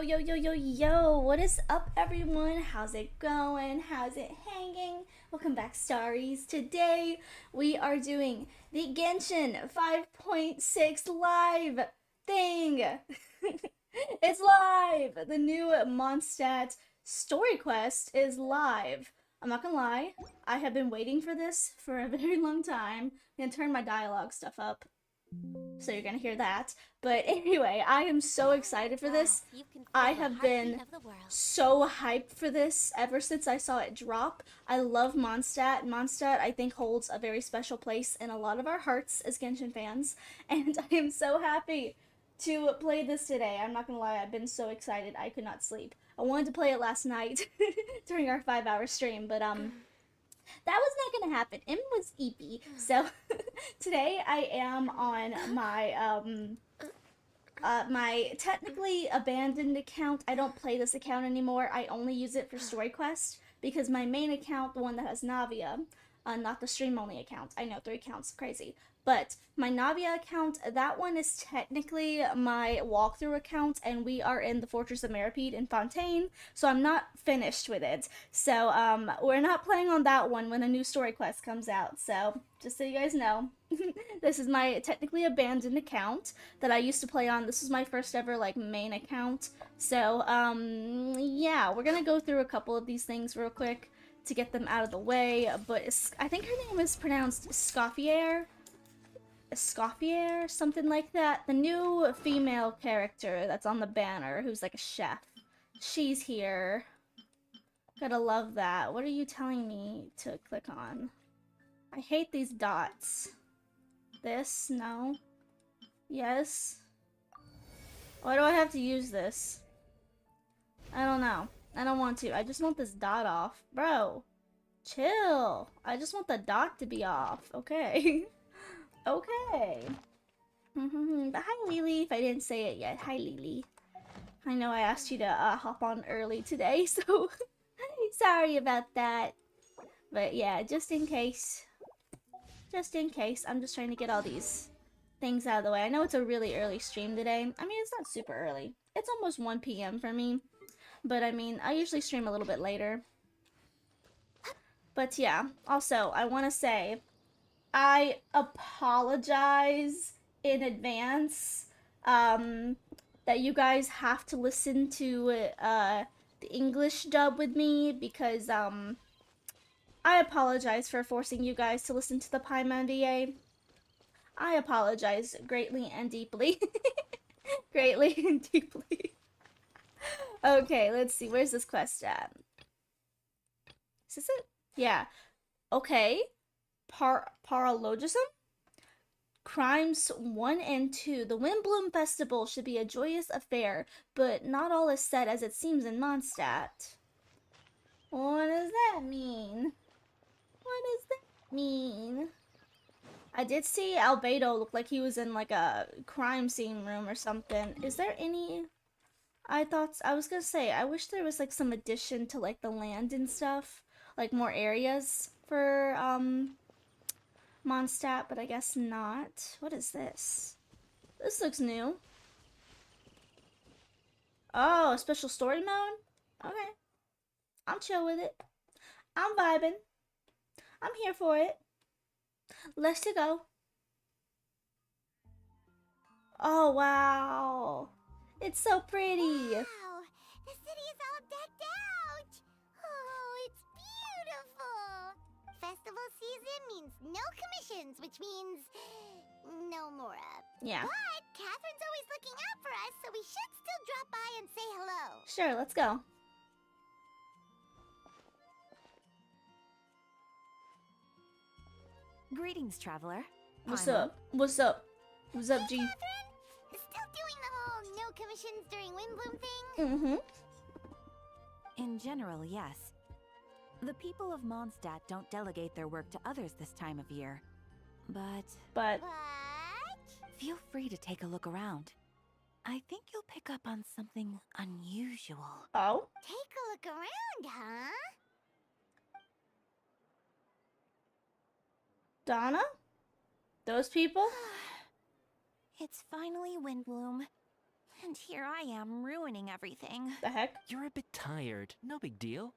Yo, what is up, everyone? How's it going? How's it hanging? Welcome back, Starries. Today we are doing the Genshin 5.6 live thing. It's live! The new MONSTAT story quest is live. I'm not gonna lie, I have been waiting for this for a very long time. I'm gonna turn my dialogue stuff up, so you're gonna hear that. But anyway, I am so excited for this. I have been so hyped for this ever since I saw it drop. I love MONSTAT. MONSTAT, I think, holds a very special place in a lot of our hearts as Genshin fans, and I am so happy to play this today. I'm not gonna lie, I've been so excited I could not sleep. I wanted to play it last night during our 5-hour stream, but that was not gonna happen. Em was eepy. So today I am on my technically abandoned account. I don't play this account anymore. I only use it for story quest because my main account, the one that has Navia, not the stream only account. I know 3 accounts, crazy. But my Navia account, that one is technically my walkthrough account, and we are in the Fortress of Meripede in Fontaine, so I'm not finished with it. So we're not playing on that one when a new story quest comes out. So just so you guys know, this is my technically abandoned account that I used to play on. This is my first ever like main account. So yeah, we're gonna go through a couple of these things real quick to get them out of the way. But I think her name is pronounced Escoffier, something like that. The new female character that's on the banner, who's like a chef. She's here. Gotta love that. What are you telling me to click on? I hate these dots. This? No. Yes. Why do I have to use this? I don't know. I don't want to. I just want this dot off. Bro, chill. I just want the dot to be off. Okay. Okay. But hi, Lily, if I didn't say it yet. Hi, Lily. I know I asked you to hop on early today, so sorry about that. But yeah, just in case. Just in case. I'm just trying to get all these things out of the way. I know it's a really early stream today. I mean, it's not super early. It's almost 1 p.m. for me. But I mean, I usually stream a little bit later. But yeah, also, I want to say, I apologize in advance that you guys have to listen to the English dub with me because I apologize for forcing you guys to listen to the Paimon. I apologize greatly and deeply. Greatly and deeply. Okay, let's see. Where's this quest at? Is this it? Yeah. Okay. Paralogism? Crimes 1 and 2. The Windbloom Festival should be a joyous affair, but not all is said as it seems in Mondstadt. What does that mean? What does that mean? I did see Albedo look like he was in like a crime scene room or something. Is there any... I was gonna say, I wish there was like some addition to like the land and stuff. Like more areas for Mondstadt, but I guess not. What is this? This looks new. Oh, a special story mode? Okay. I'm chill with it. I'm vibing. I'm here for it. Let's go. Oh, wow. It's so pretty. Wow, the city is all decked out. Oh, it's beautiful. Festival season means no commissions, which means no Mora. Yeah. But Catherine's always looking out for us, so we should still drop by and say hello. Sure, let's go. Greetings, traveler. What's Paimon. up? What's up? What's up, G? Catherine, still doing the whole no commissions during Windbloom thing? Mm-hmm. In general, yes. The people of Mondstadt don't delegate their work to others this time of year. But What? feel free to take a look around. I think you'll pick up on something unusual. Oh? Take a look around, huh? Donna? Those people? It's finally Windbloom. And here I am ruining everything. The heck? You're a bit tired. No big deal.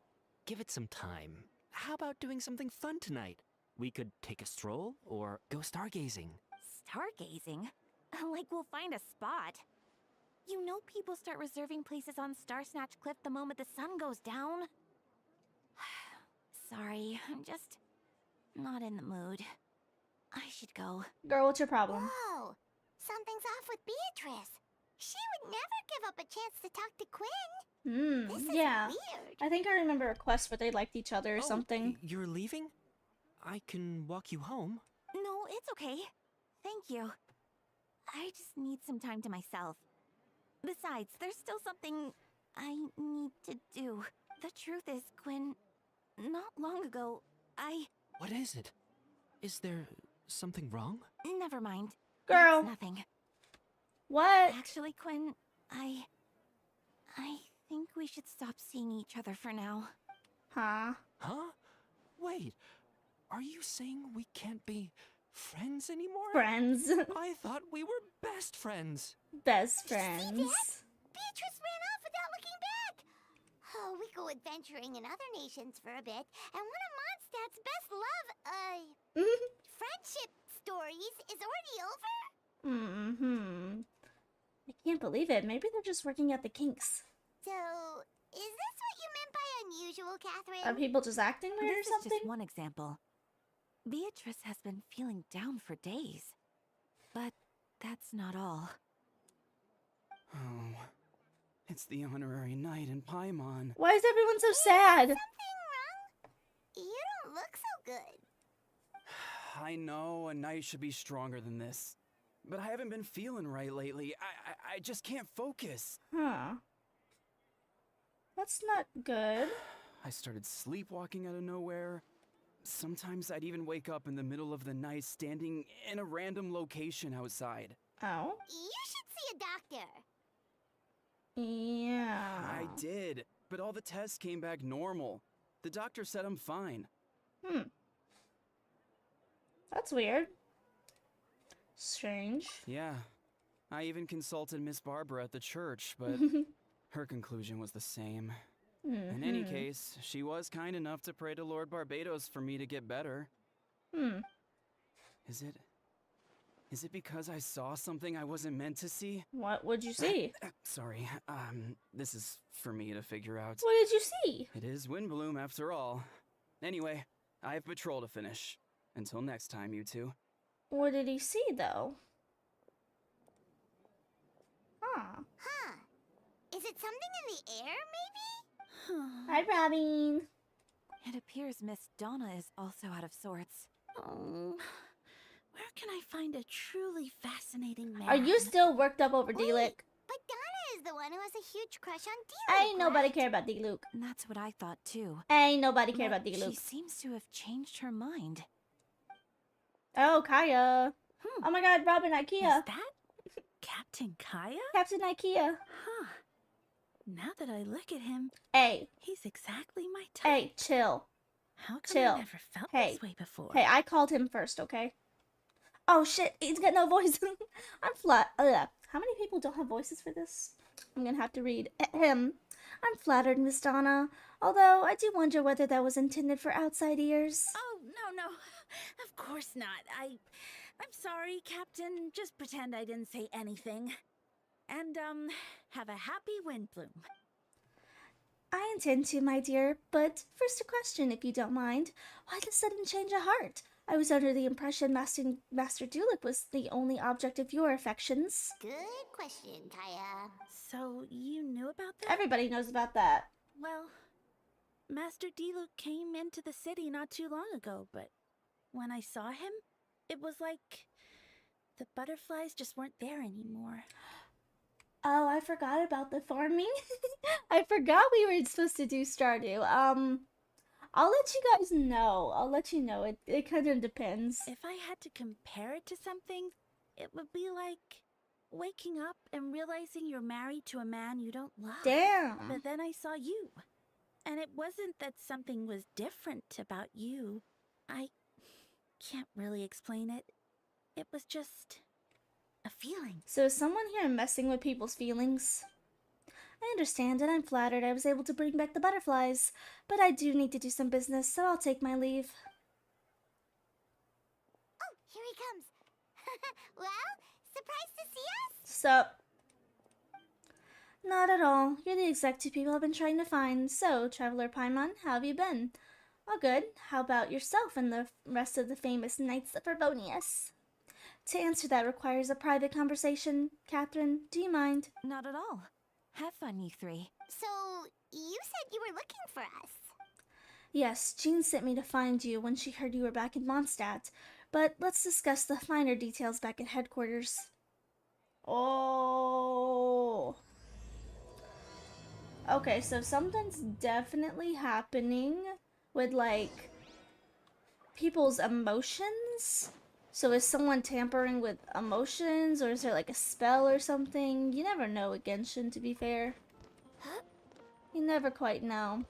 Give it some time. How about doing something fun tonight? We could take a stroll or go stargazing. Stargazing? Like we'll find a spot. You know people start reserving places on Star Snatch Cliff the moment the sun goes down? Sorry, I'm just not in the mood. I should go. Girl, what's your problem? Whoa! Something's off with Beatrice. She would never give up a chance to talk to Quinn. This is Yeah. weird. I think I remember a quest where they liked each other or Oh, something. You're leaving? I can walk you home. No, it's okay. Thank you. I just need some time to myself. Besides, there's still something I need to do. The truth is, Quinn, not long ago, What is it? Is there something wrong? Never mind. Girl. It's nothing. What? Actually, Quinn, I think we should stop seeing each other for now. Huh? Huh? Wait, are you saying we can't be friends anymore? Friends. I thought we were best friends. Best friends. Beatrice ran off without looking back. Oh, we go adventuring in other nations for a bit, and one of MONSTAT's best friendship stories is already over. I can't believe it. Maybe they're just working at the kinks. So, is this what you meant by unusual, Catherine? Are people just acting weird This or is something? just one example. Beatrice has been feeling down for days. But that's not all. Oh, it's the honorary knight in Paimon. Why is everyone so sad? Something wrong? You don't look so good. I know a knight should be stronger than this, but I haven't been feeling right lately. I just can't focus. Huh. That's not good. I started sleepwalking out of nowhere. Sometimes I'd even wake up in the middle of the night standing in a random location outside. Oh? You should see a doctor. Yeah. I did, but all the tests came back normal. The doctor said I'm fine. That's weird. Strange. Yeah, I even consulted Miss Barbara at the church, but her conclusion was the same. In any case, she was kind enough to pray to Lord Barbados for me to get better. Is it because I saw something I wasn't meant to see? What would you see? Sorry, this is for me to figure out. What did you see? It is Windbloom after all. Anyway, I have patrol to finish. Until next time, you two. What did he see, though? Huh. Huh. Is it something in the air, maybe? Hi, Robin. It appears Miss Donna is also out of sorts. Oh, where can I find a truly fascinating man? Are you still worked up over D-Lick? But Donna is the one who has a huge crush on D-Luke, Ain't nobody right? care about D-Luke. That's what I thought too. Ain't nobody care But about D-Luke. She seems to have changed her mind. Oh, Kaya. Hmm. Oh my god, Robin Is Ikea. that Captain Kaya? Captain Ikea. Huh. Now that I look at him, Hey, he's exactly my type. hey, chill. How come chill. I never felt Hey. this way before? Hey, I called him first, okay? Oh shit, he's got no voice. I'm flat. How many people don't have voices for this? I'm gonna have to read. Ahem. I'm flattered, Miss Donna. Although I do wonder whether that was intended for outside ears. Oh, no. Of course not. I'm sorry, Captain. Just pretend I didn't say anything. And, have a happy Windbloom. I intend to, my dear. But first a question, if you don't mind. Why the sudden change of heart? I was under the impression Master Dulick was the only object of your affections. Good question, Kaya. So, you knew about that? Everybody knows about that. Well, Master Diluc came into the city not too long ago, but when I saw him, it was like the butterflies just weren't there anymore. Oh, I forgot about the farming. I forgot we were supposed to do Stardew. I'll let you guys know. I'll let you know. It kind of depends. If I had to compare it to something, it would be like waking up and realizing you're married to a man you don't love. Damn. But then I saw you. And it wasn't that something was different about you. I can't really explain it. It was just a feeling. So is someone here messing with people's feelings? I understand and I'm flattered I was able to bring back the butterflies, but I do need to do some business, so I'll take my leave. Oh, here he comes. Well, surprised to see us? Sup? Not at all. You're the exact two people I've been trying to find. So, Traveler Paimon, how have you been? All good. How about yourself and the rest of the famous Knights of Favonius? To answer that requires a private conversation. Catherine, do you mind? Not at all. Have fun, you three. So, you said you were looking for us. Yes, Jean sent me to find you when she heard you were back in MONSTADT, but let's discuss the finer details back at headquarters. Oh. Okay, so something's definitely happening with, like, people's emotions. So is someone tampering with emotions, or is there, like, a spell or something? You never know with Genshin, to be fair. You never quite know.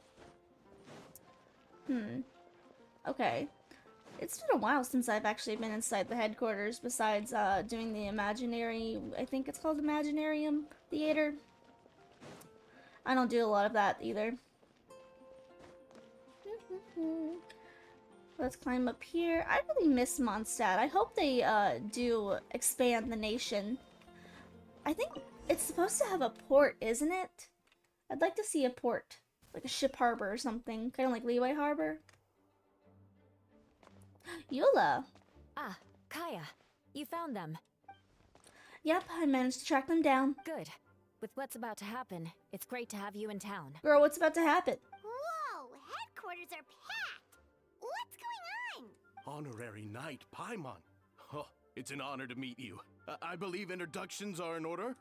Okay. It's been a while since I've actually been inside the headquarters, besides doing the Imaginary, I think it's called Imaginarium Theater. I don't do a lot of that either. Let's climb up here. I really miss MONSTADT. I hope they do expand the nation. I think it's supposed to have a port, isn't it? I'd like to see a port. Like a ship harbor or something. Kind of like Leeway Harbor. Eula! Ah, Kaya. You found them. Yep, I managed to track them down. Good. With what's about to happen, it's great to have you in town. Girl, what's about to happen? Whoa, headquarters are packed. What's going on? Honorary Knight Paimon. Oh, it's an honor to meet you. I believe introductions are in order?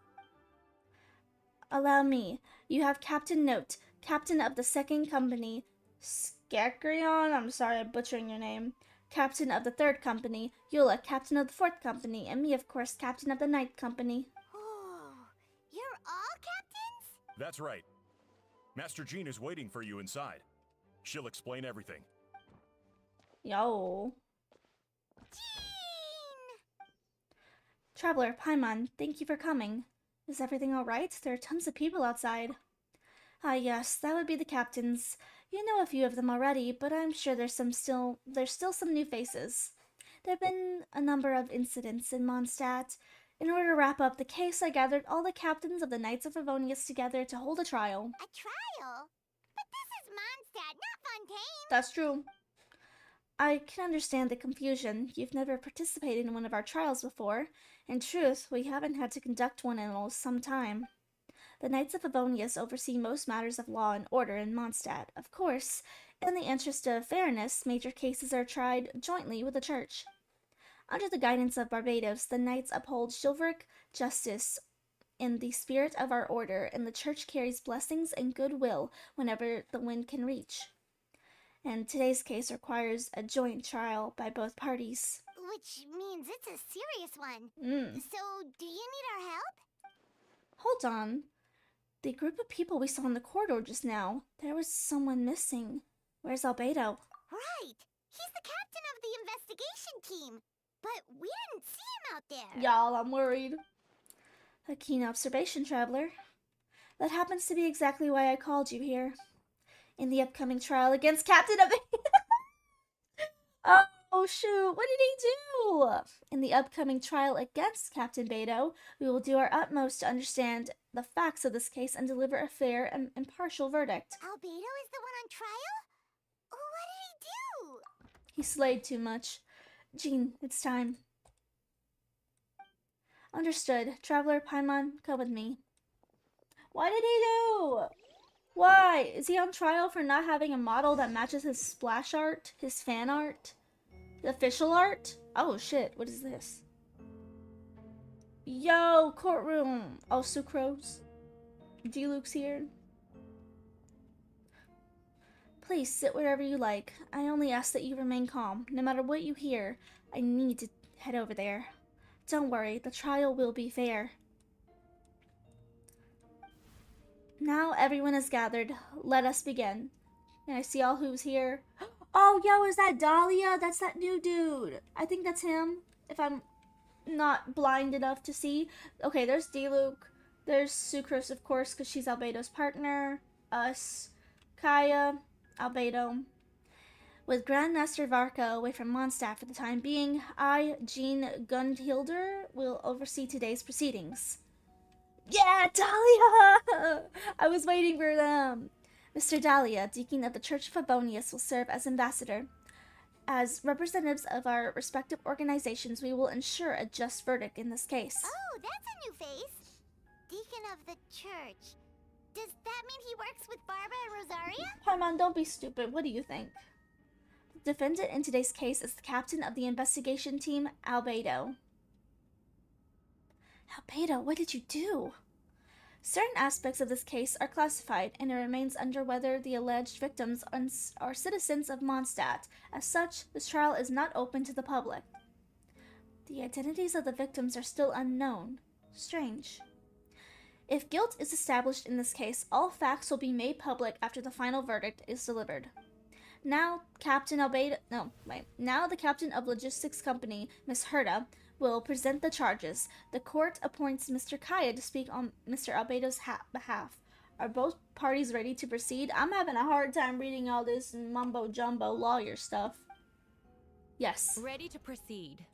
Allow me. You have Captain Note, Captain of the Second Company. Skakrion, I'm sorry I'm butchering your name. Captain of the Third Company. Eula, Captain of the Fourth Company. And me, of course, Captain of the Ninth Company. Oh, you're all captains? That's right. Master Jean is waiting for you inside. She'll explain everything. Yo. Jean! Traveler, Paimon, thank you for coming. Is everything alright? There are tons of people outside. Ah yes, that would be the captains. You know a few of them already, but I'm sure there's still some new faces. There have been a number of incidents in Mondstadt. In order to wrap up the case, I gathered all the captains of the Knights of Favonius together to hold a trial. A trial? But this is Mondstadt, not Fontaine. That's true. I can understand the confusion. You've never participated in one of our trials before. In truth, we haven't had to conduct one in some time. The Knights of Favonius oversee most matters of law and order in Mondstadt. Of course, in the interest of fairness, major cases are tried jointly with the Church. Under the guidance of Barbados, the Knights uphold chivalric justice in the spirit of our order, and the Church carries blessings and goodwill whenever the wind can reach. And today's case requires a joint trial by both parties. Which means it's a serious one. So, do you need our help? Hold on. The group of people we saw in the corridor just now, there was someone missing. Where's Albedo? Right. He's the captain of the investigation team. But we didn't see him out there. Y'all, I'm worried. A keen observation, Traveler. That happens to be exactly why I called you here. In the upcoming trial against Captain of... Oh, shoot. What did he do? In the upcoming trial against Captain Beto, we will do our utmost to understand the facts of this case and deliver a fair and impartial verdict. Albedo is the one on trial? What did he do? He slayed too much. Jean, it's time. Understood. Traveler, Paimon, come with me. What did he do? Why? Is he on trial for not having a model that matches his splash art? His fan art? The official art? Oh shit, what is this? Yo, courtroom! Oh, Sucrose. D-Luke's here. Please sit wherever you like. I only ask that you remain calm. No matter what you hear, I need to head over there. Don't worry, the trial will be fair. Now everyone is gathered. Let us begin. Can I see all who's here? Oh, yo, is that Dahlia? That's that new dude. I think that's him. If I'm not blind enough to see. Okay, there's Diluc. There's Sucrose, of course, because she's Albedo's partner. Us. Kaya. Albedo. With Grandmaster Varka away from Mondstadt for the time being, I, Jean Gundhilder, will oversee today's proceedings. Yeah, Dahlia! I was waiting for them. Mr. Dahlia, Deacon of the Church of Favonius, will serve as ambassador. As representatives of our respective organizations, we will ensure a just verdict in this case. Oh, that's a new face. Deacon of the church. Does that mean he works with Barbara and Rosaria? Paimon, don't be stupid. What do you think? The defendant in today's case is the captain of the investigation team, Albedo. Albedo, what did you do? Certain aspects of this case are classified, and it remains under whether the alleged victims are citizens of Mondstadt. As such, this trial is not open to the public. The identities of the victims are still unknown. Strange. If guilt is established in this case, all facts will be made public after the final verdict is delivered. Now, Now the captain of logistics company, Miss Herta, will present the charges. The court appoints Mr. Kaya to speak on Mr. Albedo's behalf. Are both parties ready to proceed? I'm having a hard time reading all this mumbo-jumbo lawyer stuff. Yes. Ready to proceed.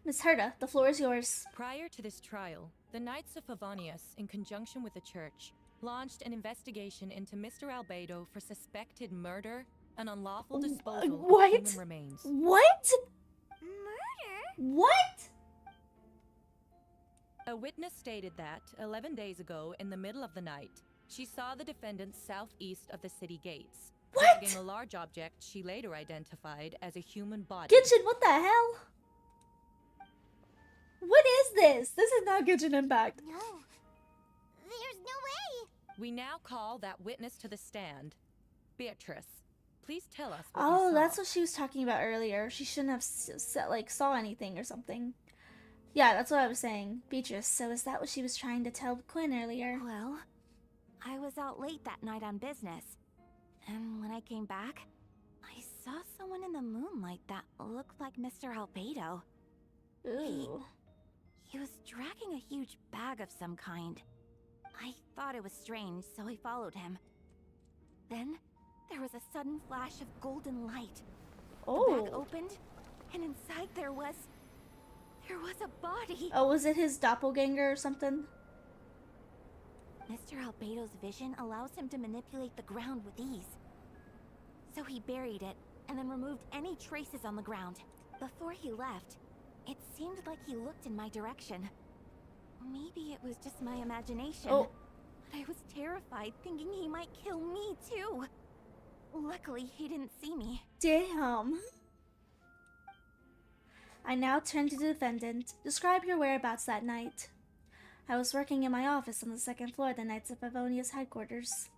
Miss Herta, the floor is yours. Prior to this trial, the Knights of Favonius, in conjunction with the church, launched an investigation into Mr. Albedo for suspected murder and unlawful disposal of human remains. What? Murder? What? A witness stated that, 11 days ago, in the middle of the night, she saw the defendant southeast of the city gates, dragging a large object she later identified as a human body. Genshin, what the hell? What is this? This is not Genshin Impact. No. There's no way. We now call that witness to the stand. Beatrice, please tell us what you saw. Oh, that's what she was talking about earlier. She shouldn't have saw anything or something. Yeah, that's what I was saying. Beatrice, so is that what she was trying to tell Quinn earlier? Well, I was out late that night on business. And when I came back, I saw someone in the moonlight that looked like Mr. Albedo. Ooh. He was dragging a huge bag of some kind. I thought it was strange, so I followed him. Then, there was a sudden flash of golden light. Oh. The bag opened, and inside there was a body. Oh, was it his doppelganger or something? Mr. Albedo's vision allows him to manipulate the ground with ease. So he buried it, and then removed any traces on the ground. Before he left, it seemed like he looked in my direction. Maybe it was just my imagination. Oh. But I was terrified, thinking he might kill me too. Luckily, he didn't see me. Damn. I now turn to the defendant. Describe your whereabouts that night. I was working in my office on the second floor of the Knights of Favonius headquarters.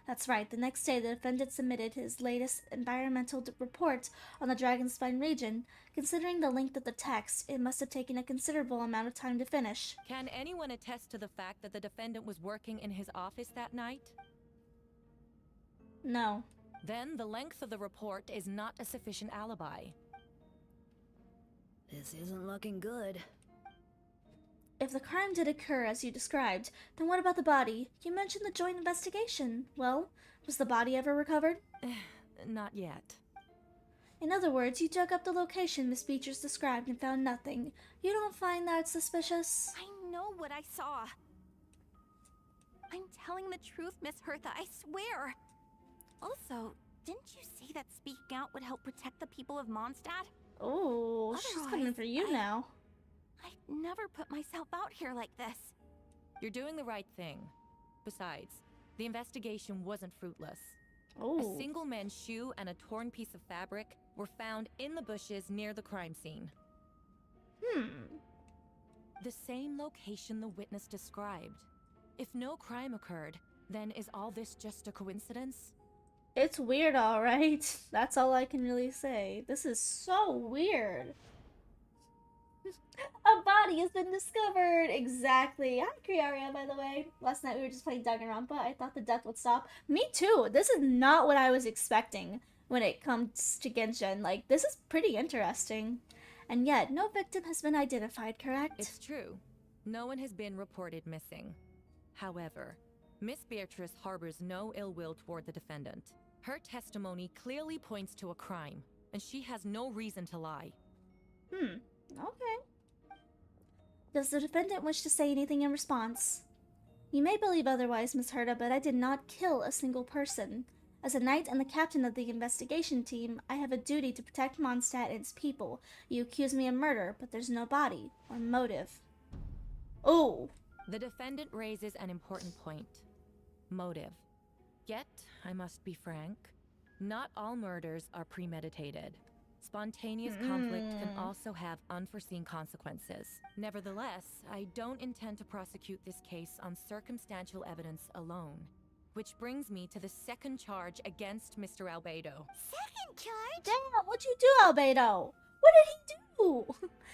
That's right, the next day the defendant submitted his latest environmental report on the Dragonspine region. Considering the length of the text, it must have taken a considerable amount of time to finish. Can anyone attest to the fact that the defendant was working in his office that night? No. Then the length of the report is not a sufficient alibi. This isn't looking good. If the crime did occur as you described, then what about the body? You mentioned the joint investigation. Well, was the body ever recovered? Not yet. In other words, you dug up the location Miss Beatrice described and found nothing. You don't find that suspicious? I know what I saw. I'm telling the truth, Miss Hertha, I swear. Also, didn't you say that speaking out would help protect the people of Mondstadt? Oh, she's coming for you now. I'd never put myself out here like this. You're doing the right thing. Besides, the investigation wasn't fruitless. Oh. A single man's shoe and a torn piece of fabric were found in the bushes near the crime scene. The same location the witness described. If no crime occurred, then is all this just a coincidence? It's weird, alright. That's all I can really say. This is so weird. A body has been discovered! Exactly. Hi, Kriaria, by the way. Last night we were just playing Danganronpa. I thought the death would stop. Me too! This is not what I was expecting when it comes to Genshin. Like, this is pretty interesting. And yet, no victim has been identified, correct? It's true. No one has been reported missing. However, Miss Beatrice harbors no ill will toward the defendant. Her testimony clearly points to a crime, and she has no reason to lie. Okay. Does the defendant wish to say anything in response? You may believe otherwise, Miss Herta, but I did not kill a single person. As a knight and the captain of the investigation team, I have a duty to protect Mondstadt and its people. You accuse me of murder, but there's no body or motive. Oh! The defendant raises an important point. Motive. Yet, I must be frank, not all murders are premeditated. Spontaneous conflict can also have unforeseen consequences. Nevertheless, I don't intend to prosecute this case on circumstantial evidence alone. Which brings me to the second charge against Mr. Albedo. Second charge? Damn, what'd you do, Albedo? What did he do?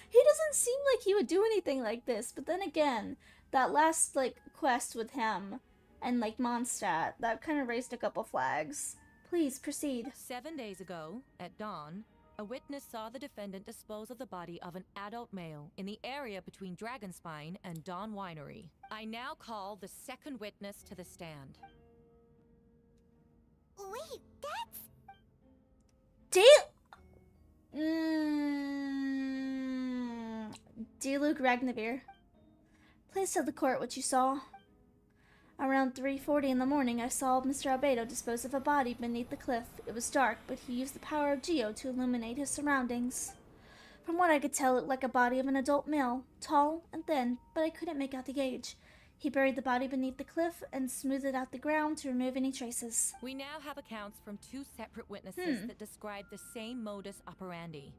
He doesn't seem like he would do anything like this, but then again, that last, quest with him and, Mondstadt, that kind of raised a couple flags. Please, proceed. 7 days ago, at dawn, a witness saw the defendant dispose of the body of an adult male in the area between Dragonspine and Dawn Winery. I now call the second witness to the stand. Wait, that's... Diluc Ragnavir. Please tell the court what you saw. Around 3:40 in the morning, I saw Mr. Albedo dispose of a body beneath the cliff. It was dark, but he used the power of Geo to illuminate his surroundings. From what I could tell, it looked like a body of an adult male, tall and thin, but I couldn't make out the age. He buried the body beneath the cliff and smoothed out the ground to remove any traces. We now have accounts from two separate witnesses that describe the same modus operandi.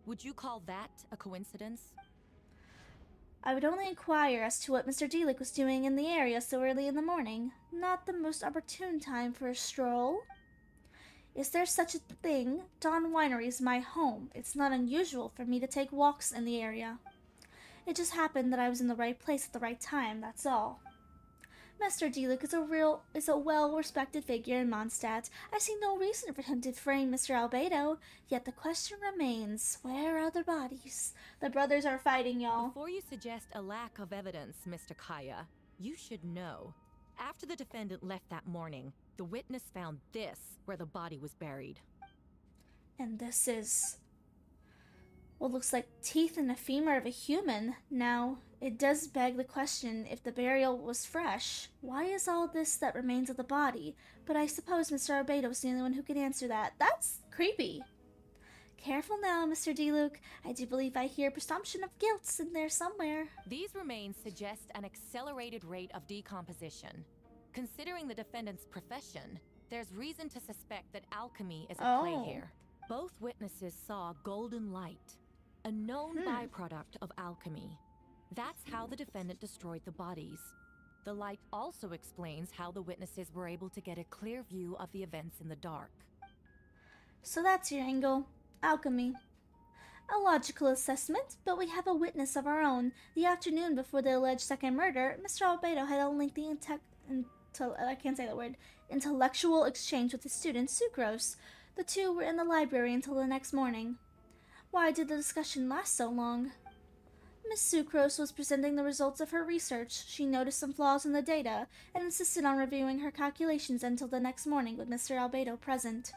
Would you call that a coincidence? I would only inquire as to what Mr. Diluc was doing in the area so early in the morning. Not the most opportune time for a stroll. Is there such a thing? Dawn Winery is my home. It's not unusual for me to take walks in the area. It just happened that I was in the right place at the right time, that's all. Mr. Diluc is a well-respected figure in Mondstadt. I see no reason for him to frame Mr. Albedo. Yet the question remains, where are the bodies? The brothers are fighting, y'all. Before you suggest a lack of evidence, Mr. Kaya, you should know. After the defendant left that morning, the witness found this where the body was buried. And this is what looks like teeth and a femur of a human. Now, it does beg the question if the burial was fresh. Why is all this that remains of the body? But I suppose Mr. Albedo is the only one who can answer that. That's creepy. Careful now, Mr. Diluc. I do believe I hear presumption of guilt in there somewhere. These remains suggest an accelerated rate of decomposition. Considering the defendant's profession, there's reason to suspect that alchemy is at play here. Both witnesses saw golden light, a known byproduct of alchemy. That's how the defendant destroyed the bodies. The light also explains how the witnesses were able to get a clear view of the events in the dark. So that's your angle. Alchemy. A logical assessment, but we have a witness of our own. The afternoon before the alleged second murder, Mr. Albedo had a lengthy intellectual exchange with his student, Sucrose. The two were in the library until the next morning. Why did the discussion last so long? Miss Sucrose was presenting the results of her research. She noticed some flaws in the data and insisted on reviewing her calculations until the next morning with Mr. Albedo present.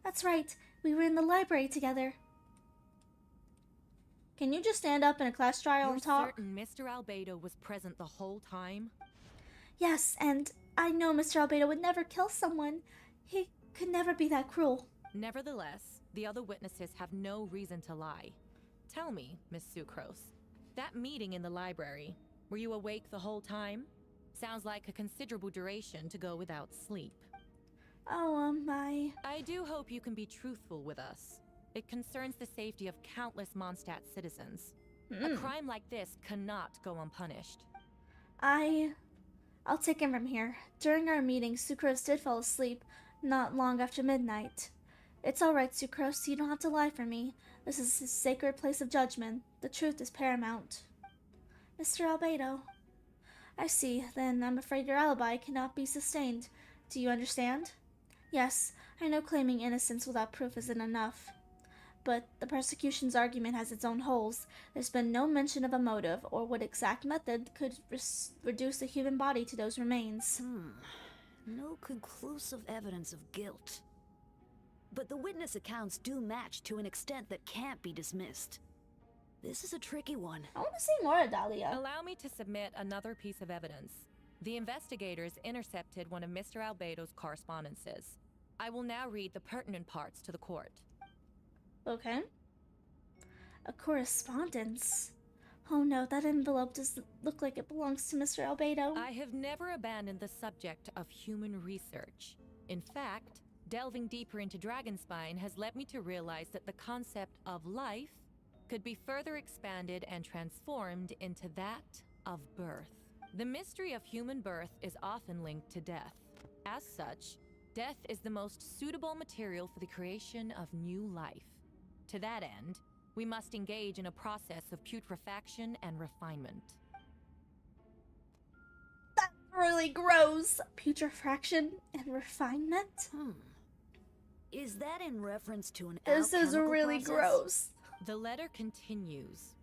That's right, we were in the library together. Can you just stand up in a class trial and talk? You're certain Mr. Albedo was present the whole time? Yes, and I know Mr. Albedo would never kill someone. He could never be that cruel. Nevertheless, the other witnesses have no reason to lie. Tell me, Miss Sucrose, that meeting in the library, were you awake the whole time? Sounds like a considerable duration to go without sleep. Oh, I do hope you can be truthful with us. It concerns the safety of countless Mondstadt citizens. A crime like this cannot go unpunished. I'll take him from here. During our meeting, Sucrose did fall asleep, not long after midnight. It's all right, Sucrose. You don't have to lie for me. This is a sacred place of judgment. The truth is paramount. Mr. Albedo. I see. Then I'm afraid your alibi cannot be sustained. Do you understand? Yes, I know claiming innocence without proof isn't enough. but the prosecution's argument has its own holes. There's been no mention of a motive or what exact method could reduce the human body to those remains. No conclusive evidence of guilt. But the witness accounts do match to an extent that can't be dismissed. This is a tricky one. I want to see more of Dahlia. Allow me to submit another piece of evidence. The investigators intercepted one of Mr. Albedo's correspondences. I will now read the pertinent parts to the court. Okay. A correspondence. Oh no, that envelope doesn't look like it belongs to Mr. Albedo. I have never abandoned the subject of human research. In fact, delving deeper into Dragonspine has led me to realize that the concept of life could be further expanded and transformed into that of birth. The mystery of human birth is often linked to death. As such, death is the most suitable material for the creation of new life. To that end, we must engage in a process of putrefaction and refinement. That's really gross. Putrefaction and refinement? Is that in reference to an This is alchemical really process? gross. The letter continues.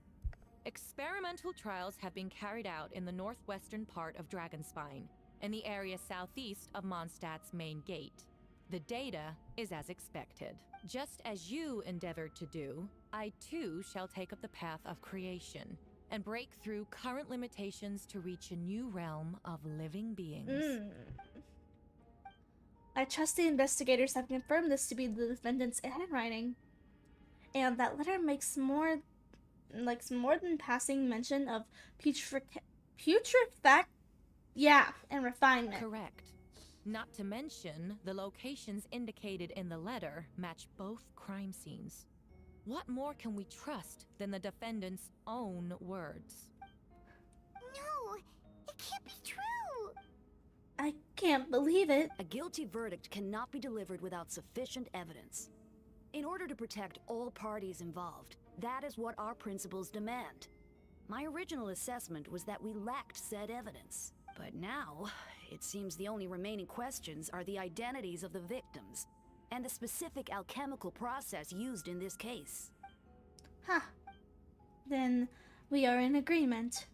Experimental trials have been carried out in the northwestern part of Dragonspine, in the area southeast of MONSTATT's main gate. The data is as expected. Just as you endeavored to do, I too shall take up the path of creation and break through current limitations to reach a new realm of living beings. I trust the investigators have confirmed this to be the defendant's handwriting. And that letter makes more than passing mention of and refinement. Correct. Not to mention, the locations indicated in the letter match both crime scenes. What more can we trust than the defendant's own words? No, it can't be true. I can't believe it. A guilty verdict cannot be delivered without sufficient evidence. In order to protect all parties involved, that is what our principles demand. My original assessment was that we lacked said evidence. But now, it seems the only remaining questions are the identities of the victims and the specific alchemical process used in this case. Then we are in agreement.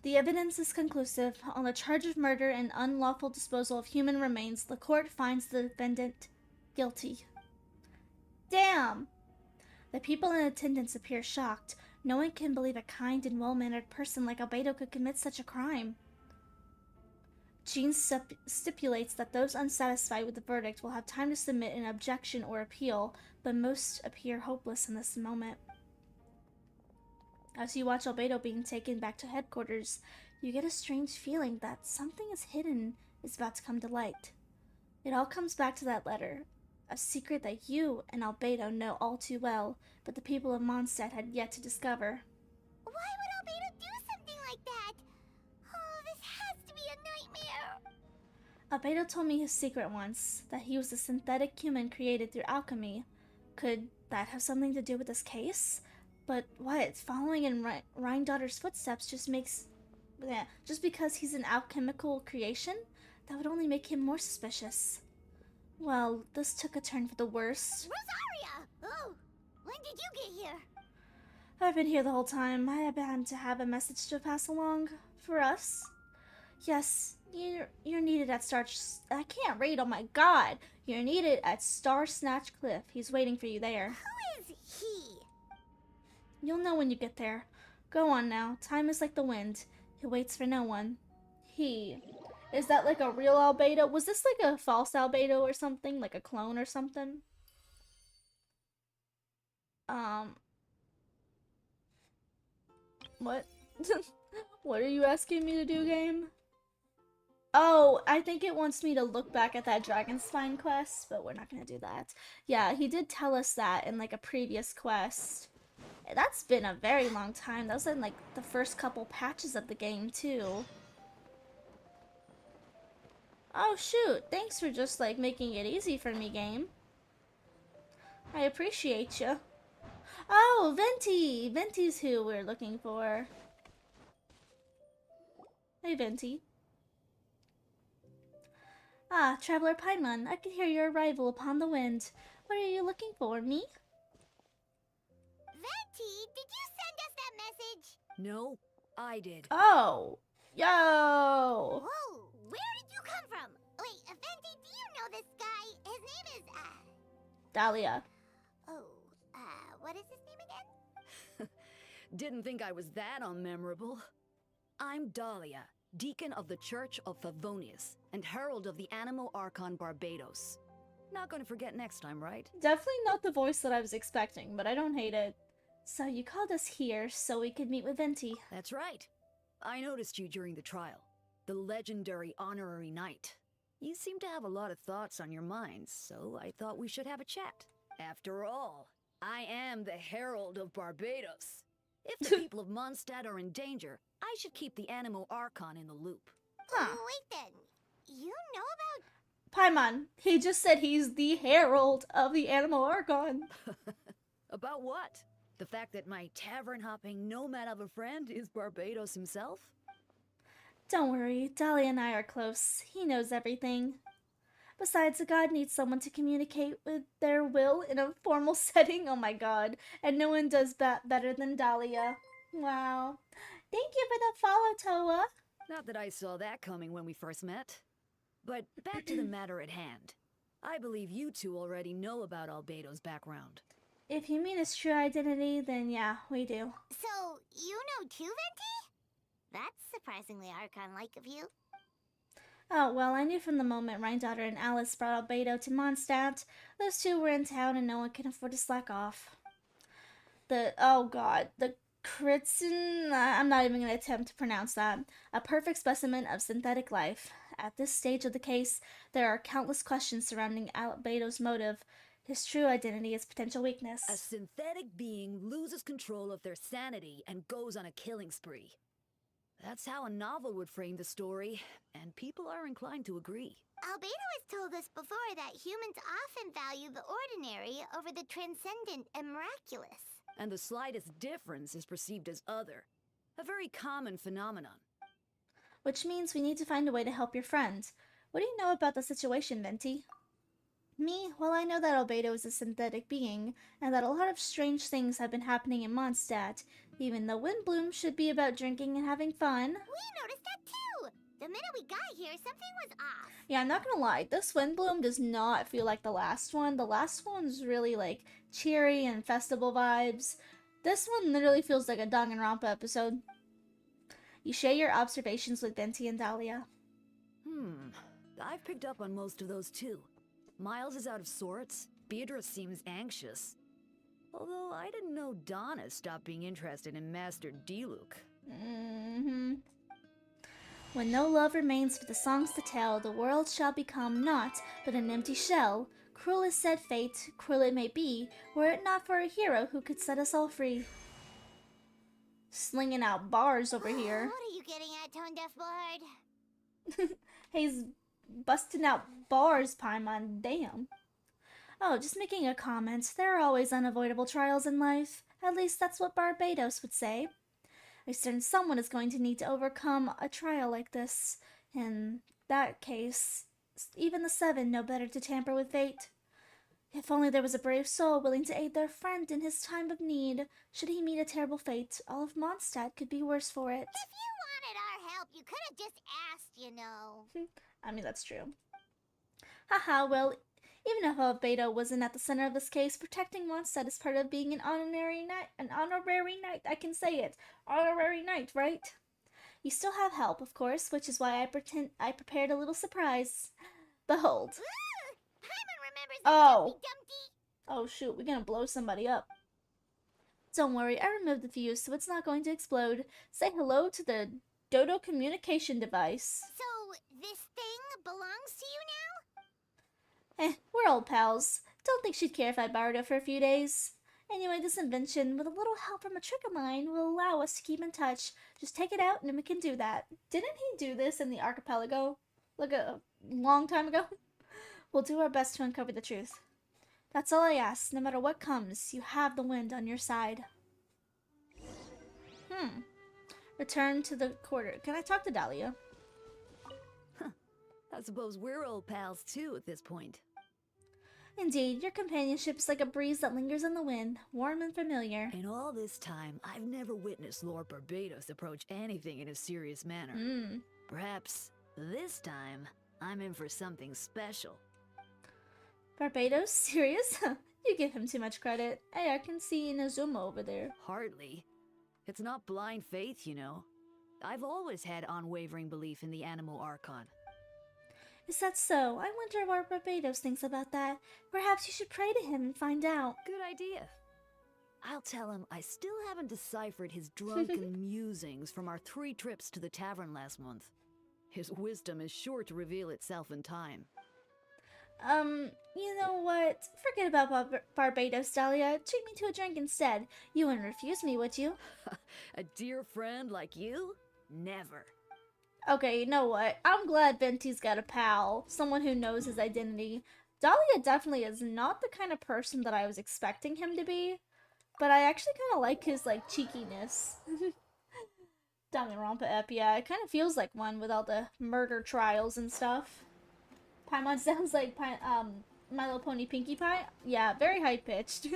The evidence is conclusive. On the charge of murder and unlawful disposal of human remains, the court finds the defendant guilty. Damn! The people in attendance appear shocked. No one can believe a kind and well-mannered person like Albedo could commit such a crime. Jean stipulates that those unsatisfied with the verdict will have time to submit an objection or appeal, but most appear hopeless in this moment. As you watch Albedo being taken back to headquarters, you get a strange feeling that something hidden is about to come to light. It all comes back to that letter, a secret that you and Albedo know all too well, but the people of MONSTADT had yet to discover. Why would Albedo do something like that? Oh, this has to be a nightmare. Albedo told me his secret once, that he was a synthetic human created through alchemy. Could that have something to do with this case? But what? Following in Rhindaughter's footsteps just because he's an alchemical creation? That would only make him more suspicious. Well, this took a turn for the worse. Rosaria! Oh, when did you get here? I've been here the whole time. I happen to have a message to pass along for us. Yes, you're needed at I can't read, oh my god! You're needed at Star Snatch Cliff. He's waiting for you there. Who is he? You'll know when you get there. Go on now. Time is like the wind. It waits for no one. Is that like a real Albedo? Was this like a false Albedo or something? Like a clone or something? What? What are you asking me to do, game? Oh, I think it wants me to look back at that Dragonspine quest, but we're not gonna do that. Yeah, he did tell us that in like a previous quest. That's been a very long time. That was in like the first couple patches of the game too. Oh shoot, thanks for just like making it easy for me, game. I appreciate you. Oh, Venti! Venti's who we're looking for. Hey, Venti. Ah, Traveler Paimon, I can hear your arrival upon the wind. What are you looking for, me? Venti, did you send us that message? No, I did. Oh. Yo. Whoa, where did you come from? Wait, Venti, do you know this guy? His name is, Dahlia. what is his name again? Didn't think I was that unmemorable. I'm Dahlia, Deacon of the Church of Favonius, and Herald of the Animo Archon Barbados. Not gonna forget next time, right? Definitely not the voice that I was expecting, but I don't hate it. So you called us here so we could meet with Venti. That's right. I noticed you during the trial. The legendary honorary knight. You seem to have a lot of thoughts on your minds, so I thought we should have a chat. After all, I am the Herald of Barbados. If the people of MONSTADT are in danger, I should keep the Animo Archon in the loop. Huh. Wait then, you know about... Paimon, he just said he's the herald of the Animo Archon. About what? The fact that my tavern-hopping nomad of a friend is Barbados himself? Don't worry, Dahlia and I are close. He knows everything. Besides, a god needs someone to communicate with their will in a formal setting. Oh my god. And no one does that better than Dahlia. Wow. Thank you for the follow, Toa. Not that I saw that coming when we first met. But back to the matter at hand. I believe you two already know about Albedo's background. If you mean his true identity, then yeah, we do. So, you know too, Venti? That's surprisingly Archon-like of you. Oh, well, I knew from the moment Rhine-Daughter and Alice brought Albedo to MONSTADT. Those two were in town and no one can afford to slack off. Oh god, the Kritzen, I'm not even going to attempt to pronounce that. A perfect specimen of synthetic life. At this stage of the case, there are countless questions surrounding Albedo's motive, his true identity, his potential weakness. A synthetic being loses control of their sanity and goes on a killing spree. That's how a novel would frame the story, and people are inclined to agree. Albedo has told us before that humans often value the ordinary over the transcendent and miraculous. And the slightest difference is perceived as other. A very common phenomenon. Which means we need to find a way to help your friend. What do you know about the situation, Venti? Me? Well, I know that Albedo is a synthetic being, and that a lot of strange things have been happening in Mondstadt. Even though Windbloom should be about drinking and having fun. We noticed that too! The minute we got here, something was off. Yeah, I'm not gonna lie, this Windbloom does not feel like the last one. The last one's really like cheery and festival vibes. This one literally feels like a Danganronpa episode. You share your observations with Venti and Dahlia. I've picked up on most of those too. Miles is out of sorts. Beatrice seems anxious. Although I didn't know Donna stopped being interested in Master Diluc. When no love remains for the songs to tell, the world shall become naught but an empty shell. Cruel is said fate, cruel it may be, were it not for a hero who could set us all free. Slinging out bars over here. What are you getting at, Tone Deaf Bard? He's busting out bars, Paimon. Damn. Oh, just making a comment. There are always unavoidable trials in life. At least that's what Barbados would say. A certain someone is going to need to overcome a trial like this. In that case, even the Seven know better to tamper with fate. If only there was a brave soul willing to aid their friend in his time of need. Should he meet a terrible fate, all of Mondstadt could be worse for it. If you wanted our help, you could have just asked, you know. I mean, that's true. Haha, well, even if Albedo wasn't at the center of this case, protecting Mondstadt is part of being an honorary knight. I can say it. Honorary knight, right? You still have help, of course, which is why I prepared a little surprise. Behold. Paimon remembers Oh. Dumpty Dumpty. Oh shoot, we're gonna blow somebody up. Don't worry, I removed the fuse, so it's not going to explode. Say hello to the Dodo communication device. So, this thing belongs to you now? We're old pals. Don't think she'd care if I borrowed it for a few days. Anyway, this invention, with a little help from a trick of mine, will allow us to keep in touch. Just take it out and we can do that. Didn't he do this in the archipelago? Like a long time ago? We'll do our best to uncover the truth. That's all I ask. No matter what comes, you have the wind on your side. Return to the quarter. Can I talk to Dahlia? I suppose we're old pals too at this point. Indeed, your companionship is like a breeze that lingers in the wind, warm and familiar. In all this time, I've never witnessed Lord Barbados approach anything in a serious manner. Perhaps this time, I'm in for something special. Barbados? Serious? You give him too much credit. Hey, I can see Inazuma over there. Hardly. It's not blind faith, you know. I've always had unwavering belief in the animal archon. Is that so? I wonder what Barbados thinks about that. Perhaps you should pray to him and find out. Good idea. I'll tell him I still haven't deciphered his drunken musings from our 3 trips to the tavern last month. His wisdom is sure to reveal itself in time. You know what? Forget about Barbados, Dahlia. Treat me to a drink instead. You wouldn't refuse me, would you? A dear friend like you? Never. Okay, you know what? I'm glad Venti's got a pal. Someone who knows his identity. Dahlia definitely is not the kind of person that I was expecting him to be. But I actually kind of like his, like, cheekiness. Danganronpa Ep, yeah. It kind of feels like one with all the murder trials and stuff. Paimon sounds like My Little Pony Pinkie Pie. Yeah, very high-pitched.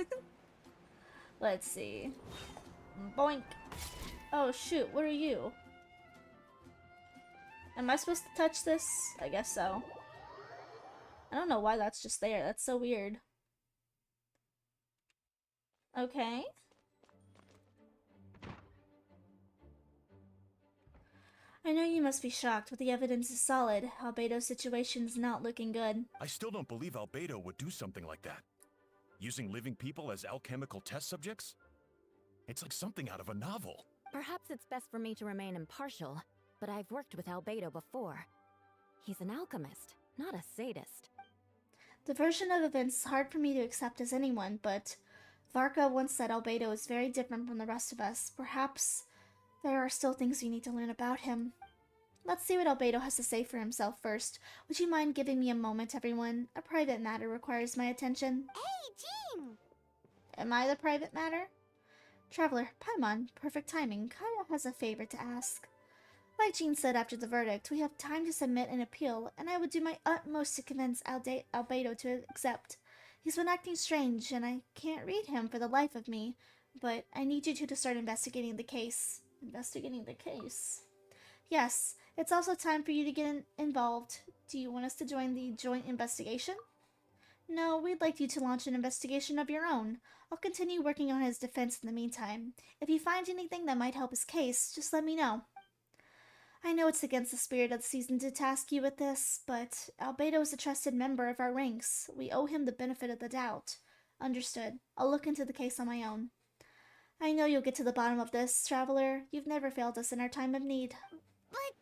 Let's see. Boink. Oh, shoot. What are you? Am I supposed to touch this? I guess so. I don't know why that's just there. That's so weird. Okay. I know you must be shocked, but the evidence is solid. Albedo's situation's not looking good. I still don't believe Albedo would do something like that. Using living people as alchemical test subjects? It's like something out of a novel. Perhaps it's best for me to remain impartial, but I've worked with Albedo before. He's an alchemist, not a sadist. The version of events is hard for me to accept as anyone, but Varka once said Albedo is very different from the rest of us. Perhaps there are still things we need to learn about him. Let's see what Albedo has to say for himself first. Would you mind giving me a moment, everyone? A private matter requires my attention. Hey, Jean! Am I the private matter? Traveler, Paimon, perfect timing. Kaya has a favor to ask. Like Jean said after the verdict, we have time to submit an appeal, and I would do my utmost to convince Albedo to accept. He's been acting strange, and I can't read him for the life of me, but I need you two to start investigating the case. Investigating the case? Yes, it's also time for you to get involved. Do you want us to join the joint investigation? No, we'd like you to launch an investigation of your own. I'll continue working on his defense in the meantime. If you find anything that might help his case, just let me know. I know it's against the spirit of the season to task you with this, but Albedo is a trusted member of our ranks. We owe him the benefit of the doubt. Understood. I'll look into the case on my own. I know you'll get to the bottom of this, Traveler. You've never failed us in our time of need. But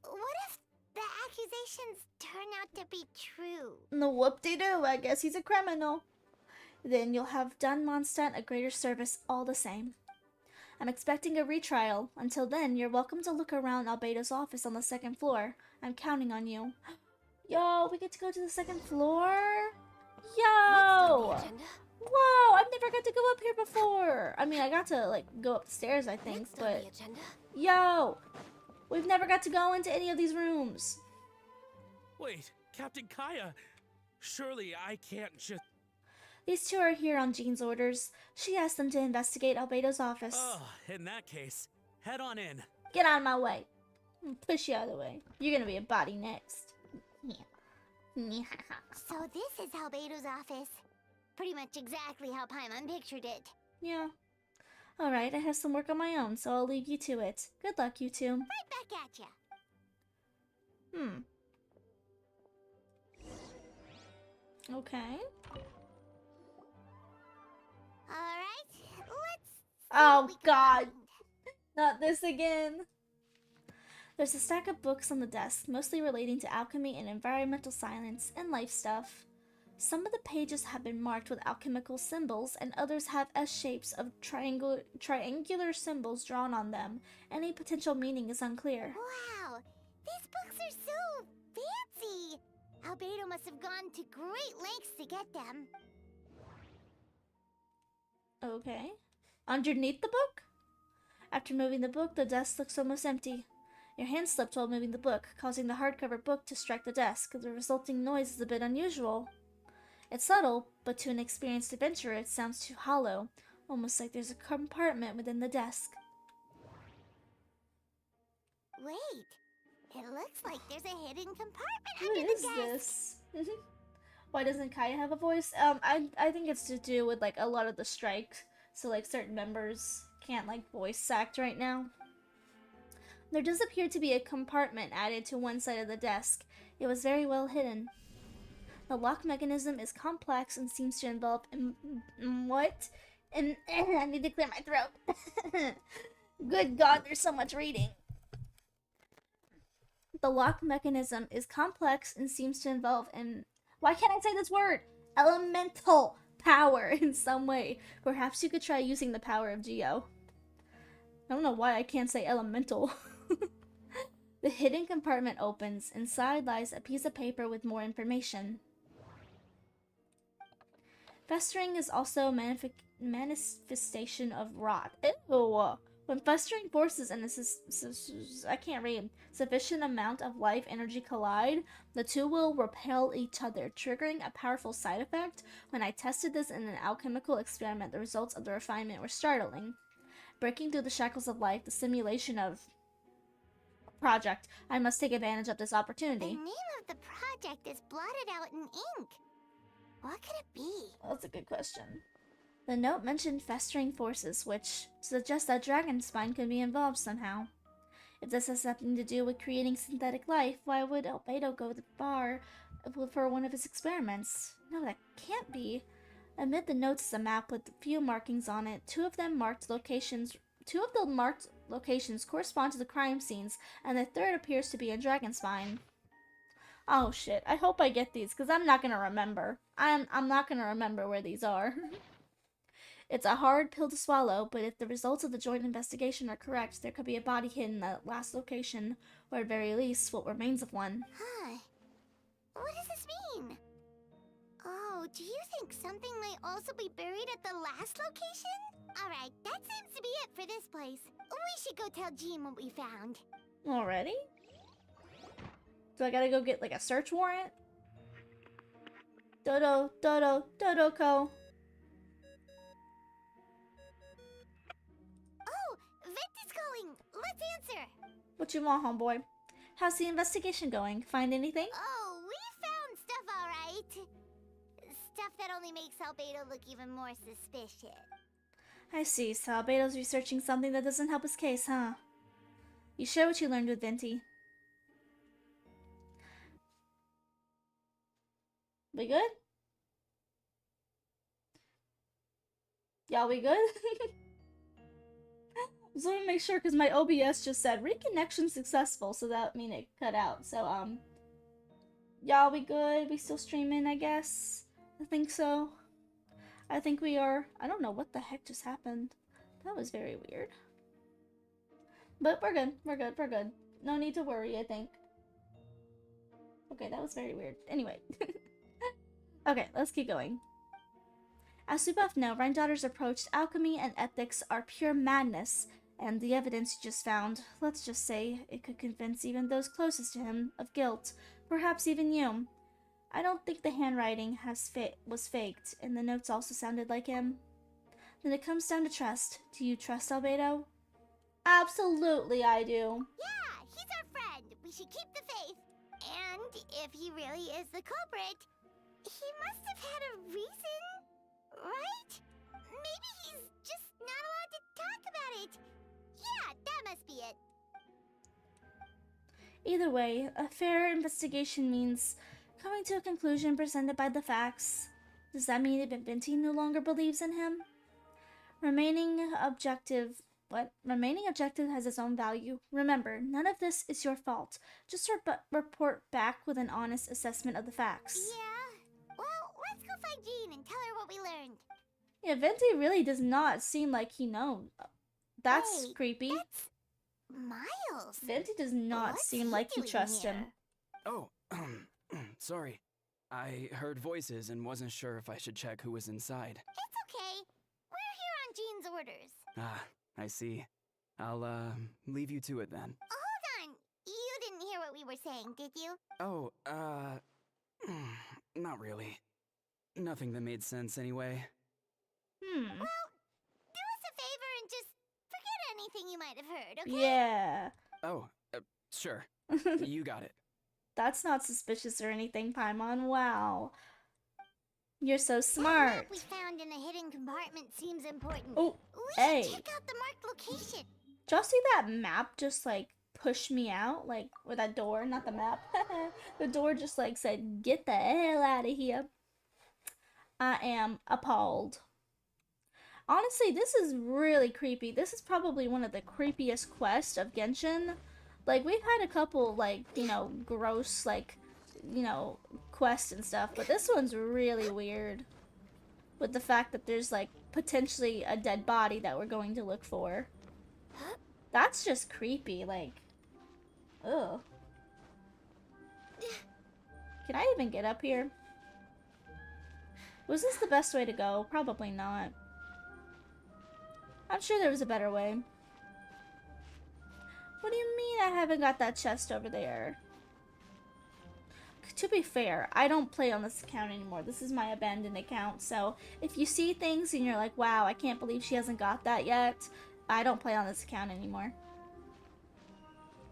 what if the accusations turn out to be true? No whoop-de-doo, I guess he's a criminal. Then you'll have done MONSTADT a greater service all the same. I'm expecting a retrial. Until then, you're welcome to look around Albedo's office on the 2nd floor. I'm counting on you. Yo, we get to go to the 2nd floor? Yo! Whoa, I've never got to go up here before. I mean, I got to, like, go up the stairs, I think, but... Yo! We've never got to go into any of these rooms. Wait, Captain Kaya! Surely I can't just... These two are here on Jean's orders. She asked them to investigate Albedo's office. Oh, in that case, head on in. Get out of my way. Push you out of the way. You're gonna be a body next. So this is Albedo's office. Pretty much exactly how Paimon pictured it. Yeah. Alright, I have some work on my own, so I'll leave you to it. Good luck, you two. Right back at ya. Okay. Alright, let's see Oh, what we can God. find. Not this again. There's a stack of books on the desk, mostly relating to alchemy and environmental science and life stuff. Some of the pages have been marked with alchemical symbols, and others have S-shapes of triangular symbols drawn on them. Any potential meaning is unclear. Wow, these books are so fancy. Albedo must have gone to great lengths to get them. Okay. Underneath the book? After moving the book, the desk looks almost empty. Your hand slipped while moving the book, causing the hardcover book to strike the desk. The resulting noise is a bit unusual. It's subtle, but to an experienced adventurer it sounds too hollow, almost like there's a compartment within the desk. Wait, it looks like there's a hidden compartment What under is the desk. this? Why doesn't Kaya have a voice? I think it's to do with like a lot of the strike, so like certain members can't like voice act right now. There does appear to be a compartment added to one side of the desk. It was very well hidden. The lock mechanism is complex and seems to involve what? And I need to clear my throat. Good God, there's so much reading. The lock mechanism is complex and seems to involve why can't I say this word? Elemental power in some way. Perhaps you could try using the power of Geo. I don't know why I can't say elemental. The hidden compartment opens. Inside lies a piece of paper with more information. Festering is also a manifestation of rot. Ew. When festering forces and I can't read, sufficient amount of life energy collide, the two will repel each other, triggering a powerful side effect. When I tested this in an alchemical experiment, the results of the refinement were startling. Breaking through the shackles of life, the simulation of project. I must take advantage of this opportunity. The name of the project is blotted out in ink. What could it be? Well, that's a good question. The note mentioned festering forces, which suggests that dragon spine could be involved somehow. If this has something to do with creating synthetic life, why would Albedo go to the bar for one of his experiments? No, that can't be. Amid the notes is a map with a few markings on it. Two of the marked locations correspond to the crime scenes, and the third appears to be in Dragonspine. Oh shit, I hope I get these, because I'm not gonna remember. I'm not gonna remember where these are. It's a hard pill to swallow, but if the results of the joint investigation are correct, there could be a body hidden in that last location, or at very least, what remains of one. Huh. What does this mean? Oh, do you think something might also be buried at the last location? Alright, that seems to be it for this place. We should go tell Jean what we found. Already? So I gotta go get, like, a search warrant? Dodoko. Oh, Vent is calling. Let's answer. What you want, homeboy? How's the investigation going? Find anything? Oh, we found stuff alright. Stuff that only makes Albedo look even more suspicious. I see, so Albedo's researching something that doesn't help his case, huh? You share what you learned with Venti. We good? Y'all, we good? Just want to make sure, because my OBS just said reconnection successful, so that mean it cut out. So, y'all, we good? We still streaming, I guess? I think so. I think we are. I don't know what the heck just happened. That was very weird. But we're good. We're good. We're good. No need to worry, I think. Okay, that was very weird. Anyway. Okay, let's keep going. As we both know, Rhine-Daughter's approach to alchemy and ethics are pure madness, and the evidence you just found, let's just say, it could convince even those closest to him of guilt, perhaps even you. I don't think the handwriting was faked, and the notes also sounded like him. Then it comes down to trust. Do you trust Albedo? Absolutely, I do. Yeah, he's our friend. We should keep the faith. And if he really is the culprit, he must have had a reason, right? Maybe he's just not allowed to talk about it. Yeah, that must be it. Either way, a fair investigation means coming to a conclusion presented by the facts. Does that mean that Venti no longer believes in him? Remaining objective has its own value. Remember, none of this is your fault. Just report back with an honest assessment of the facts. Yeah? Well, let's go find Jean and tell her what we learned. Yeah, Venti really does not seem like he knows. That's Wait, creepy. That's Miles. Venti does not What's seem he like he doing trusts here? him. Oh, sorry. I heard voices and wasn't sure if I should check who was inside. It's okay. We're here on Jean's orders. Ah, I see. I'll, leave you to it then. Hold on. You didn't hear what we were saying, did you? Oh, not really. Nothing that made sense anyway. Hmm. Well, do us a favor and just forget anything you might have heard, okay? Yeah. Oh, sure. You got it. That's not suspicious or anything, Paimon. Wow. You're so That smart. map we found in the hidden compartment seems important. Oh, We hey. should check out the marked location. Did y'all see that map just like push me out? Like, or that door, not the map. The door just like said, get the hell out of here. I am appalled. Honestly, this is really creepy. This is probably one of the creepiest quests of Genshin. Like, we've had a couple, like, you know, gross, like, you know, quests and stuff, but this one's really weird. With the fact that there's, like, potentially a dead body that we're going to look for. That's just creepy, like, ugh. Can I even get up here? Was this the best way to go? Probably not. I'm sure there was a better way. What do you mean I haven't got that chest over there? To be fair, I don't play on this account anymore. This is my abandoned account, so if you see things and you're like, wow, I can't believe she hasn't got that yet, I don't play on this account anymore.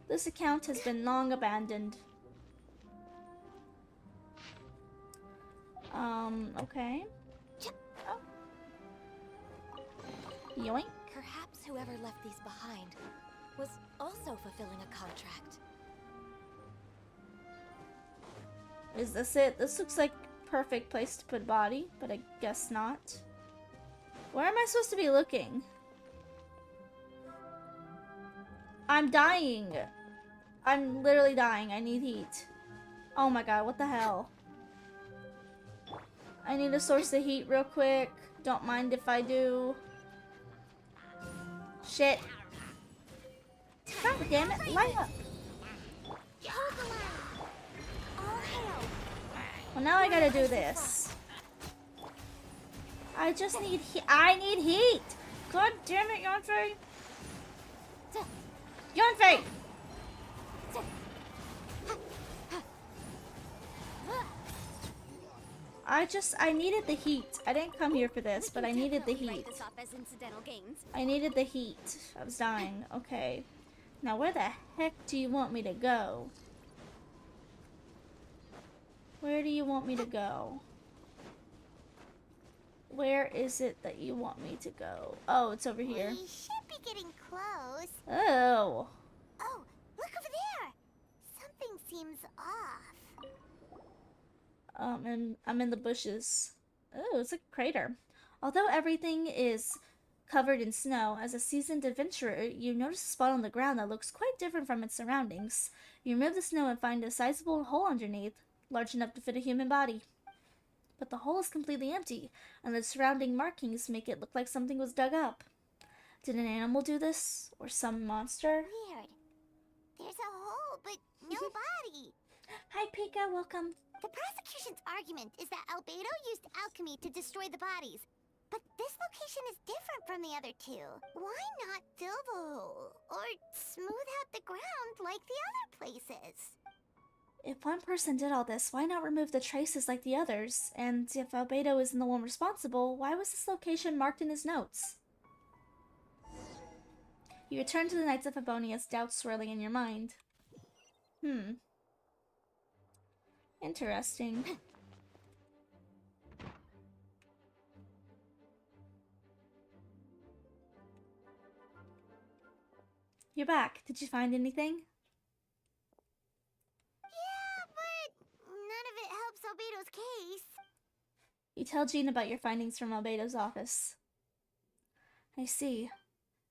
This account has been long abandoned. Okay. Oh. Yoink. Perhaps whoever left these behind was also fulfilling a contract. Is this it? This looks like perfect place to put a body, but I guess not. Where am I supposed to be looking? I'm dying. I'm literally dying. I need heat. Oh my god, what the hell? I need to source the heat real quick. Don't mind if I do. Shit. God damn it, light up. Well, now I gotta do this. I just need heat. I need heat. God damn it, Yonfei. Yonfei! I needed the heat. I didn't come here for this, but I needed the heat. I needed the heat. I was dying. Okay. Now, where the heck do you want me to go? Where do you want me to go? Where is it that you want me to go? Oh, it's over here. We should be getting close. Oh. Oh, look over there. Something seems off. And I'm in the bushes. Oh, it's a crater. Although everything is covered in snow, as a seasoned adventurer, you notice a spot on the ground that looks quite different from its surroundings. You remove the snow and find a sizable hole underneath, large enough to fit a human body. But the hole is completely empty, and the surrounding markings make it look like something was dug up. Did an animal do this? Or some monster? Weird. There's a hole, but no body. Hi, Pika. Welcome. The prosecution's argument is that Albedo used alchemy to destroy the bodies. But this location is different from the other two. Why not fill the hole? Or smooth out the ground like the other places? If one person did all this, why not remove the traces like the others? And if Albedo isn't the one responsible, why was this location marked in his notes? You return to the Knights of Ebonius, doubts swirling in your mind. Interesting. You're back. Did you find anything? Yeah, but none of it helps Albedo's case. You tell Jean about your findings from Albedo's office. I see.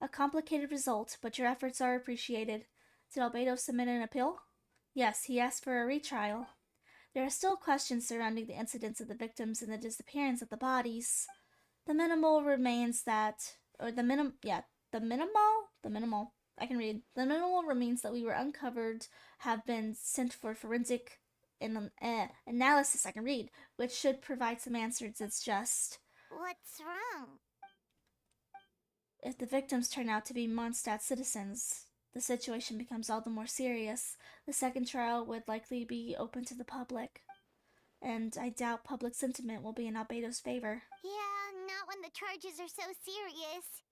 A complicated result, but your efforts are appreciated. Did Albedo submit an appeal? Yes, he asked for a retrial. There are still questions surrounding the incidents of the victims and the disappearance of the bodies. The minimal remains that, or the minimal, I can read. The minimal remains that we were uncovered have been sent for forensic analysis, I can read, which should provide some answers. It's just... What's wrong? If the victims turn out to be MONSTAT citizens, the situation becomes all the more serious. The second trial would likely be open to the public. and I doubt public sentiment will be in Albedo's favor. Yeah, not when the charges are so serious.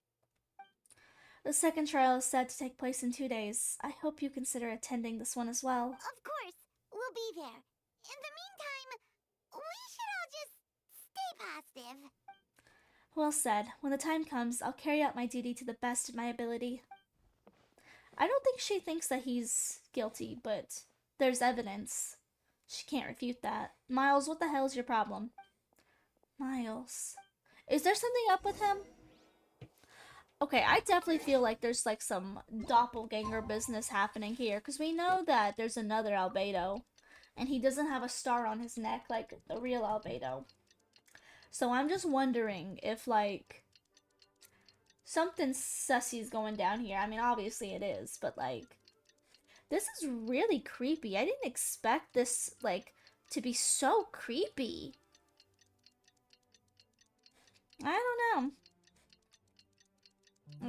The second trial is set to take place in 2 days. I hope you consider attending this one as well. Of course, we'll be there. In the meantime, we should all just stay positive. Well said. When the time comes, I'll carry out my duty to the best of my ability. I don't think she thinks that he's guilty, but there's evidence. She can't refute that. Miles, what the hell is your problem? Miles. Is there something up with him? Okay, I definitely feel like there's like some doppelganger business happening here, because we know that there's another Albedo, and he doesn't have a star on his neck like the real Albedo. So I'm just wondering if like something sussy's going down here. I mean, obviously it is, but like this is really creepy. I didn't expect this like to be so creepy. I don't know.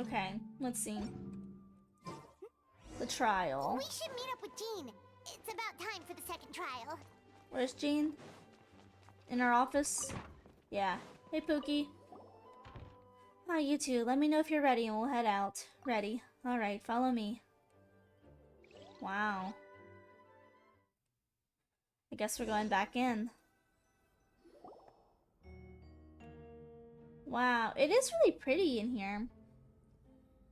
Okay, let's see. The trial. We should meet up with Jean. It's about time for the second trial. Where's Jean? In our office? Yeah. Hey, Pookie. Oh, you two. Let me know if you're ready and we'll head out. Ready. Alright, follow me. Wow. I guess we're going back in. Wow, it is really pretty in here.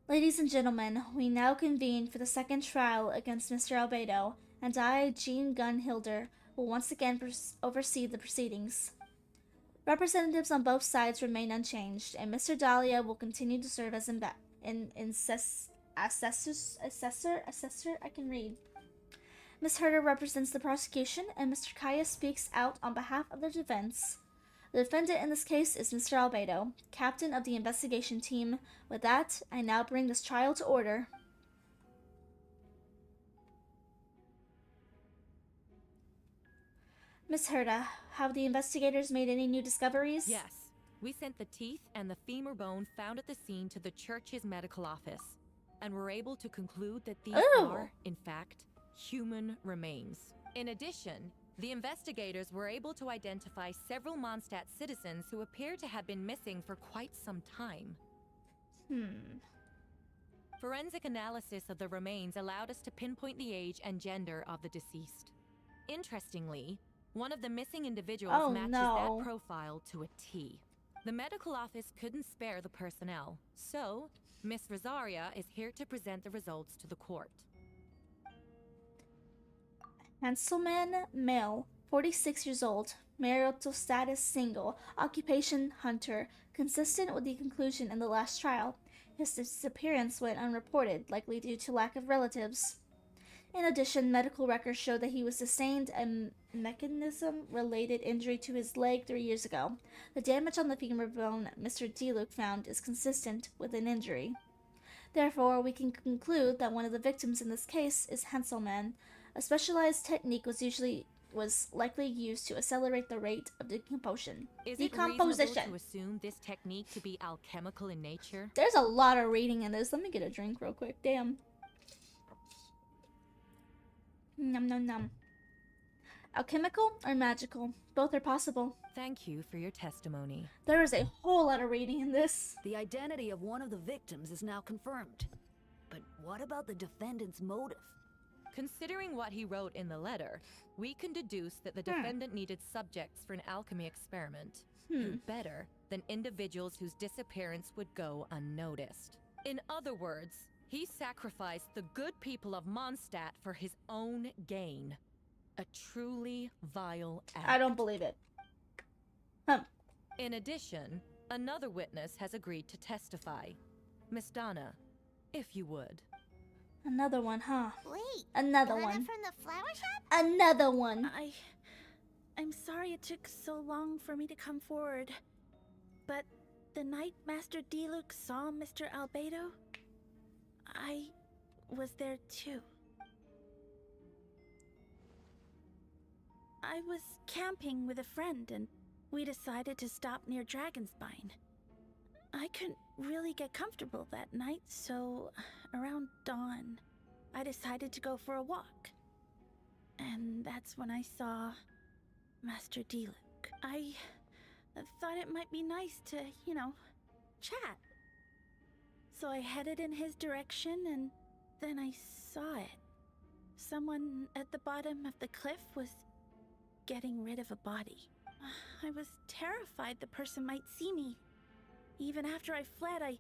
Ladies and gentlemen, we now convene for the second trial against Mr. Albedo, and I, Jean Gunhilder, will once again oversee the proceedings. Representatives on both sides remain unchanged, and Mr. Dahlia will continue to serve as assessor. I can read. Ms. Herder represents the prosecution, and Mr. Kaya speaks out on behalf of the defense. The defendant in this case is Mr. Albedo, captain of the investigation team. With that, I now bring this trial to order. Miss Herda, have the investigators made any new discoveries? Yes. We sent the teeth and the femur bone found at the scene to the church's medical office, and were able to conclude that these are, in fact, human remains. In addition, the investigators were able to identify several MONSTAT citizens who appear to have been missing for quite some time. Forensic analysis of the remains allowed us to pinpoint the age and gender of the deceased. Interestingly, one of the missing individuals matches that profile to a T. The medical office couldn't spare the personnel, so Miss Rosaria is here to present the results to the court. Hanselman, male, 46 years old, marital status single, occupation hunter, consistent with the conclusion in the last trial. His disappearance went unreported, likely due to lack of relatives. In addition, medical records show that he was sustained a mechanism-related injury to his leg 3 years ago. The damage on the femur bone Mr. D-Luke found is consistent with an injury. Therefore, we can conclude that one of the victims in this case is Hanselman. A specialized technique was likely used to accelerate the rate of decomposition. Is it reasonable to assume this technique to be alchemical in nature? There's a lot of reading in this. Let me get a drink real quick. Damn. Num num num. Alchemical or magical? Both are possible. Thank you for your testimony. There is a whole lot of reading in this. The identity of one of the victims is now confirmed. But what about the defendant's motive? Considering what he wrote in the letter, we can deduce that the defendant needed subjects for an alchemy experiment. Who better than individuals whose disappearance would go unnoticed? In other words, he sacrificed the good people of MONSTAT for his own gain. A truly vile act. I don't believe it. In addition, another witness has agreed to testify. Miss Donna, if you would. Another one, huh? Wait, another Donna one. from the flower shop? Another one. I'm sorry it took so long for me to come forward. But the night Master D-Luke saw Mr. Albedo, I was there too. I was camping with a friend and we decided to stop near Dragonspine. I couldn't really get comfortable that night, so around dawn, I decided to go for a walk. And that's when I saw Master Diluc. I thought it might be nice to, chat. So I headed in his direction, and then I saw it. Someone at the bottom of the cliff was getting rid of a body. I was terrified the person might see me. Even after I fled, I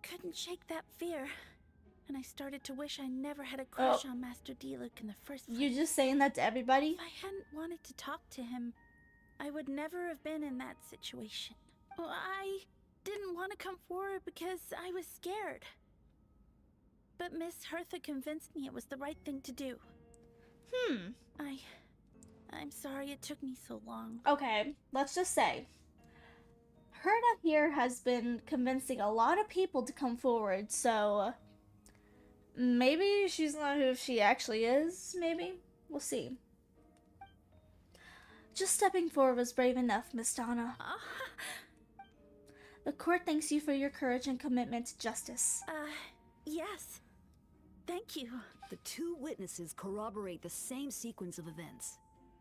couldn't shake that fear. And I started to wish I never had a crush on Master Diluc in the first place. You just saying that to everybody? If I hadn't wanted to talk to him, I would never have been in that situation. Well, I didn't want to come forward because I was scared. But Miss Hertha convinced me it was the right thing to do. I'm sorry it took me so long. Okay, let's just say Herta here has been convincing a lot of people to come forward, so maybe she's not who she actually is, maybe? We'll see. Just stepping forward was brave enough, Miss Donna. The court thanks you for your courage and commitment to justice. Yes. Thank you. The two witnesses corroborate the same sequence of events.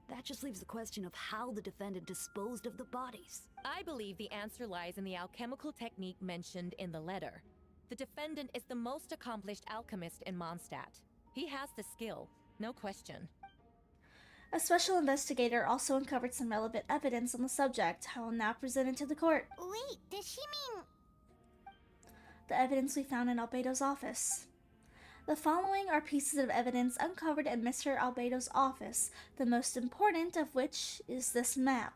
That just leaves the question of how the defendant disposed of the bodies. I believe the answer lies in the alchemical technique mentioned in the letter. The defendant is the most accomplished alchemist in MONSTAT. He has the skill, no question. A special investigator also uncovered some relevant evidence on the subject. I will now present it to the court. Wait, does she mean... The evidence we found in Albedo's office. The following are pieces of evidence uncovered in Mr. Albedo's office, the most important of which is this map.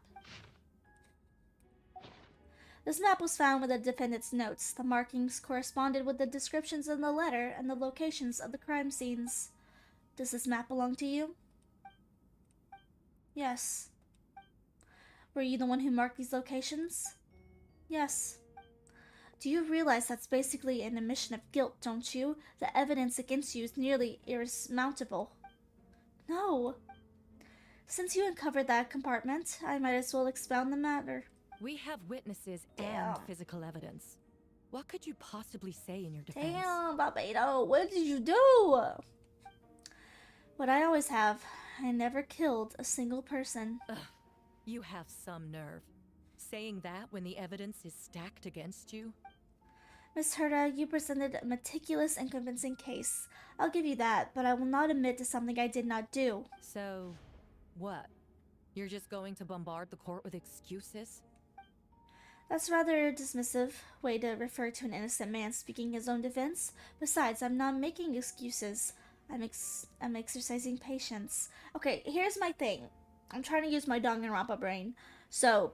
This map was found with the defendant's notes. The markings corresponded with the descriptions in the letter and the locations of the crime scenes. Does this map belong to you? Yes. Were you the one who marked these locations? Yes. Do you realize that's basically an admission of guilt, don't you? The evidence against you is nearly insurmountable. No. Since you uncovered that compartment, I might as well expound the matter. We have witnesses and physical evidence. What could you possibly say in your defense? Damn, Albedo, what did you do? What I always have. I never killed a single person. Ugh, you have some nerve. Saying that when the evidence is stacked against you? Miss Herta, you presented a meticulous and convincing case. I'll give you that, but I will not admit to something I did not do. So, what? You're just going to bombard the court with excuses? That's rather a dismissive way to refer to an innocent man speaking his own defense. Besides, I'm not making excuses. I'm exercising patience. Okay, here's my thing. I'm trying to use my Danganronpa brain. So,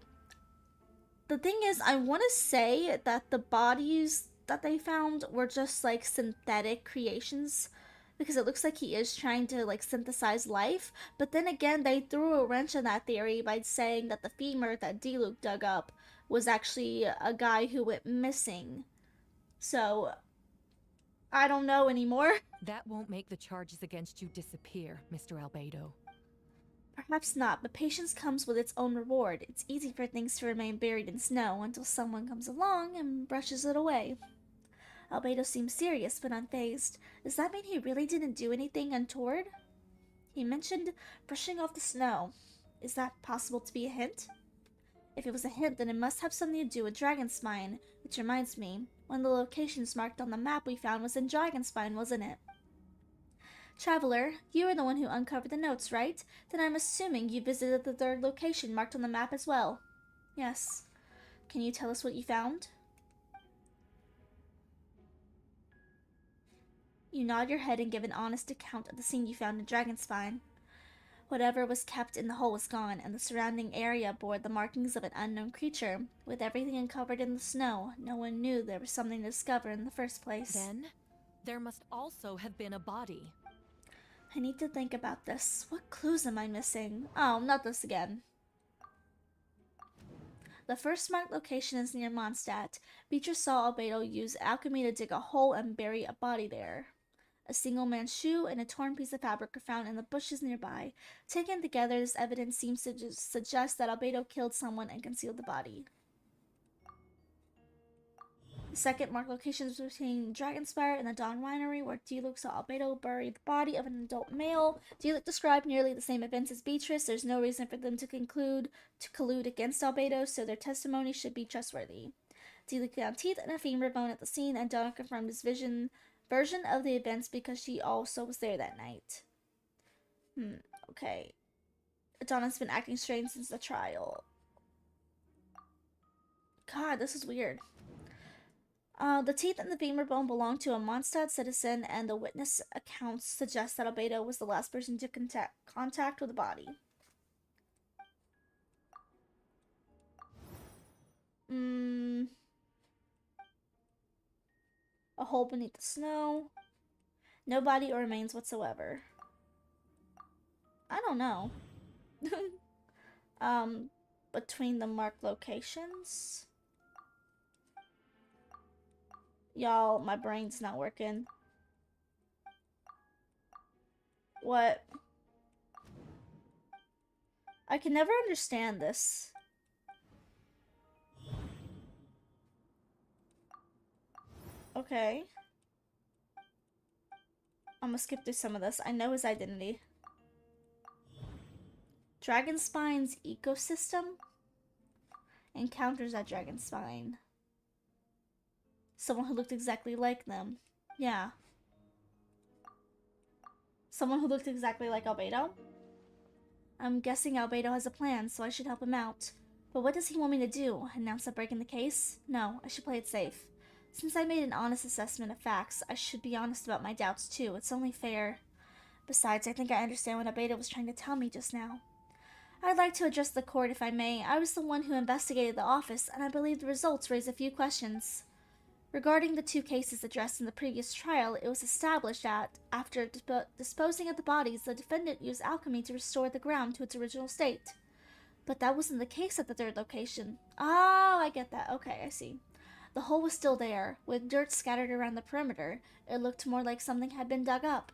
the thing is, I want to say that the bodies that they found were just like synthetic creations, because it looks like he is trying to like synthesize life. But then again, they threw a wrench in that theory by saying that the femur that Diluc dug up was actually a guy who went missing. So, I don't know anymore. That won't make the charges against you disappear, Mr. Albedo. Perhaps not, but patience comes with its own reward. It's easy for things to remain buried in snow until someone comes along and brushes it away. Albedo seems serious but unfazed. Does that mean he really didn't do anything untoward? He mentioned brushing off the snow. Is that possible to be a hint? If it was a hint, then it must have something to do with Dragonspine, which reminds me, one of the locations marked on the map we found was in Dragonspine, wasn't it? Traveler, you are the one who uncovered the notes, right? Then I'm assuming you visited the third location marked on the map as well. Yes. Can you tell us what you found? You nod your head and give an honest account of the scene you found in Dragonspine. Whatever was kept in the hole was gone, and the surrounding area bore the markings of an unknown creature. With everything uncovered in the snow, no one knew there was something to discover in the first place. Then, there must also have been a body. I need to think about this. What clues am I missing? Oh, not this again. The first marked location is near Mondstadt. Beecher saw Albedo use alchemy to dig a hole and bury a body there. A single man's shoe and a torn piece of fabric are found in the bushes nearby. Taken together, this evidence seems to suggest that Albedo killed someone and concealed the body. The second marked locations between Dragonspire and the Dawn Winery, where Diluc saw Albedo bury the body of an adult male. Diluc described nearly the same events as Beatrice. There's no reason for them to collude against Albedo, so their testimony should be trustworthy. Diluc found teeth and a femur bone at the scene, and Donna confirmed his version of the events because she also was there that night. Okay. Donna's been acting strange since the trial. God, this is weird. The teeth and the femur bone belong to a MONSTADT citizen, and the witness accounts suggest that Albedo was the last person to contact with the body. A hole beneath the snow. No body or remains whatsoever. I don't know. Between the marked locations. Y'all, my brain's not working. What? I can never understand this. Okay. I'm gonna skip through some of this. I know his identity. Dragonspine's ecosystem? Encounters at Dragonspine. Someone who looked exactly like them. Yeah. Someone who looked exactly like Albedo? I'm guessing Albedo has a plan, so I should help him out. But what does he want me to do? Announce a break in the case? No, I should play it safe. Since I made an honest assessment of facts, I should be honest about my doubts too. It's only fair. Besides, I think I understand what Albedo was trying to tell me just now. I'd like to address the court if I may. I was the one who investigated the office, and I believe the results raise a few questions. Regarding the two cases addressed in the previous trial, it was established that, after disposing of the bodies, the defendant used alchemy to restore the ground to its original state. But that wasn't the case at the third location. Oh, I get that. Okay, I see. The hole was still there, with dirt scattered around the perimeter. It looked more like something had been dug up.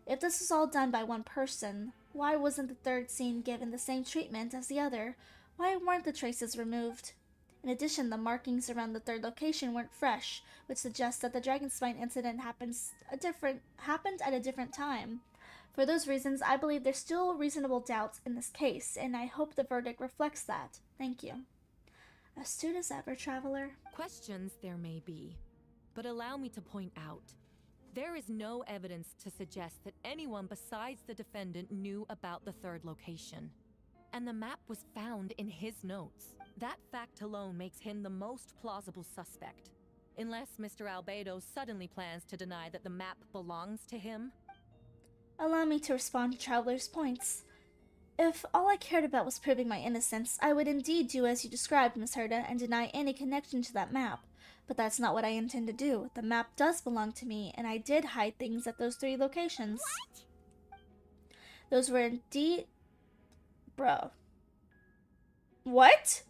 If this was all done by one person, why wasn't the third scene given the same treatment as the other? Why weren't the traces removed? In addition, the markings around the third location weren't fresh, which suggests that the Dragonspine incident happened at a different time. For those reasons, I believe there's still reasonable doubts in this case, and I hope the verdict reflects that. Thank you. Astute as ever, Traveler. Questions there may be, but allow me to point out. There is no evidence to suggest that anyone besides the defendant knew about the third location. And the map was found in his notes. That fact alone makes him the most plausible suspect. Unless Mr. Albedo suddenly plans to deny that the map belongs to him. Allow me to respond to Traveler's points. If all I cared about was proving my innocence, I would indeed do as you described, Miss Herda, and deny any connection to that map. But that's not what I intend to do. The map does belong to me, and I did hide things at those 3 locations. What? Those were indeed... Bro. What?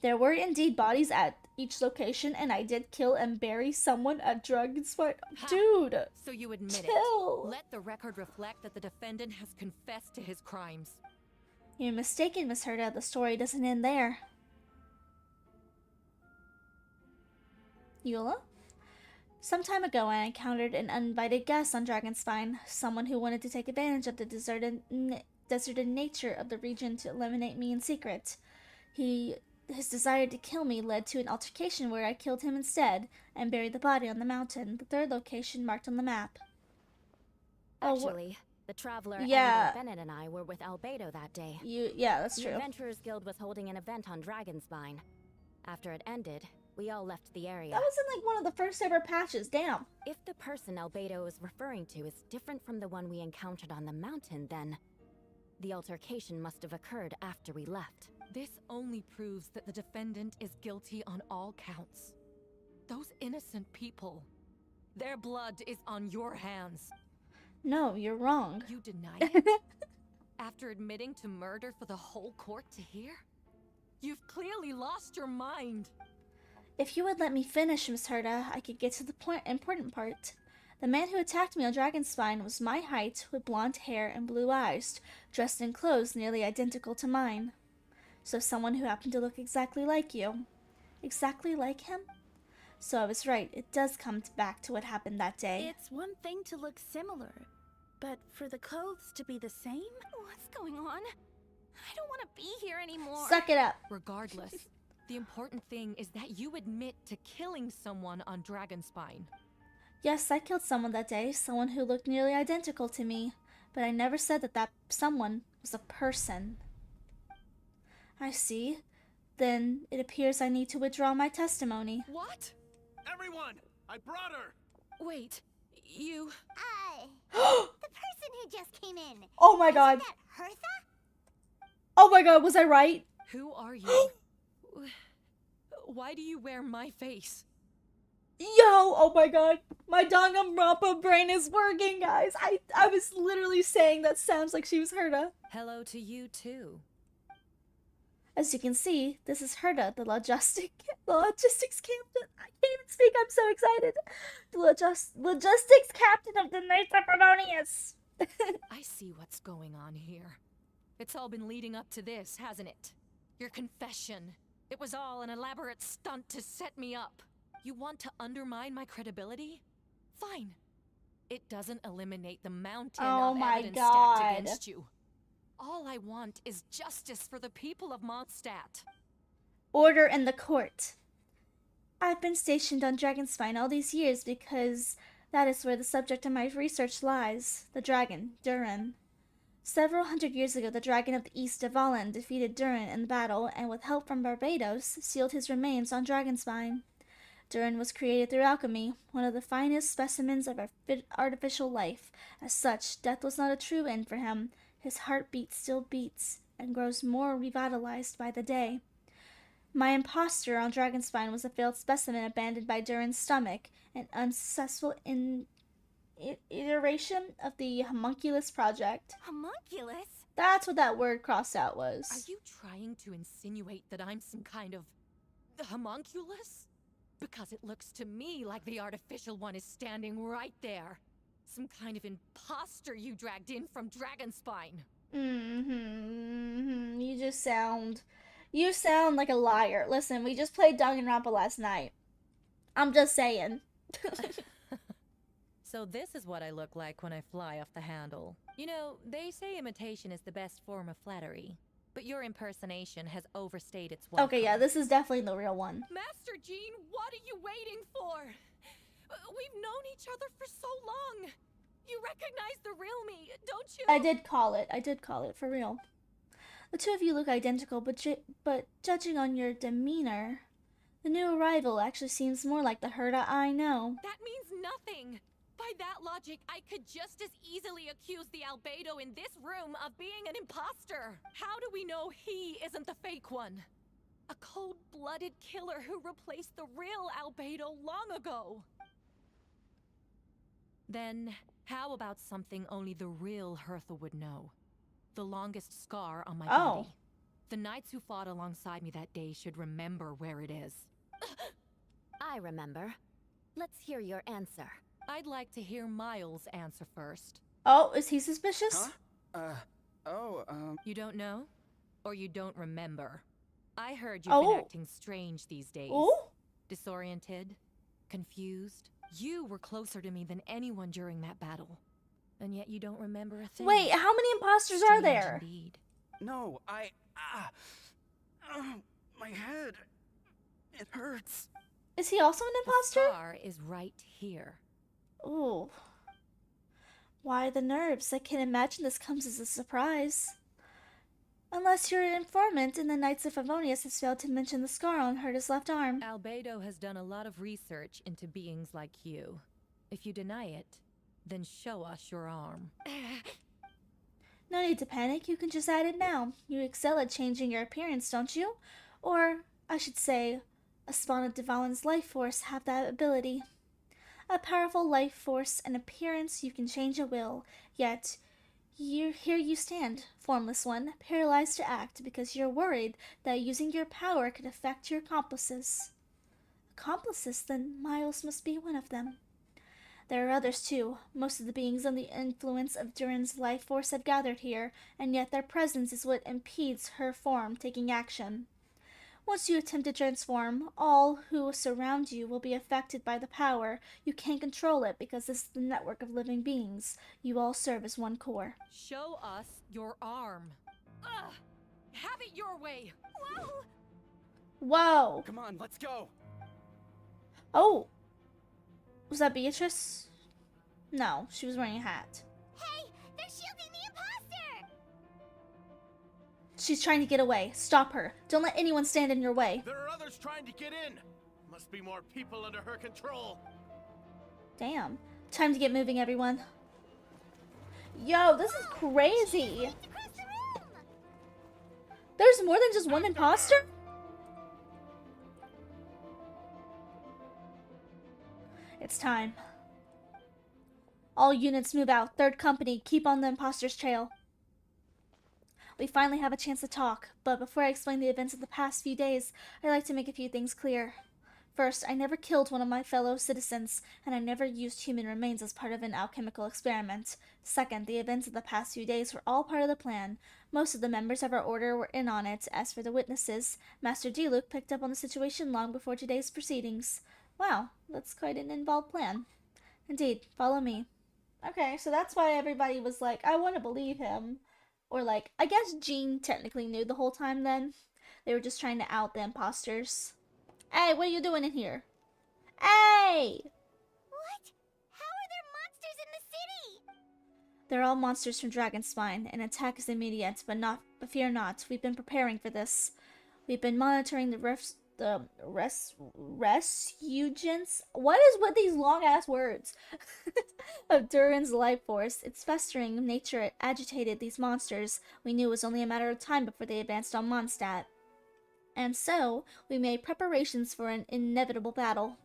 There were indeed bodies at each location, and I did kill and bury someone at Dragonspire. Dude! So you admit chill. it. Let the record reflect that the defendant has confessed to his crimes. You're mistaken, Miss Herda. The story doesn't end there. Eula? Some time ago, I encountered an uninvited guest on Dragonspine, someone who wanted to take advantage of the deserted nature of the region to eliminate me in secret. His desire to kill me led to an altercation where I killed him instead and buried the body on the mountain, the third location marked on the map. Actually, the Traveler, yeah. Bennett and I were with Albedo that day. Yeah, that's true. The Adventurers Guild was holding an event on Dragonspine. After it ended, we all left the area. That was in like one of the first ever patches, damn. If the person Albedo is referring to is different from the one we encountered on the mountain, then the altercation must have occurred after we left. This only proves that the defendant is guilty on all counts. Those innocent people, their blood is on your hands. No, you're wrong. You deny it? After admitting to murder for the whole court to hear? You've clearly lost your mind. If you would let me finish, Miss Herda, I could get to the important part. The man who attacked me on Dragonspine was my height, with blonde hair and blue eyes, dressed in clothes nearly identical to mine. So someone who happened to look exactly like you. Exactly like him? So I was right. It does come back to what happened that day. It's one thing to look similar, but for the clothes to be the same? What's going on? I don't want to be here anymore. Suck it up. Regardless, the important thing is that you admit to killing someone on Dragonspine. Yes, I killed someone that day, someone who looked nearly identical to me, but I never said that that someone was a person. I see. Then it appears I need to withdraw my testimony. What? Everyone! I brought her! Wait, you... The person who just came in. Oh my god. Isn't that Hertha? Oh my god, was I right? Who are you? Why do you wear my face? Yo, oh my god. My Danganronpa brain is working, guys. I was literally saying that sounds like she was Herta. Hello to you, too. As you can see, this is Herta, the logistics captain. I can't even speak, I'm so excited. The logistics captain of the Knights of Harmonious. I see what's going on here. It's all been leading up to this, hasn't it? Your confession. It was all an elaborate stunt to set me up. You want to undermine my credibility? Fine. It doesn't eliminate the mountain of evidence stacked against you. All I want is justice for the people of MONSTADT. Order in the court. I've been stationed on Dragonspine all these years because that is where the subject of my research lies. The dragon, Durin. Several hundred years ago, the dragon of the east of Valen defeated Durin in battle and with help from Barbados, sealed his remains on Dragonspine. Durin was created through alchemy, one of the finest specimens of artificial life. As such, death was not a true end for him. His heartbeat still beats and grows more revitalized by the day. My impostor on Dragonspine was a failed specimen abandoned by Durin's stomach, an unsuccessful iteration of the homunculus project. Homunculus? That's what that word crossed out was. Are you trying to insinuate that I'm some kind of homunculus? Because it looks to me like the artificial one is standing right there. Some kind of imposter you dragged in from Dragonspine. You sound like a liar. Listen, we just played Danganronpa last night. I'm just saying. So this is what I look like when I fly off the handle. You know, they say imitation is the best form of flattery, but your impersonation has overstayed its welcome. Okay, yeah, this is definitely the real one. Master Jean, what are you waiting for? We've known each other for so long. You recognize the real me, don't you? I did call it, for real. The two of you look identical, but judging on your demeanor, the new arrival actually seems more like the Herta I know. That means nothing. By that logic, I could just as easily accuse the Albedo in this room of being an imposter. How do we know he isn't the fake one? A cold-blooded killer who replaced the real Albedo long ago. Then, how about something only the real Hertha would know? The longest scar on my body. The knights who fought alongside me that day should remember where it is. I remember. Let's hear your answer. I'd like to hear Miles' answer first. Oh, is he suspicious? You don't know? Or you don't remember? I heard you've been acting strange these days. Disoriented? Confused? You were closer to me than anyone during that battle. And yet you don't remember a thing. Wait, how many imposters are there? Indeed. No, my head. It hurts. Is he also an imposter? The scar is right here. Ooh. Why the nerves? I can't imagine this comes as a surprise. Unless you're an informant and the Knights of Favonius has failed to mention the scar on Herta's left arm. Albedo has done a lot of research into beings like you. If you deny it, then show us your arm. No need to panic, you can just add it now. You excel at changing your appearance, don't you? Or, I should say, a spawn of Devalin's life force have that ability. A powerful life force and appearance you can change at will, yet here you stand, formless one, paralyzed to act because you're worried that using your power could affect your accomplices. Accomplices? Then Miles must be one of them. There are others too. Most of the beings under the influence of Durin's life force have gathered here, and yet their presence is what impedes her form taking action. Once you attempt to transform, all who surround you will be affected by the power. You can't control it because this is the network of living beings. You all serve as one core. Show us your arm. Ugh! Have it your way. Whoa! Whoa! Come on, let's go. Oh! Was that Beatrice? No, she was wearing a hat. Hey, they're shielding the imposter! She's trying to get away. Stop her. Don't let anyone stand in your way. There are others trying to get in. Must be more people under her control. Damn. Time to get moving, everyone. Yo, this is crazy. There's more than just one imposter? It's time. All units move out. Third company, keep on the imposter's trail. We finally have a chance to talk, but before I explain the events of the past few days, I'd like to make a few things clear. First, I never killed one of my fellow citizens, and I never used human remains as part of an alchemical experiment. Second, the events of the past few days were all part of the plan. Most of the members of our order were in on it. As for the witnesses, Master Diluc picked up on the situation long before today's proceedings. Wow, that's quite an involved plan. Indeed, follow me. Okay, so that's why everybody was like, I want to believe him. Or like, I guess Jean technically knew the whole time then. They were just trying to out the imposters. Hey, what are you doing in here? Hey! What? How are there monsters in the city? They're all monsters from Dragonspine. An attack is immediate, but fear not. We've been preparing for this. We've been monitoring the resurgence. What is with these long ass words? Of Durin's life force. Its festering nature agitated these monsters. We knew it was only a matter of time before they advanced on MONSTAT. And so, we made preparations for an inevitable battle.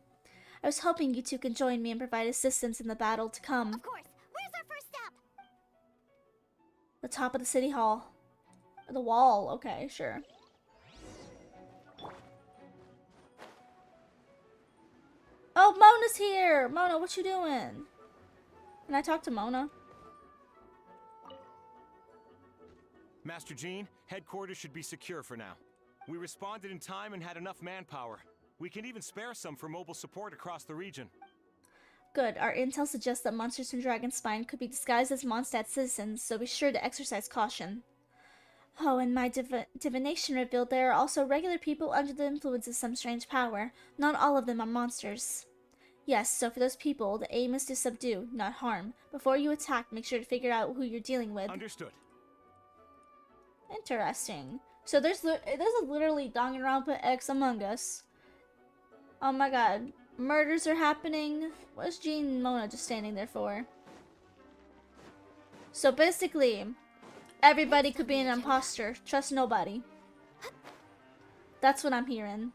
I was hoping you two could join me and provide assistance in the battle to come. Of course. Where's our first stop? The top of the city hall. The wall. Okay, sure. Oh, Mona's here! Mona, what you doing? Can I talk to Mona? Master Jean, headquarters should be secure for now. We responded in time and had enough manpower. We can even spare some for mobile support across the region. Good. Our intel suggests that monsters from Dragonspine could be disguised as MONSTAT citizens, so be sure to exercise caution. Oh, and my divination revealed there are also regular people under the influence of some strange power. Not all of them are monsters. Yes, so for those people, the aim is to subdue, not harm. Before you attack, make sure to figure out who you're dealing with. Understood. Interesting. So there's literally Danganronpa X Among Us. Oh my god. Murders are happening. What's Jean and Mona just standing there for? So basically, everybody could be an imposter. Trust nobody. That's what I'm hearing.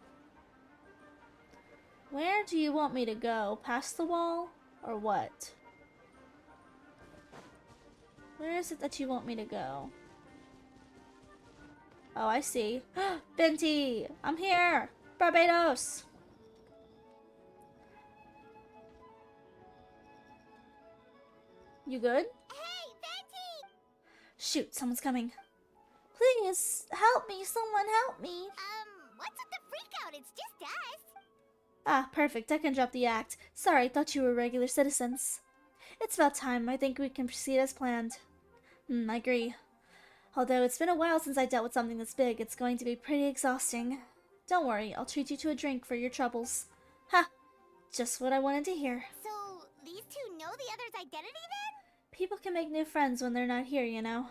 Where do you want me to go? Past the wall? Or what? Where is it that you want me to go? Oh, I see. Venti! I'm here! Barbados! You good? Hey, Venti! Shoot, someone's coming. Please, help me! Someone help me! What's with the freakout? It's just us! Ah, perfect. I can drop the act. Sorry, thought you were regular citizens. It's about time. I think we can proceed as planned. I agree. Although it's been a while since I dealt with something this big, it's going to be pretty exhausting. Don't worry, I'll treat you to a drink for your troubles. Ha! Just what I wanted to hear. So, these two know the other's identity then? People can make new friends when they're not here, you know.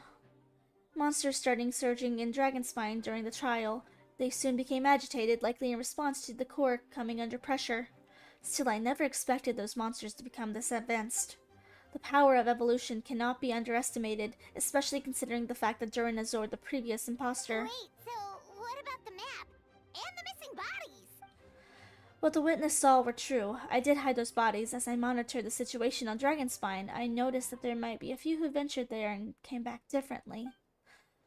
Monsters starting surging in Dragonspine during the trial. They soon became agitated, likely in response to the core coming under pressure. Still, I never expected those monsters to become this advanced. The power of evolution cannot be underestimated, especially considering the fact that Durin absorbed the previous imposter. Wait, so what about the map? And the missing bodies? What the witness saw were true. I did hide those bodies. As I monitored the situation on Dragonspine, I noticed that there might be a few who ventured there and came back differently.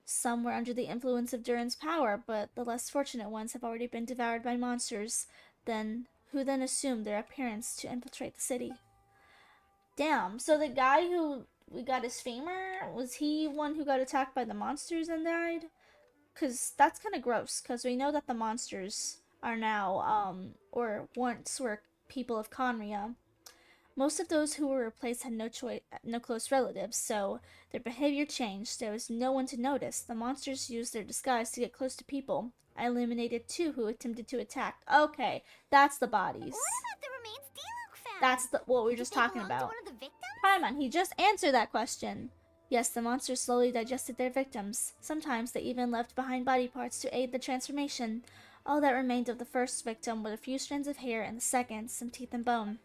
Some were under the influence of Durin's power, but the less fortunate ones have already been devoured by monsters, who then assumed their appearance to infiltrate the city. Damn, so the guy who we got his femur, was he one who got attacked by the monsters and died? because that's kind of gross, because we know that the monsters are now, or once were people of Conria. Most of those who were replaced had no close relatives, so their behavior changed. There was no one to notice. The monsters used their disguise to get close to people. I eliminated 2 who attempted to attack. Okay, that's the bodies. What about the remains Diluc found? That's what we were Did just they talking belong to about. one of the victims? Paimon, he just answered that question. Yes, the monsters slowly digested their victims. Sometimes they even left behind body parts to aid the transformation. All that remained of the first victim were a few strands of hair, and the second, some teeth and bone.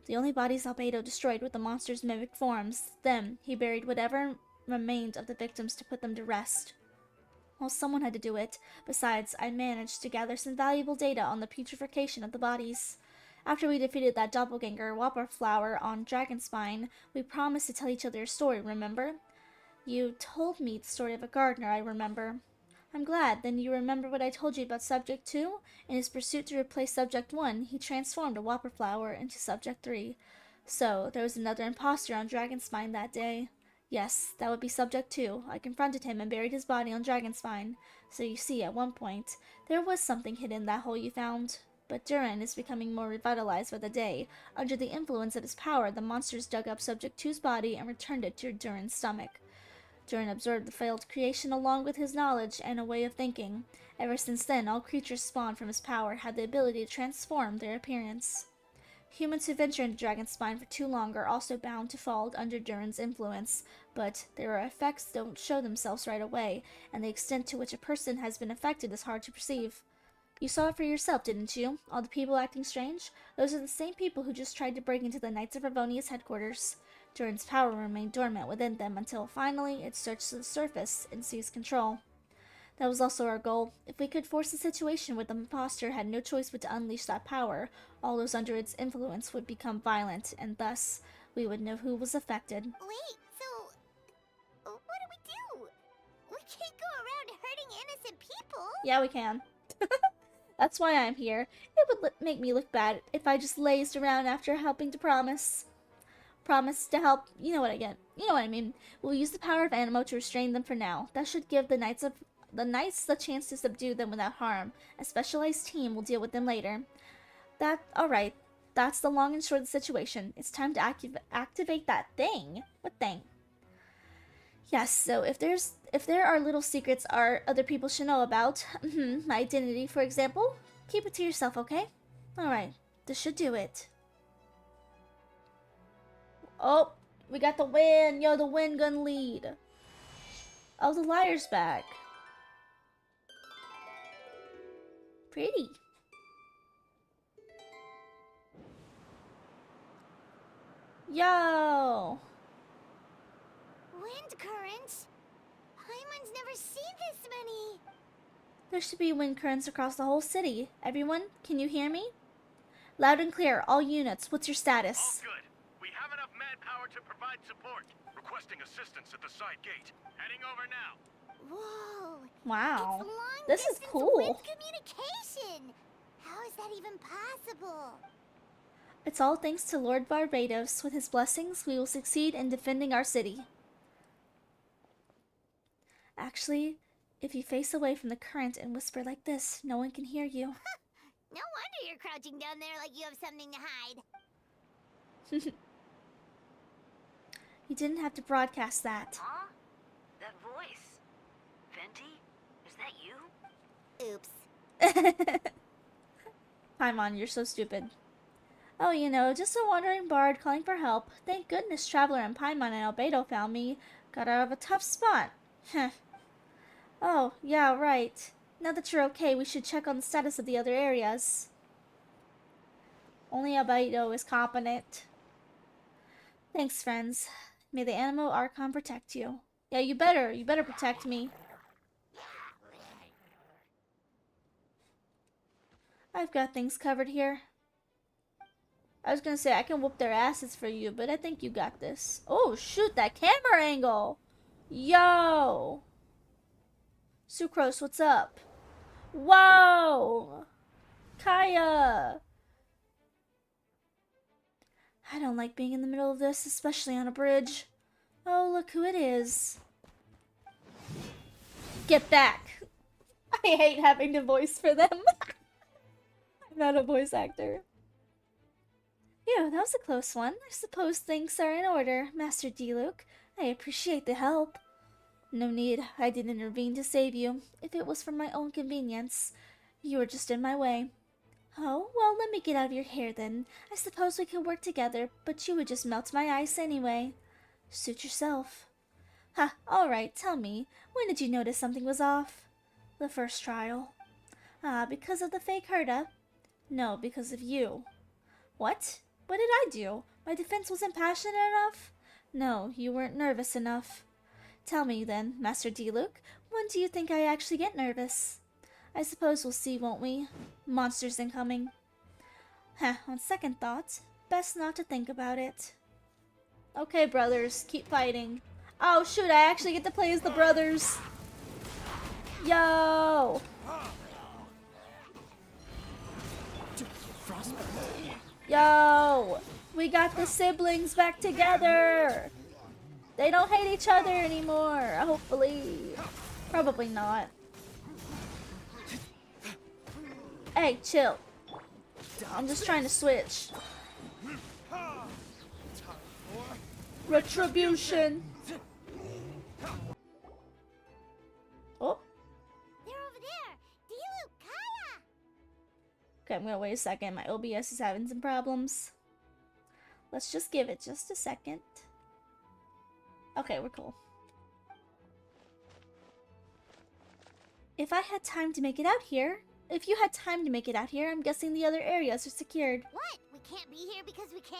The only bodies Albedo destroyed were the monster's mimic forms. Then, he buried whatever remained of the victims to put them to rest. Well, someone had to do it. Besides, I managed to gather some valuable data on the putrefaction of the bodies. After we defeated that doppelganger, Whopperflower, on Dragonspine, we promised to tell each other a story, remember? You told me the story of a gardener, I remember. I'm glad. Then you remember what I told you about Subject 2? In his pursuit to replace Subject 1, he transformed a Whopperflower into Subject 3. So, there was another imposter on Dragonspine that day. Yes, that would be Subject 2. I confronted him and buried his body on Dragonspine. So you see, at one point, there was something hidden in that hole you found. But Durin is becoming more revitalized by the day. Under the influence of his power, the monsters dug up Subject 2's body and returned it to Durin's stomach. Durin absorbed the failed creation along with his knowledge and a way of thinking. Ever since then, all creatures spawned from his power had the ability to transform their appearance. Humans who venture into Dragonspine for too long are also bound to fall under Durin's influence, but their effects don't show themselves right away, and the extent to which a person has been affected is hard to perceive. You saw it for yourself, didn't you? All the people acting strange? Those are the same people who just tried to break into the Knights of Ravonia's headquarters. Durin's power remained dormant within them until finally it surged to the surface and seized control. That was also our goal. If we could force a situation where the imposter had no choice but to unleash that power, all those under its influence would become violent, and thus we would know who was affected. Wait, so what do? We can't go around hurting innocent people. Yeah, we can. That's why I'm here. It would make me look bad if I just lazed around after helping to promise to help. You know what I get. You know what I mean. We'll use the power of Animo to restrain them for now. That should give the Knights the chance to subdue them without harm. A specialized team will deal with them later. Alright. That's the long and short of the situation. It's time to activate that thing. What thing? Yes, so if there are little secrets other people should know about, my identity, for example, keep it to yourself, okay? Alright, this should do it. Oh, we got the win! Yo, the win gun lead. Oh, the liar's back. Pretty. Yo! Wind currents? Paimon's never seen this many. There should be wind currents across the whole city. Everyone, can you hear me? Loud and clear, all units. What's your status? All good. We have enough manpower to provide support. Requesting assistance at the side gate. Heading over now. Whoa. Wow. It's long This is distance cool. wind communication. How is that even possible? It's all thanks to Lord Barbados. With his blessings, we will succeed in defending our city. Actually, if you face away from the current and whisper like this, no one can hear you. No wonder you're crouching down there like you have something to hide. You didn't have to broadcast that. Huh? That voice. Venti? Is that you? Oops. Paimon, you're so stupid. Oh, you know, just a wandering bard calling for help. Thank goodness Traveler and Paimon and Albedo found me. Got out of a tough spot. Heh. Oh, yeah, right. Now that you're okay, we should check on the status of the other areas. Only Albedo is competent. Thanks, friends. May the Animo Archon protect you. Yeah, you better protect me. I've got things covered here. I was gonna say I can whoop their asses for you, but I think you got this. Oh, shoot, that camera angle! Yo! Sucrose, what's up? Whoa! Kaya! I don't like being in the middle of this, especially on a bridge. Oh, look who it is. Get back! I hate having to voice for them. I'm not a voice actor. Phew, that was a close one. I suppose things are in order, Master Diluc. I appreciate the help. No need. I didn't intervene to save you. If it was for my own convenience, you were just in my way. Oh, well, let me get out of your hair then. I suppose we can work together, but you would just melt my ice anyway. Suit yourself. Ha, alright, tell me, when did you notice something was off? The first trial. Ah, because of the fake Herda? No, because of you. What? What did I do? My defense wasn't passionate enough? No, you weren't nervous enough. Tell me then, Master Diluc, when do you think I actually get nervous? I suppose we'll see, won't we? Monsters incoming. Heh, on second thought, best not to think about it. Okay, brothers, keep fighting. Oh shoot, I actually get to play as the brothers. Yo! Yo! We got the siblings back together! They don't hate each other anymore, hopefully. Probably not. Hey, chill. I'm just trying to switch. Retribution! Oh. They're over there! Diluc, Kaya! Okay, I'm gonna wait a second. My OBS is having some problems. Let's just give it just a second. Okay, we're cool. If I had time to make it out here... If you had time to make it out here, I'm guessing the other areas are secured. What? We can't be here because we care?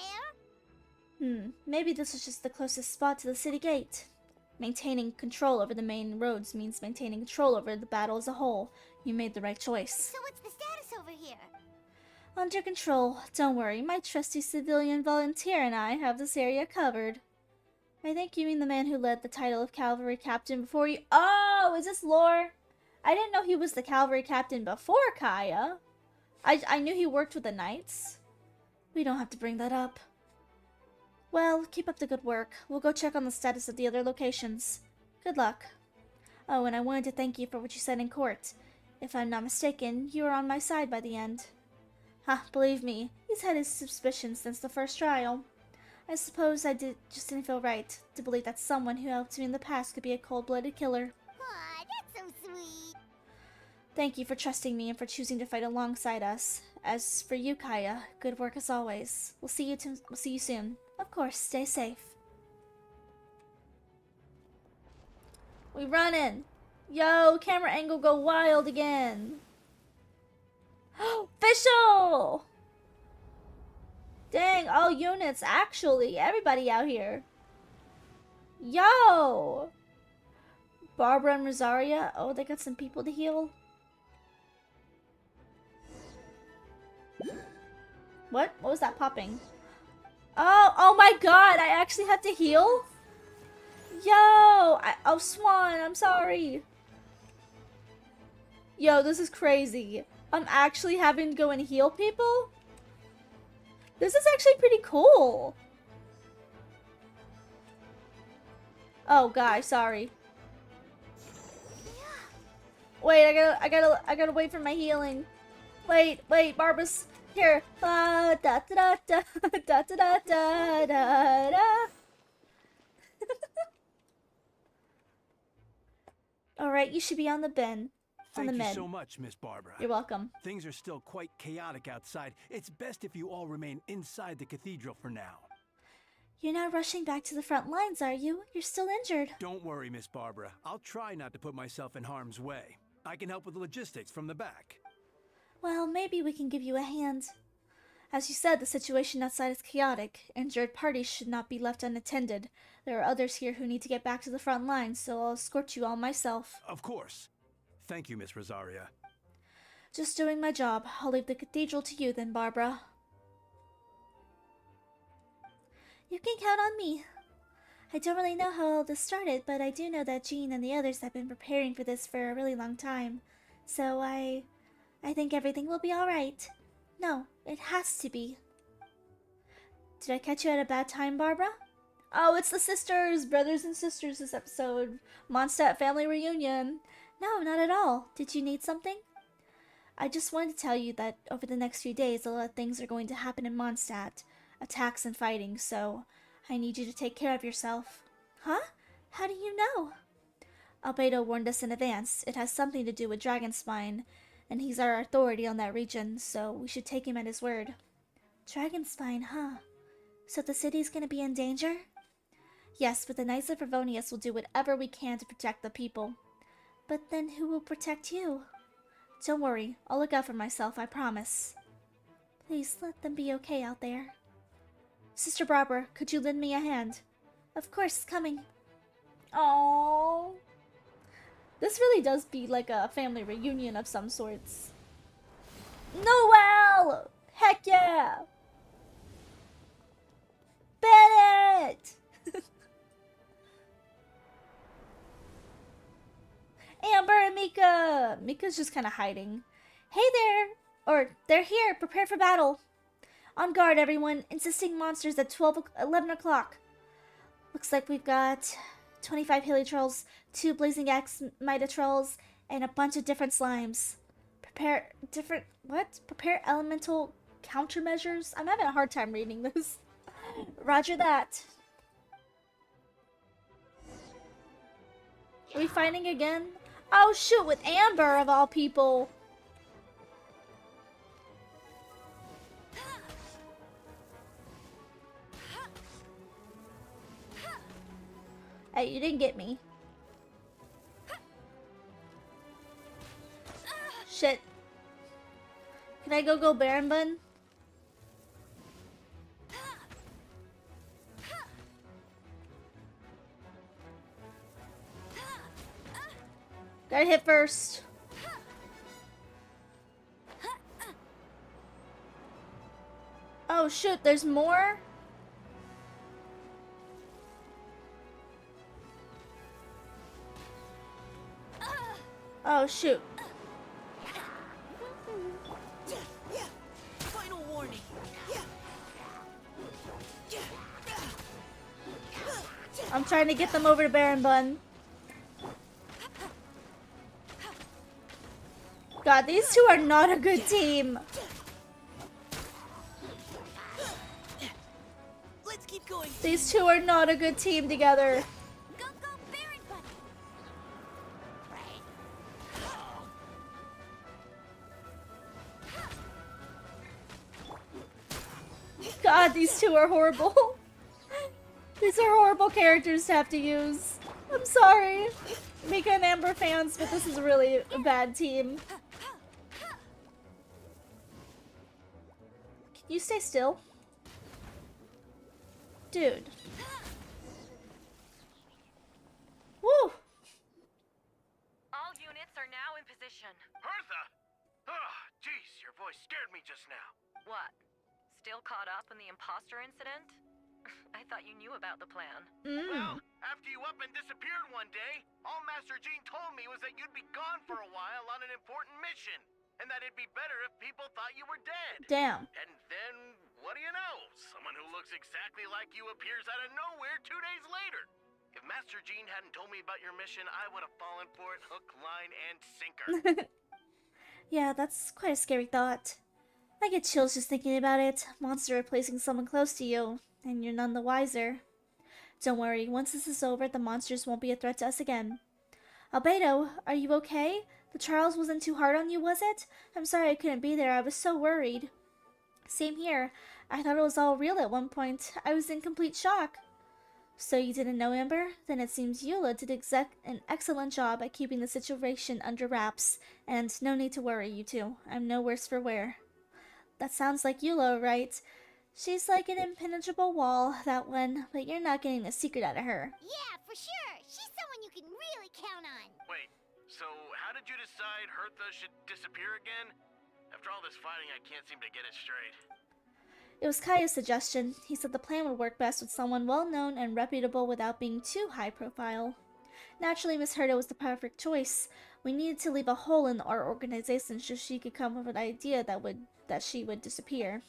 Maybe this was just the closest spot to the city gate. Maintaining control over the main roads means maintaining control over the battle as a whole. You made the right choice. So what's the status over here? Under control. Don't worry, my trusty civilian volunteer and I have this area covered. I think you mean the man who led the title of cavalry captain before you— Oh, is this lore? I didn't know he was the cavalry captain before Kaya. I knew he worked with the knights. We don't have to bring that up. Well, keep up the good work. We'll go check on the status of the other locations. Good luck. Oh, and I wanted to thank you for what you said in court. If I'm not mistaken, you were on my side by the end. Ha, believe me, he's had his suspicions since the first trial. I suppose I just didn't feel right to believe that someone who helped me in the past could be a cold-blooded killer. Aw, that's so sweet. Thank you for trusting me and for choosing to fight alongside us. As for you, Kaya, good work as always. We'll see you soon. Of course, stay safe. We running. Yo, camera angle go wild again. Official! Dang, all units, actually. Everybody out here. Yo! Barbara and Rosaria. Oh, they got some people to heal. What? What was that popping? Oh my god, I actually have to heal? Yo! Oh, Swan, I'm sorry. Yo, this is crazy. I'm actually having to go and heal people? This is actually pretty cool. Oh, guy, sorry. Wait, I gotta wait for my healing. Wait, Barbara's here. Da da da da da da da da da. All right, you should be on the bin. Thank you so much, Miss Barbara. You're welcome. Things are still quite chaotic outside. It's best if you all remain inside the cathedral for now. You're not rushing back to the front lines, are you? You're still injured. Don't worry, Miss Barbara. I'll try not to put myself in harm's way. I can help with the logistics from the back. Well, maybe we can give you a hand. As you said, the situation outside is chaotic. Injured parties should not be left unattended. There are others here who need to get back to the front lines, so I'll escort you all myself. Of course. Thank you, Miss Rosaria. Just doing my job. I'll leave the cathedral to you then, Barbara. You can count on me. I don't really know how all this started, but I do know that Jean and the others have been preparing for this for a really long time. So I think everything will be alright. No, it has to be. Did I catch you at a bad time, Barbara? Oh, it's the sisters! Brothers and sisters this episode. MONSTAT family reunion. No, not at all. Did you need something? I just wanted to tell you that over the next few days, a lot of things are going to happen in Mondstadt. Attacks and fighting, so I need you to take care of yourself. Huh? How do you know? Albedo warned us in advance. It has something to do with Dragonspine, and he's our authority on that region, so we should take him at his word. Dragonspine, huh? So the city's gonna be in danger? Yes, but the Knights of Favonius will do whatever we can to protect the people. But then who will protect you? Don't worry, I'll look out for myself, I promise. Please let them be okay out there. Sister Barbara, could you lend me a hand? Of course, coming. Oh, this really does be like a family reunion of some sorts. Noelle! Heck yeah! Bennett! Amber and Mika! Mika's just kind of hiding. Hey there! Or, they're here, prepare for battle. On guard, everyone. Insisting monsters at 11 o'clock. Looks like we've got 25 Helitrolls, 2 Blazing Axe Mitatrolls, and a bunch of different slimes. Prepare elemental countermeasures? I'm having a hard time reading this. Roger that. Are we fighting again? Oh shoot, with Amber of all people. Hey, you didn't get me. Shit. Can I go Baron Bun? Gotta hit first. Oh shoot, there's more? Oh shoot. Final warning. I'm trying to get them over to Baron Bun. God, these two are not a good team. Let's keep going. These two are not a good team together. God, these two are horrible. These are horrible characters to have to use. I'm sorry, Mika and Amber fans, but this is really a bad team. Can you stay still? Dude. Woo! All units are now in position. Hertha! Oh, jeez, your voice scared me just now. What? Still caught up in the imposter incident? I thought you knew about the plan. Well, after you up and disappeared one day, all Master Jean told me was that you'd be gone for a while on an important mission, and that it'd be better if people thought you were dead. Damn. And then, what do you know? Someone who looks exactly like you appears out of nowhere 2 days later. If Master Jean hadn't told me about your mission, I would have fallen for it hook, line, and sinker. Yeah, that's quite a scary thought. I get chills just thinking about it. Monster replacing someone close to you, and you're none the wiser. Don't worry, once this is over, the monsters won't be a threat to us again. Albedo, are you okay? The trials wasn't too hard on you, was it? I'm sorry I couldn't be there, I was so worried. Same here. I thought it was all real at one point. I was in complete shock. So you didn't know, Amber? Then it seems Eula did an excellent job at keeping the situation under wraps, and no need to worry, you two. I'm no worse for wear. That sounds like Eula, right? She's like an impenetrable wall, that one, but you're not getting a secret out of her. Yeah, for sure. She's someone you can really count on. Wait, so how did you decide Hertha should disappear again? After all this fighting, I can't seem to get it straight. It was Kaya's suggestion. He said the plan would work best with someone well-known and reputable without being too high-profile. Naturally, Miss Herta was the perfect choice. We needed to leave a hole in our organization so she could come up with an idea that she would disappear.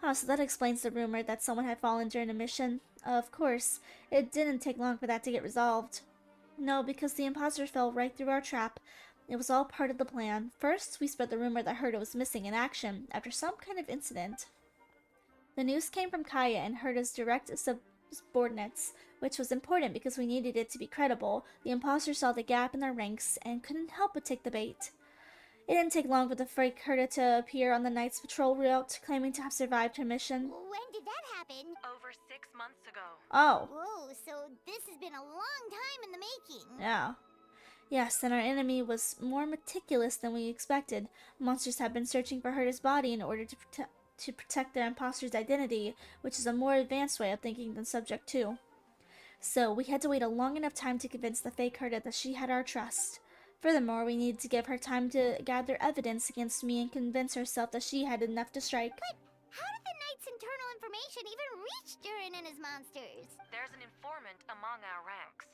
Oh, so that explains the rumor that someone had fallen during a mission. Of course, it didn't take long for that to get resolved. No, because the imposter fell right through our trap. It was all part of the plan. First, we spread the rumor that Herta was missing in action after some kind of incident. The news came from Kaya and Herta's direct subordinates, which was important because we needed it to be credible. The imposter saw the gap in their ranks and couldn't help but take the bait. It didn't take long for the fake Herta to appear on the night's patrol route, claiming to have survived her mission. When did that happen? Over 6 months ago. Oh. Whoa, so this has been a long time in the making. Yeah. Yes, and our enemy was more meticulous than we expected. Monsters have been searching for Herta's body in order to protect their imposter's identity, which is a more advanced way of thinking than Subject 2. So, we had to wait a long enough time to convince the fake Herta that she had our trust. Furthermore, we needed to give her time to gather evidence against me and convince herself that she had enough to strike. But how did the Knight's internal information even reach Durin and his monsters? There's an informant among our ranks.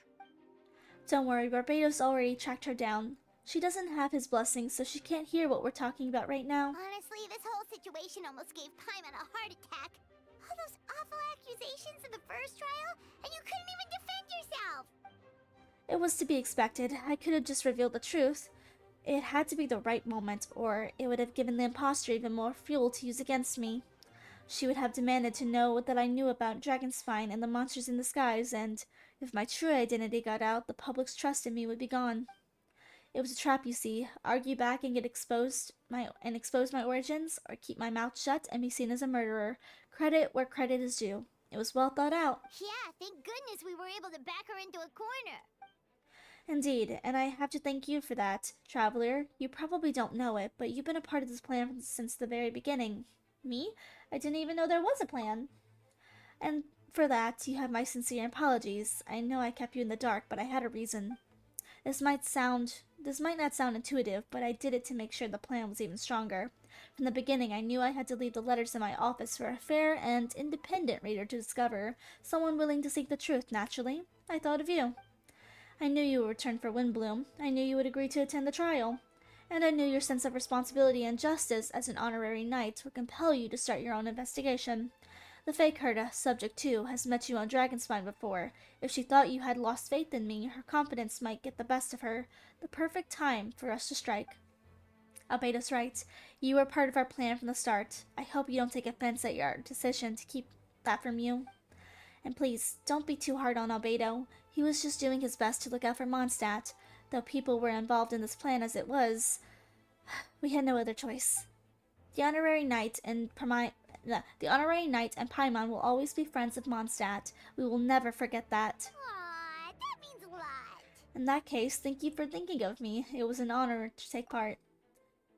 Don't worry, Barbados already tracked her down. She doesn't have his blessing, so she can't hear what we're talking about right now. Honestly, this whole situation almost gave Paimon a heart attack. All those awful accusations in the first trial, and you couldn't even defend yourself! It was to be expected. I could have just revealed the truth. It had to be the right moment, or it would have given the imposter even more fuel to use against me. She would have demanded to know that I knew about Dragonspine and the monsters in the skies, and if my true identity got out, the public's trust in me would be gone. It was a trap, you see. Argue back and expose my origins, or keep my mouth shut and be seen as a murderer. Credit where credit is due. It was well thought out. Yeah, thank goodness we were able to back her into a corner. Indeed, and I have to thank you for that, Traveler. You probably don't know it, but you've been a part of this plan since the very beginning. Me? I didn't even know there was a plan. And for that, you have my sincere apologies. I know I kept you in the dark, but I had a reason. This might not sound intuitive, but I did it to make sure the plan was even stronger. From the beginning, I knew I had to leave the letters in my office for a fair and independent reader to discover, someone willing to seek the truth, naturally. I thought of you. I knew you would return for Windbloom. I knew you would agree to attend the trial. And I knew your sense of responsibility and justice as an honorary knight would compel you to start your own investigation. The fake Herta, Subject 2, has met you on Dragonspine before. If she thought you had lost faith in me, her confidence might get the best of her. The perfect time for us to strike. Albedo's right. You were part of our plan from the start. I hope you don't take offense at your decision to keep that from you. And please, don't be too hard on Albedo. He was just doing his best to look out for MONSTAT. Though people were involved in this plan as it was, we had no other choice. The honorary knight and Paimon will always be friends of MONSTAT. We will never forget that. Aww, that means a lot. In that case, thank you for thinking of me. It was an honor to take part.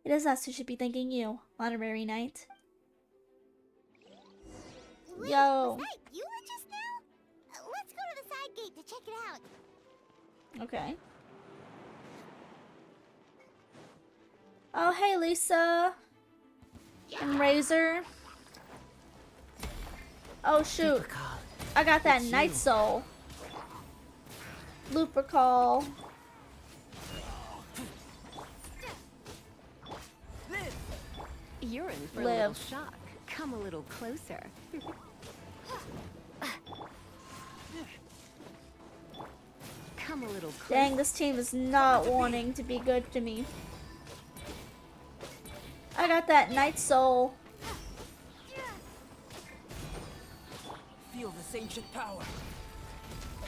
It is us who should be thanking you, honorary knight. Wait, Yo. was that you just now? Let's go to the side gate to check it out. Okay. Oh, hey, Lisa. And Razor. Oh, shoot. I got that Night Soul. Lupercal. You're in for a Live. little shock. Come a little closer. Come a little closer. Dang, this team is not wanting to be good to me. I got that Night Soul. Feel this ancient power.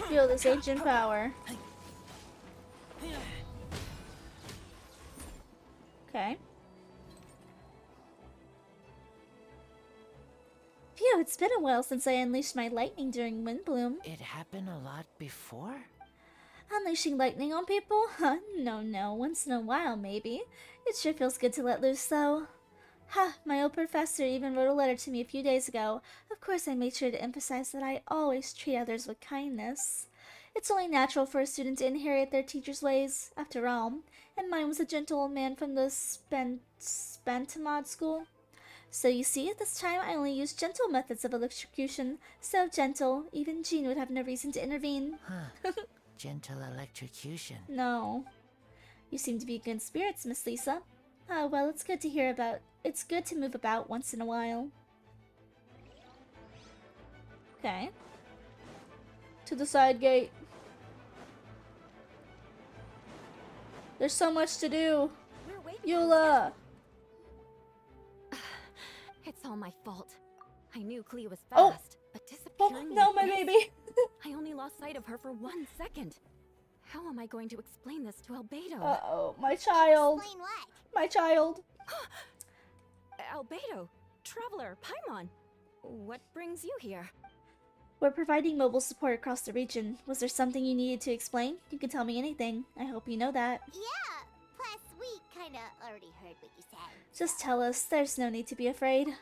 Feel this ancient power. Okay. Phew, it's been a while since I unleashed my lightning during Windbloom. It happened a lot before? Unleashing lightning on people? Huh, no, once in a while maybe. It sure feels good to let loose though. Ha, my old professor even wrote a letter to me a few days ago. Of course I made sure to emphasize that I always treat others with kindness. It's only natural for a student to inherit their teacher's ways, after all, and mine was a gentle old man from the Spantamod school. So you see, this time I only used gentle methods of electrocution. So gentle, even Jean would have no reason to intervene. Huh. Gentle electrocution. No. You seem to be in good spirits, Miss Lisa. Ah, well, it's good to hear about. It's good to move about once in a while. Okay. To the side gate. There's so much to do. We're way Eula! It's all my fault. I knew Klee was Oh. fast, but Oh, disappearing no, like my this? baby! I only lost sight of her for 1 second. How am I going to explain this to Albedo? Uh-oh, my child. Explain what? My child. Albedo, Traveler, Paimon. What brings you here? We're providing mobile support across the region. Was there something you needed to explain? You can tell me anything. I hope you know that. Yeah. Plus, we kinda already heard what you said. Just tell us. There's no need to be afraid.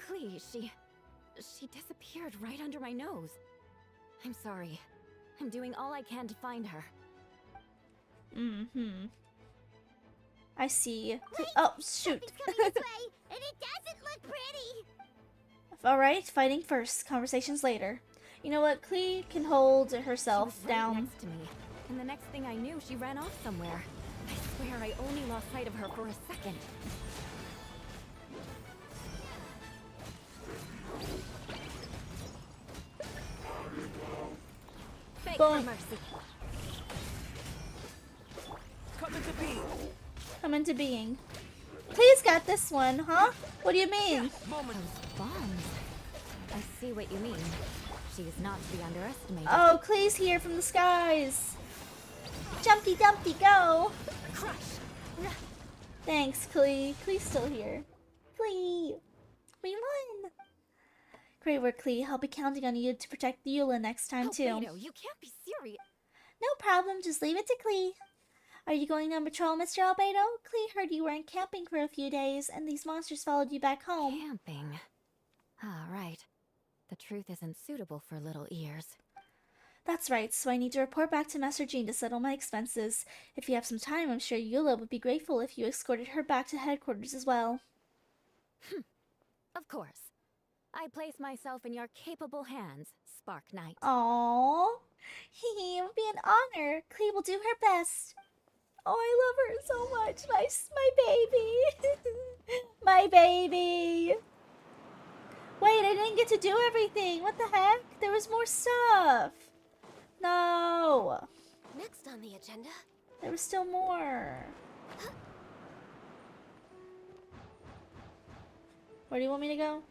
Klee, she disappeared right under my nose. I'm sorry. I'm doing all I can to find her. Mm-hmm. I see. Wait, Oh, shoot. Something's coming this way, and it doesn't look pretty. Alright, fighting first. Conversations later. You know what? Klee can hold herself She was right down. next to me, and the next thing I knew, she ran off somewhere. I swear I only lost sight of her for a second. Beg for Boom. mercy. Come into being. Come into being. Please got this one, huh? What do you mean? Moment. Those bombs. I see what you mean. She is not to be underestimated. Oh, Klee's here from the skies. Jumpy Dumpty, go! Crush! Thanks, Klee. Klee's still here. Klee! We won! Great work, Klee. I'll be counting on you to protect Eula next time, too. Albedo, you can't be serious. No problem, just leave it to Klee. Are you going on patrol, Mr. Albedo? Klee heard you weren't camping for a few days, and these monsters followed you back home. Camping. Ah, right. The truth isn't suitable for little ears. That's right, so I need to report back to Master Jean to settle my expenses. If you have some time, I'm sure Eula would be grateful if you escorted her back to headquarters as well. Of course. I place myself in your capable hands, Spark Knight. Aww. It would be an honor. Klee will do her best. Oh, I love her so much. My baby. My baby. Wait, I didn't get to do everything. What the heck? There was more stuff. No. Next on the agenda. There was still more. Where do you want me to go?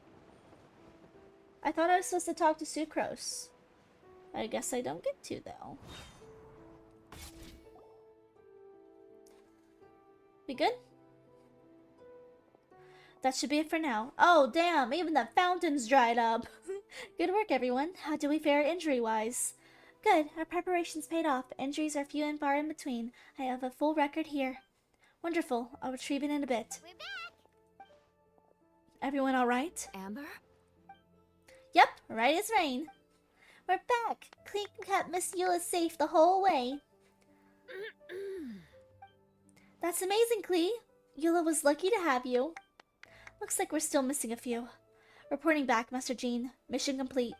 I thought I was supposed to talk to Sucrose. I guess I don't get to, though. We good? That should be it for now. Oh, damn, even the fountain's dried up. Good work, everyone. How do we fare injury-wise? Good, our preparations paid off. Injuries are few and far in between. I have a full record here. Wonderful. I'll retrieve it in a bit. We're back. Everyone alright? Amber? Yep, right as rain. We're back. Cleek kept Miss Eula safe the whole way. That's amazing, Klee. Eula was lucky to have you. Looks like we're still missing a few. Reporting back, Master Jean. Mission complete.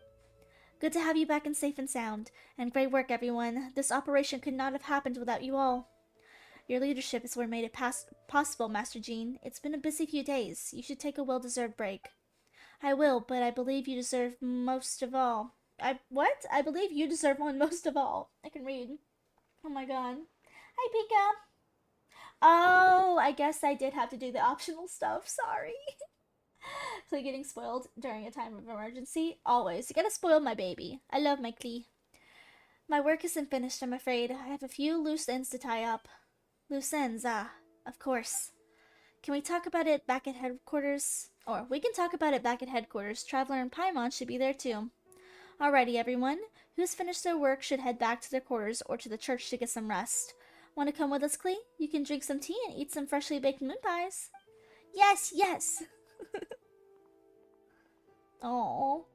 Good to have you back and safe and sound. And great work, everyone. This operation could not have happened without you all. Your leadership is what made it possible, Master Jean. It's been a busy few days. You should take a well-deserved break. I will, but I believe you deserve most of all. What? I believe you deserve one most of all. I can read. Oh my god. Hi, Pika. Oh, I guess I did have to do the optional stuff. Sorry. Klee getting spoiled during a time of emergency? Always. You gotta spoil my baby. I love my Klee. My work isn't finished, I'm afraid. I have a few loose ends to tie up. Loose ends, of course. Can we talk about it back at headquarters? Or we can talk about it back at headquarters. Traveler and Paimon should be there too. Alrighty, everyone. Who's finished their work should head back to their quarters or to the church to get some rest. Want to come with us, Klee? You can drink some tea and eat some freshly baked moon pies. Yes, yes! Oh,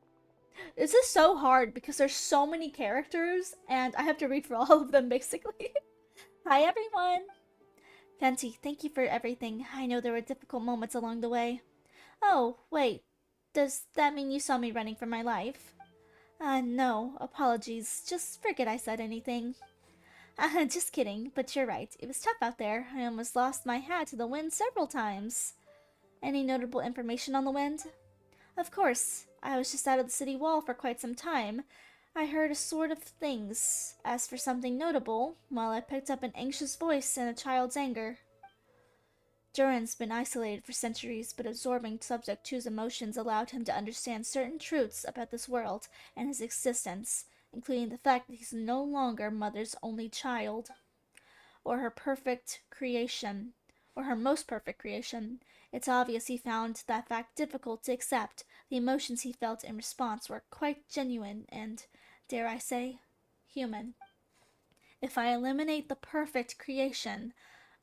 this is so hard because there's so many characters and I have to read for all of them basically. Hi everyone! Fenty, thank you for everything. I know there were difficult moments along the way. Oh, wait. Does that mean you saw me running for my life? No. Apologies. Just forget I said anything. Just kidding, but you're right. It was tough out there. I almost lost my hat to the wind several times. Any notable information on the wind? Of course. I was just out of the city wall for quite some time. I heard a sort of things. As for something notable, well, I picked up an anxious voice and a child's anger. Duran's been isolated for centuries, but absorbing Subject 2's emotions allowed him to understand certain truths about this world and his existence, including the fact that he's no longer Mother's only child, or her perfect creation, or her most perfect creation. It's obvious he found that fact difficult to accept. The emotions he felt in response were quite genuine and, dare I say, human. If I eliminate the perfect creation,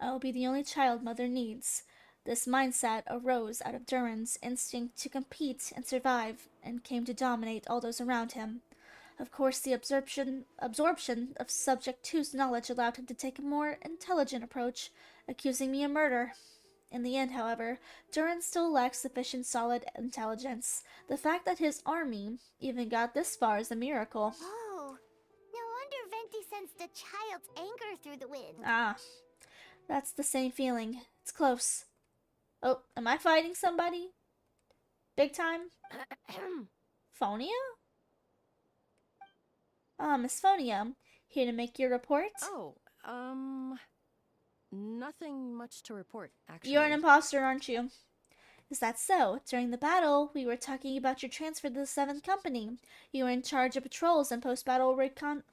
I will be the only child Mother needs. This mindset arose out of Duran's instinct to compete and survive, and came to dominate all those around him. Of course, the absorption of Subject 2's knowledge allowed him to take a more intelligent approach, accusing me of murder. In the end, however, Duran still lacks sufficient solid intelligence. The fact that his army even got this far is a miracle. Oh, no wonder Venti sensed a child's anger through the wind. Ah, that's the same feeling. It's close. Oh, am I fighting somebody? Big time? Phonia? Miss Phonia, here to make your report? Oh, nothing much to report, actually. You're an imposter, aren't you? Is that so? During the battle, we were talking about your transfer to the 7th Company. You were in charge of patrols and post-battle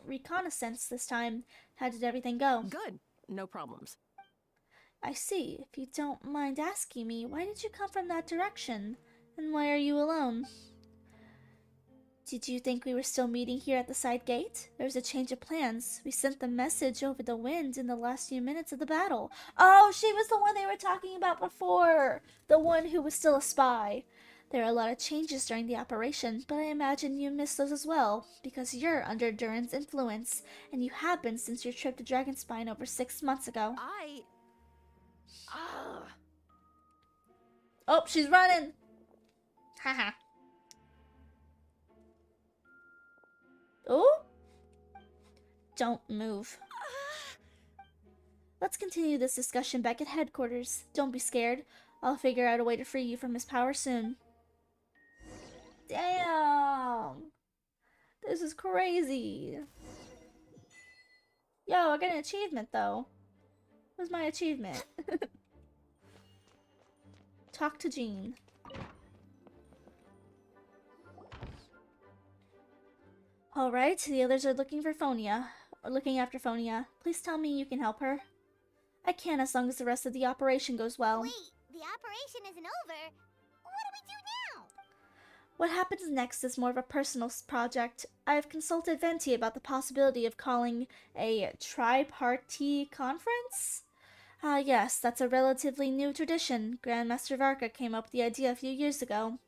reconnaissance this time. How did everything go? Good. No problems. I see. If you don't mind asking me, why did you come from that direction? And why are you alone? Did you think we were still meeting here at the side gate? There was a change of plans. We sent the message over the wind in the last few minutes of the battle. Oh, she was the one they were talking about before! The one who was still a spy. There are a lot of changes during the operation, but I imagine you missed those as well, because you're under Duran's influence, and you have been since your trip to Dragonspine over 6 months ago. Oh, she's running! Haha. Oh? Don't move. Let's continue this discussion back at headquarters. Don't be scared. I'll figure out a way to free you from his power soon. Damn! This is crazy. Yo, I got an achievement though. What's my achievement? Talk to Jean. Alright, the others are looking for Phonia, or looking after Phonia. Please tell me you can help her. I can as long as the rest of the operation goes well. Wait, the operation isn't over. What do we do now? What happens next is more of a personal project. I have consulted Venti about the possibility of calling a tripartite conference. Yes, that's a relatively new tradition. Grandmaster Varka came up with the idea a few years ago.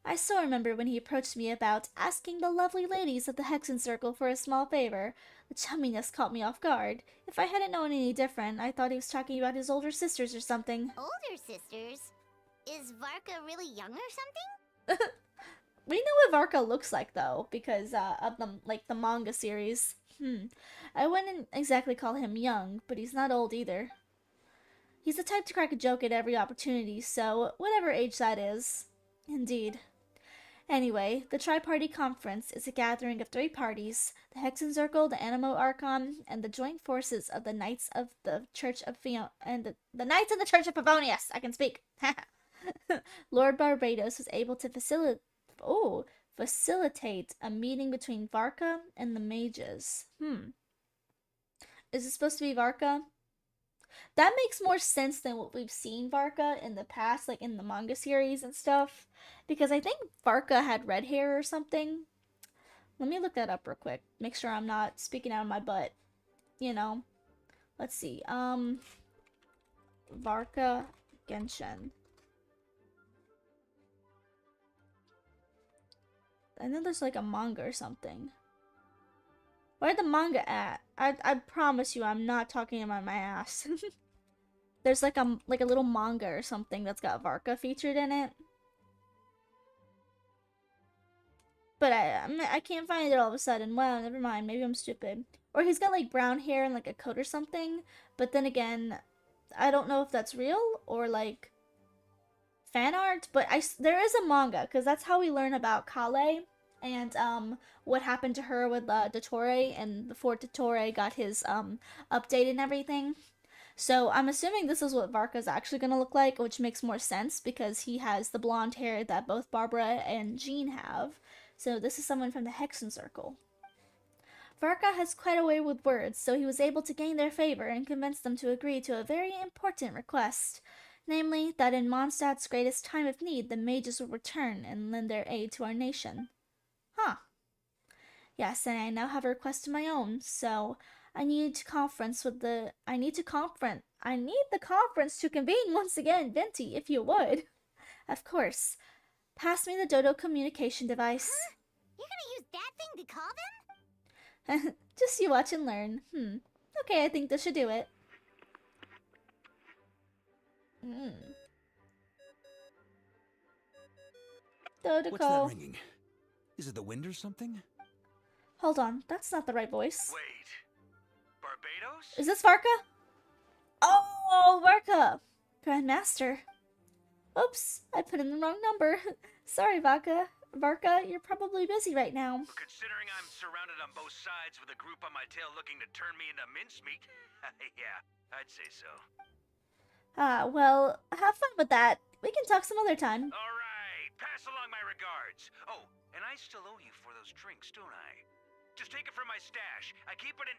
I still remember when he approached me about asking the lovely ladies of the Hexen Circle for a small favor. The chumminess caught me off guard. If I hadn't known any different, I thought he was talking about his older sisters or something. Older sisters? Is Varka really young or something? We know what Varka looks like though, because of the manga series. I wouldn't exactly call him young, but he's not old either. He's the type to crack a joke at every opportunity, so whatever age that is. Indeed. Anyway, the Tri-Party Conference is a gathering of 3 parties, the Hexen Circle, the Animo Archon, and the joint forces of the Knights of the Church of the Knights of the Church of Favonius. I can speak. Lord Barbados was able to facilitate a meeting between Varka and the mages. Is it supposed to be Varka? That makes more sense than what we've seen Varka in the past, like in the manga series and stuff. Because I think Varka had red hair or something. Let me look that up real quick. Make sure I'm not speaking out of my butt. You know. Let's see. Varka Genshin. I know there's like a manga or something. Where's the manga at? I promise you I'm not talking about my ass. There's like a little manga or something that's got Varka featured in it. But I can't find it all of a sudden. Well, never mind. Maybe I'm stupid. Or he's got like brown hair and like a coat or something. But then again, I don't know if that's real or like fan art. But there is a manga because that's how we learn about Kale and what happened to her with Dottore, and before Dottore got his update and everything. So I'm assuming this is what Varka's actually gonna look like, which makes more sense because he has the blonde hair that both Barbara and Jean have. So this is someone from the Hexen Circle. Varka has quite a way with words, so he was able to gain their favor and convince them to agree to a very important request, namely that in MONSTATT's greatest time of need, the mages will return and lend their aid to our nation. Huh. Yes, and I now have a request of my own, so I need the conference to convene once again, Venti, if you would. Of course. Pass me the Dodo communication device. Huh? You're gonna use that thing to call them? Just you watch and learn. Okay, I think this should do it. Dodoko. What's that ringing? Is it the wind or something? Hold on, that's not the right voice. Wait. Barbados? Is this Varka? Oh, Varka! Grandmaster. Oops, I put in the wrong number. Sorry, Varka, you're probably busy right now. Considering I'm surrounded on both sides with a group on my tail looking to turn me into mincemeat, yeah, I'd say so. Well, have fun with that. We can talk some other time. Alright, pass along my regards. Oh, and I still owe you for those drinks, don't I? Just take it from my stash. I keep it in...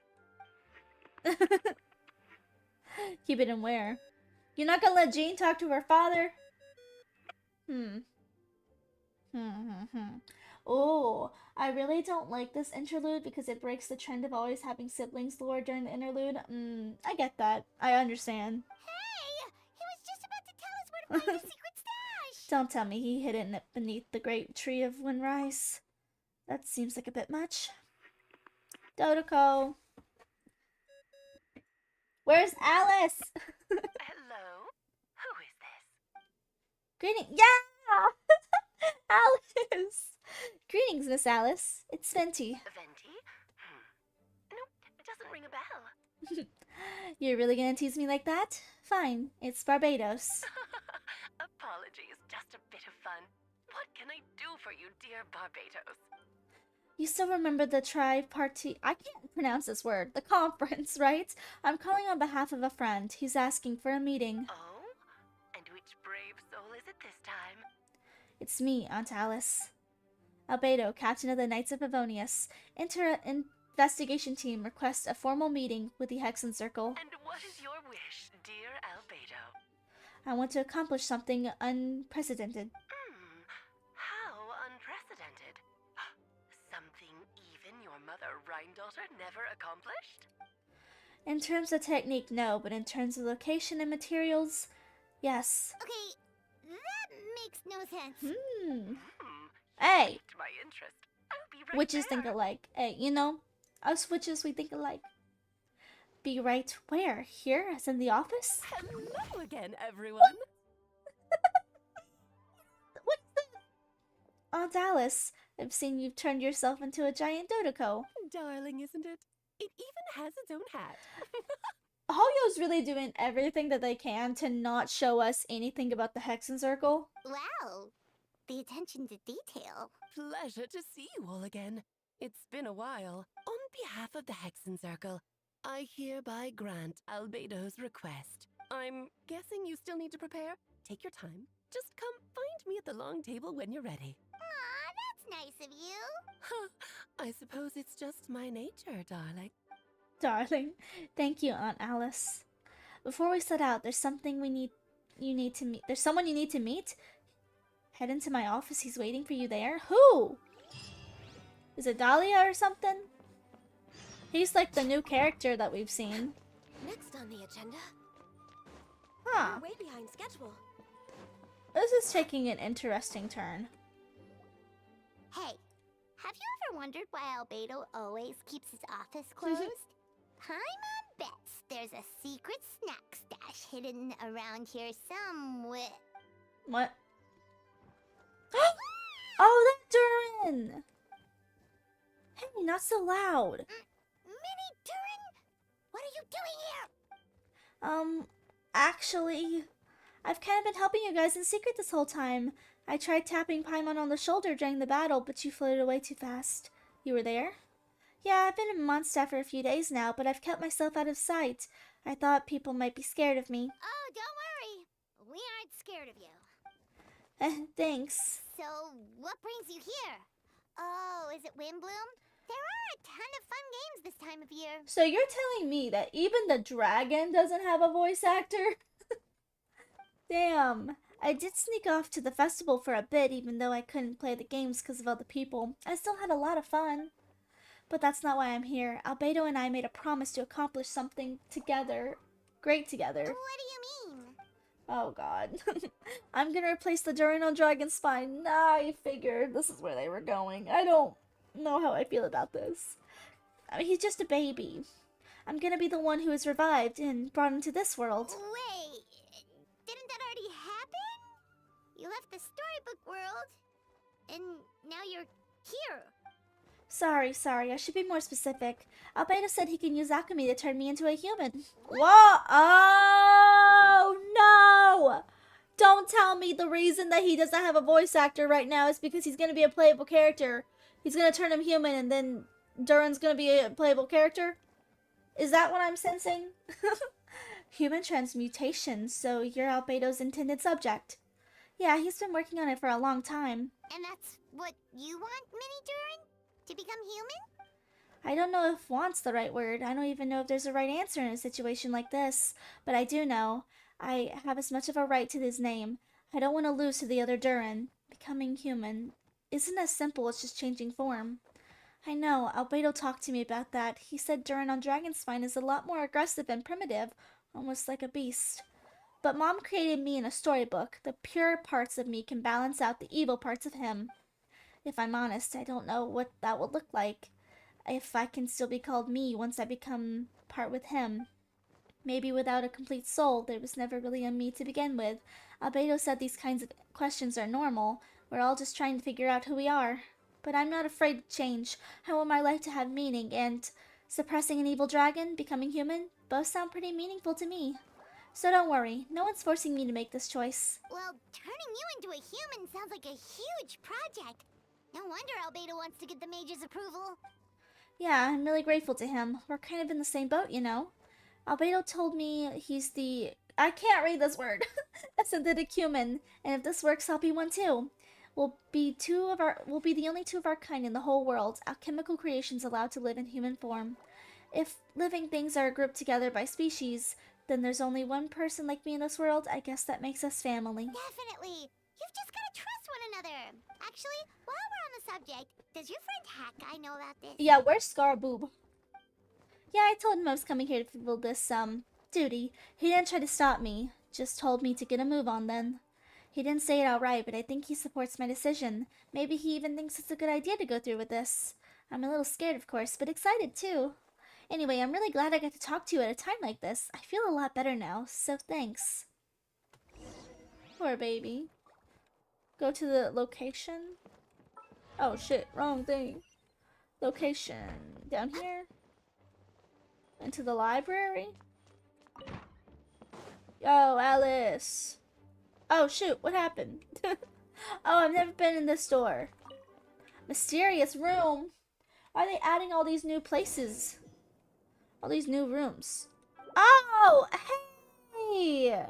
Keep it in where? You're not gonna let Jean talk to her father? Oh, I really don't like this interlude because it breaks the trend of always having siblings lore during the interlude. I get that. I understand. Hey! He was just about to tell us where to find the secret stash! Don't tell me he hid it beneath the great tree of Windrise. That seems like a bit much. Dodoko. Where's Alice? Hello? Who is this? Greeting. Yeah! Alice! Greetings, Miss Alice. It's Venti. Venti? Nope, it doesn't ring a bell. You're really gonna tease me like that? Fine, it's Barbados. Apologies, just a bit of fun. What can I do for you, dear Barbados? You still remember the tri-party... I can't pronounce this word. The conference, right? I'm calling on behalf of a friend. He's asking for a meeting. Oh? And which brave soul is it this time? It's me, Aunt Alice. Albedo, captain of the Knights of Favonius. Investigation team requests a formal meeting with the Hexen Circle. And what is your wish, dear Albedo? I want to accomplish something unprecedented. How unprecedented? Something even your mother Rhine-daughter never accomplished? In terms of technique, no, but in terms of location and materials, yes. Okay, that makes no sense. Hey! My interest. I'll be right Witches there. think alike. Hey, you know, us witches, we think alike. Be right where? Here, as in the office? Hello again, everyone. What's this? Aunt Alice, I've seen you've turned yourself into a giant Dodoko. Darling, isn't it? It even has its own hat. Hoyo's really doing everything that they can to not show us anything about the Hexen Circle. Wow, the attention to detail. Pleasure to see you all again. It's been a while. On behalf of the Hexen Circle, I hereby grant Albedo's request. I'm guessing you still need to prepare? Take your time. Just come find me at the long table when you're ready. Aw, that's nice of you. I suppose it's just my nature, darling. Darling, thank you, Aunt Alice. Before we set out, there's something you need to meet. There's someone you need to meet? Head into my office, he's waiting for you there. Who? Is it Dahlia or something? He's like the new character that we've seen. Next on the agenda. Huh. We're way behind schedule. This is taking an interesting turn. Hey, have you ever wondered why Albedo always keeps his office closed? I'm on bets there's a secret snack stash hidden around here somewhere. What? Oh, that's Durin! Hey, not so loud. Minnie Durin? What are you doing here? Actually, I've kind of been helping you guys in secret this whole time. I tried tapping Paimon on the shoulder during the battle, but you floated away too fast. You were there? Yeah, I've been in MONSTADT for a few days now, but I've kept myself out of sight. I thought people might be scared of me. Oh, don't worry. We aren't scared of you. Thanks. So, what brings you here? Oh, is it Windbloom? There are a ton of fun games this time of year. So you're telling me that even the dragon doesn't have a voice actor? Damn. I did sneak off to the festival for a bit, even though I couldn't play the games because of all the people. I still had a lot of fun. But that's not why I'm here. Albedo and I made a promise to accomplish something together. Great together. What do you mean? Oh god. I'm gonna replace the Durin on Dragon's Spine. I figured this is where they were going. I don't know how I feel about this. I mean, he's just a baby. I'm gonna be the one who is revived and brought into this world. Wait, didn't that already happen? You left the storybook world, and now you're here. Sorry, I should be more specific. Albedo said he can use alchemy to turn me into a human. Whoa! Oh, no! Don't tell me the reason that he doesn't have a voice actor right now is because he's gonna be a playable character. He's gonna turn him human and then Durin's gonna be a playable character? Is that what I'm sensing? Human transmutation, so you're Albedo's intended subject. Yeah, he's been working on it for a long time. And that's what you want, Mini Durin? To become human? I don't know if want's the right word. I don't even know if there's a right answer in a situation like this. But I do know I have as much of a right to his name. I don't want to lose to the other Durin. Becoming human isn't as simple as just changing form. I know, Albedo talked to me about that. He said Durin on Dragonspine is a lot more aggressive and primitive, almost like a beast. But Mom created me in a storybook. The pure parts of me can balance out the evil parts of him. If I'm honest, I don't know what that would look like. If I can still be called me once I become part with him. Maybe without a complete soul, there was never really a me to begin with. Albedo said these kinds of questions are normal. We're all just trying to figure out who we are. But I'm not afraid to change. I want my life to have meaning, and suppressing an evil dragon, becoming human, both sound pretty meaningful to me. So don't worry, no one's forcing me to make this choice. Well, turning you into a human sounds like a huge project. No wonder Albedo wants to get the mage's approval. Yeah, I'm really grateful to him. We're kind of in the same boat, you know. Albedo told me he's the... I can't read this word. A synthetic human, and if this works, I'll be one too. We'll be the only two of our kind in the whole world, alchemical creations allowed to live in human form. If living things are grouped together by species, then there's only one person like me in this world. I guess that makes us family. Definitely. You've just gotta trust one another. Actually, while we're on the subject, does your friend Hack know about this? Yeah, where's Scaraboob? Yeah, I told him I was coming here to fulfill this, duty. He didn't try to stop me, just told me to get a move on then. He didn't say it outright, but I think he supports my decision. Maybe he even thinks it's a good idea to go through with this. I'm a little scared, of course, but excited too. Anyway, I'm really glad I got to talk to you at a time like this. I feel a lot better now, so thanks. Poor baby. Go to the location. Oh shit, wrong thing. Location. Down here. Into the library. Yo, Alice. Oh shoot, what happened? Oh, I've never been in this door. Mysterious room. Why are they adding all these new places? All these new rooms. Oh, hey!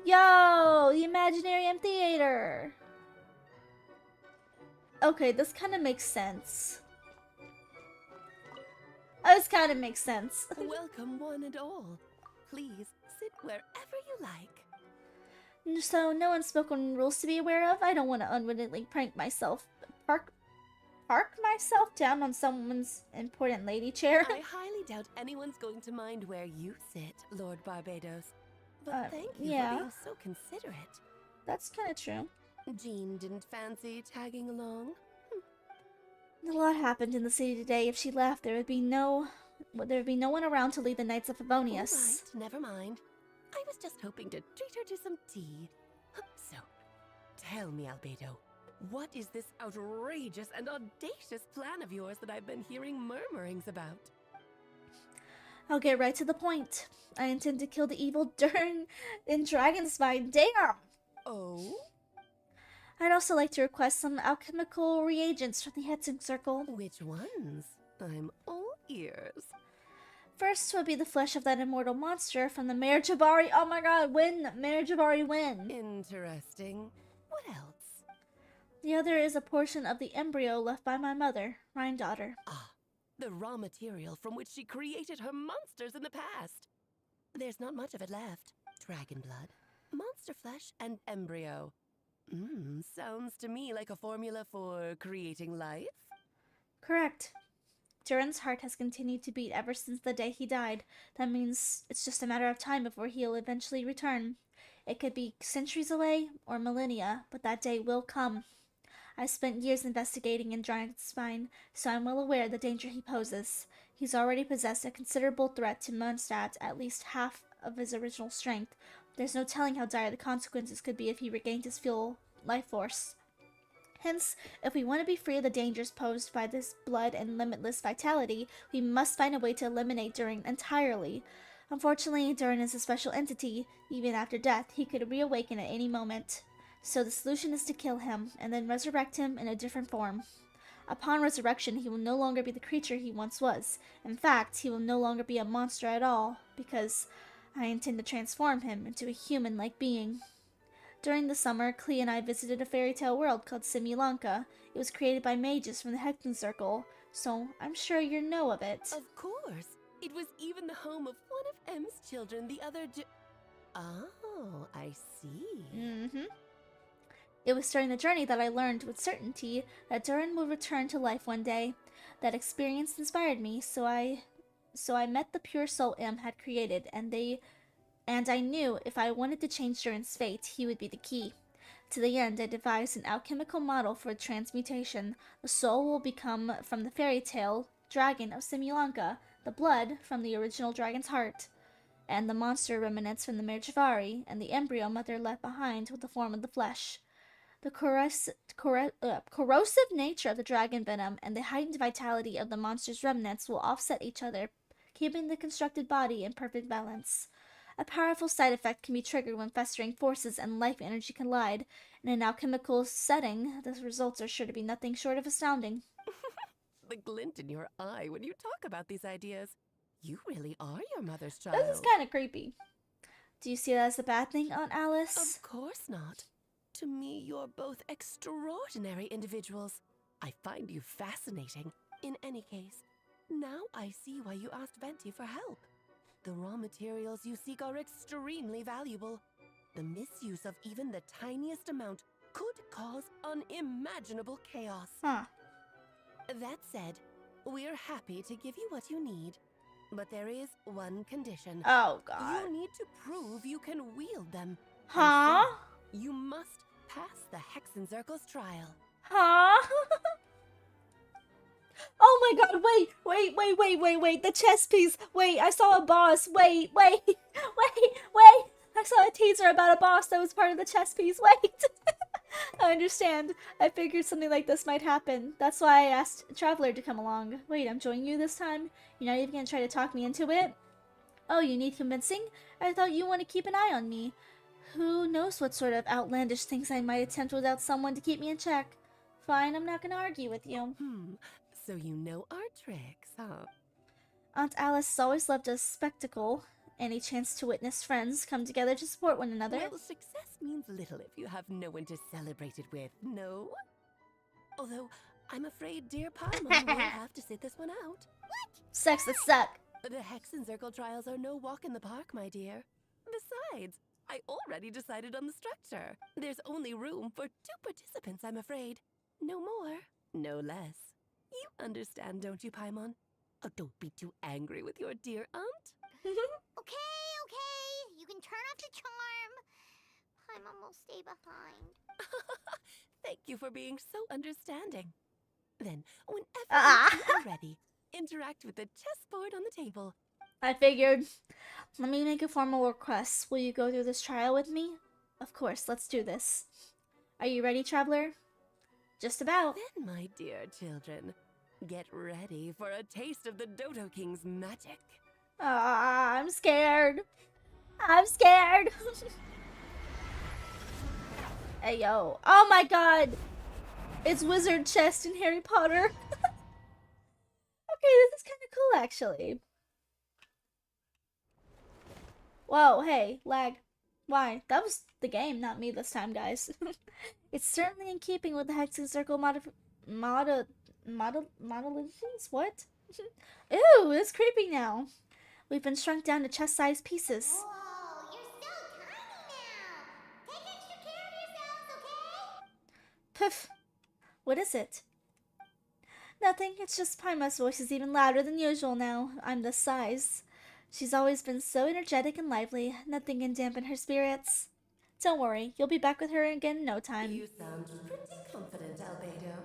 Yo, the Imaginarium Theater. Okay, this kind of makes sense. This kind of makes sense. Welcome, one and all. Please sit wherever you like. So, no unspoken rules to be aware of? I don't want to unwittingly prank myself. Park myself down on someone's important lady chair? I highly doubt anyone's going to mind where you sit, Lord Barbados. But thank you for being so considerate. That's kind of true. Jean didn't fancy tagging along? A lot happened in the city today. If she left, there would be no one around to lead the Knights of Favonius. All right, never mind. I was just hoping to treat her to some tea. So, tell me, Albedo, what is this outrageous and audacious plan of yours that I've been hearing murmurings about? I'll get right to the point. I intend to kill the evil Durin in Dragonspine. Damn! Oh? I'd also like to request some alchemical reagents from the Hetsing Circle. Which ones? I'm all ears. First would be the flesh of that immortal monster from the Mayor Jabari. Oh my god, win! Mayor Jabari win! Interesting. What else? The other is a portion of the embryo left by my mother, Rhine-daughter. Ah, the raw material from which she created her monsters in the past. There's not much of it left. Dragon blood, monster flesh, and embryo. Sounds to me like a formula for creating life. Correct. Durin's heart has continued to beat ever since the day he died. That means it's just a matter of time before he'll eventually return. It could be centuries away or millennia, but that day will come. I spent years investigating in Dragon's spine, so I'm well aware of the danger he poses. He's already possessed a considerable threat to MONSTAT, at least half of his original strength. There's no telling how dire the consequences could be if he regained his full life force. Hence, if we want to be free of the dangers posed by this blood and limitless vitality, we must find a way to eliminate Durin entirely. Unfortunately, Durin is a special entity. Even after death, he could reawaken at any moment. So the solution is to kill him, and then resurrect him in a different form. Upon resurrection, he will no longer be the creature he once was. In fact, he will no longer be a monster at all, because I intend to transform him into a human-like being. During the summer, Klee and I visited a fairy tale world called Simulanka. It was created by mages from the Hexen Circle, so I'm sure you know of it. Of course. It was even the home of one of M's children, the other Oh, I see. It was during the journey that I learned with certainty that Durin will return to life one day. That experience inspired me, so I met the pure soul M had created, and I knew if I wanted to change Durin's fate, he would be the key. To the end, I devised an alchemical model for transmutation. The soul will become from the fairy tale dragon of Simulanka, the blood from the original dragon's heart, and the monster remnants from the Merjavari, and the embryo mother left behind with the form of the flesh. The corrosive nature of the dragon venom and the heightened vitality of the monster's remnants will offset each other, keeping the constructed body in perfect balance. A powerful side effect can be triggered when festering forces and life energy collide. In an alchemical setting, the results are sure to be nothing short of astounding. The glint in your eye when you talk about these ideas. You really are your mother's child. This is kind of creepy. Do you see that as a bad thing, Aunt Alice? Of course not. To me, you're both extraordinary individuals. I find you fascinating. In any case, now I see why you asked Venti for help. The raw materials you seek are extremely valuable. The misuse of even the tiniest amount could cause unimaginable chaos. That said, we're happy to give you what you need. But there is one condition. Oh, God. You need to prove you can wield them. Huh? You must pass the Hexen Circle's trial. Huh? Oh my god, wait, the chess piece. Wait, I saw a boss. Wait. I saw a teaser about a boss that was part of the chess piece. Wait. I understand. I figured something like this might happen. That's why I asked Traveler to come along. Wait, I'm joining you this time? You're not even gonna try to talk me into it? Oh, you need convincing? I thought you want to keep an eye on me. Who knows what sort of outlandish things I might attempt without someone to keep me in check. Fine, I'm not gonna argue with you. So you know our tricks, huh? Aunt Alice has always loved a spectacle. Any chance to witness friends come together to support one another. Well, success means little if you have no one to celebrate it with, no? Although, I'm afraid dear Paimon will have to sit this one out. What? Sex that suck. The Hexen Circle trials are no walk in the park, my dear. Besides, I already decided on the structure. There's only room for 2 participants, I'm afraid. No more, no less. You understand, don't you, Paimon? Oh, don't be too angry with your dear aunt. Okay. You can turn off the charm. Paimon will stay behind. Thank you for being so understanding. Then, whenever you are ready, interact with the chessboard on the table. I figured. Let me make a formal request. Will you go through this trial with me? Of course, let's do this. Are you ready, Traveler? Just about. Then, my dear children, get ready for a taste of the Dodo King's magic. I'm scared. I'm scared. Hey, yo. Oh my god! It's Wizard Chest in Harry Potter. Okay, this is kind of cool, actually. Whoa, hey, lag. Why? That was the game, not me this time, guys. It's certainly in keeping with the Hexing Circle modelizations? What? Ew, it's creepy now. We've been shrunk down to chest-sized pieces. Whoa, you're so tiny now. Take extra care of yourselves, okay? Poof. What is it? Nothing, it's just Paima's voice is even louder than usual now. I'm this size. She's always been so energetic and lively. Nothing can dampen her spirits. Don't worry, you'll be back with her again in no time. You sound pretty confident, Albedo.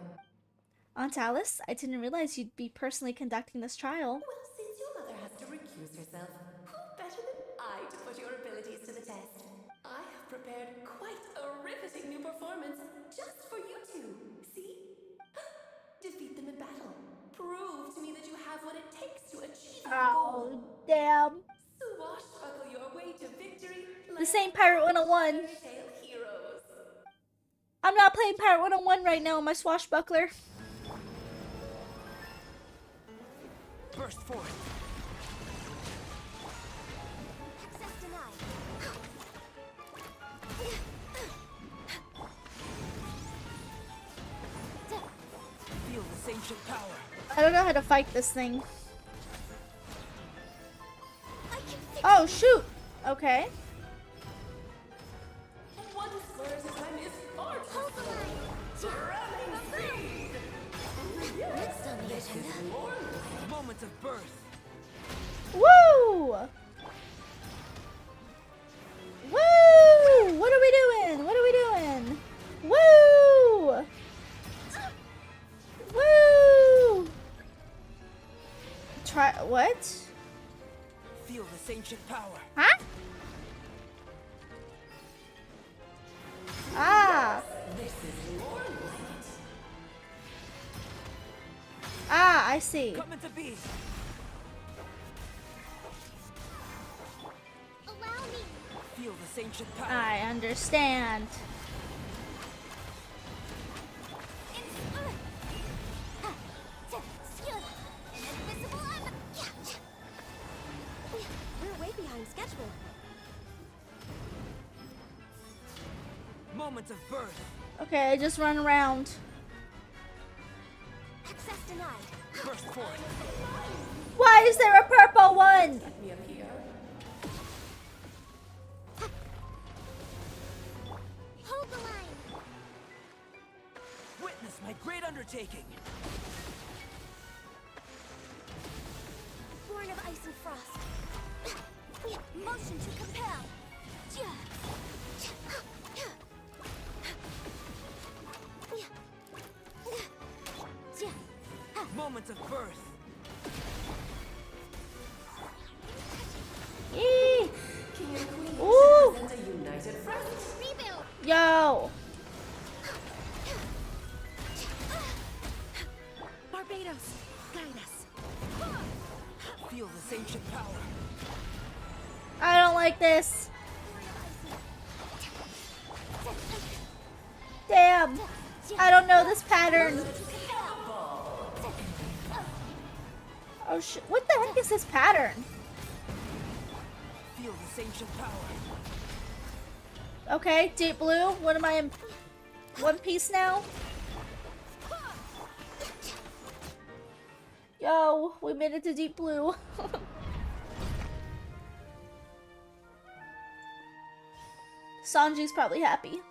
Aunt Alice, I didn't realize you'd be personally conducting this trial. Well, since your mother has to recuse herself, who better than I to put your abilities to the test? I have prepared quite a riveting new performance just for you two. See? Defeat them in battle. Prove to me that you have what it takes to achieve your goal. Oh, damn. Swashbuckle your way to victory. This ain't Pirate 101. I'm not playing Pirate 101 right now, my swashbuckler. Burst forth. Access denied. Feel this ancient power. I don't know how to fight this thing. Oh, shoot! Okay. One squares as I miss far too slow. Running speed. Next on the agenda. Moment of birth. Woo! Woo! What are we doing? What are we doing? Woo! Woo! Try what? Feel this ancient power. Huh? Ah! This is more like it. Ah, I see. Coming to be. Allow me. Feel this ancient power. I understand. We're way behind schedule. Moment of birth. Okay, just run around. Access denied. Burst forth. Why is there a purple one? Me up here. Hold the line. Witness my great undertaking. Born of ice and frost. Motion to compel. Moment of birth. Eee! King and Queen Ooh! present a united front. Rebuild. Yo! Barbados, guide us. Feel this ancient power. I don't like this. Damn! I don't know this pattern. Oh shit! What the heck is this pattern? Feel this ancient power. Okay, deep blue. What am I in? One Piece now? Yo, we made it to deep blue. Sanji's probably happy.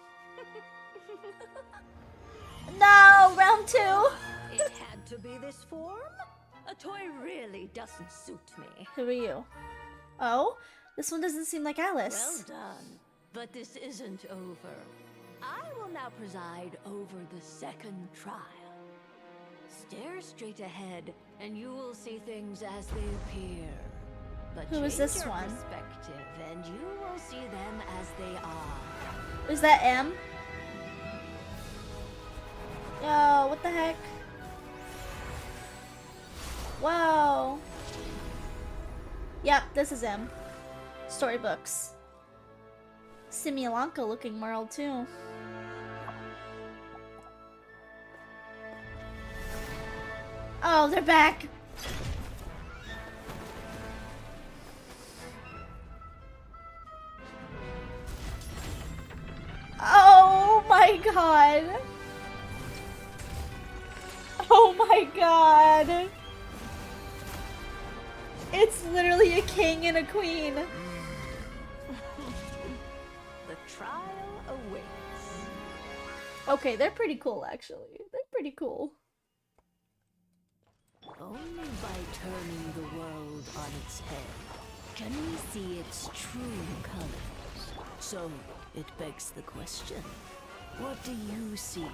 No, round 2. It had to be this form? A toy really doesn't suit me. Who are you? Oh, this one doesn't seem like Well Alice. done. But this isn't over. I will now preside over the second trial. Stare straight ahead, and you will see things as they appear. But Who is change this your one? perspective, and you will see them as they are. Is that M? Yo, what the heck? Whoa. Yep, this is M. Storybooks. Simulanka looking world too. Oh, they're back. Oh my god. Oh my god. It's literally a king and a queen. The trial awaits. Okay, they're pretty cool actually. They're pretty cool. Only by turning the world on its head can we see its true colors. So, it begs the question, what do you see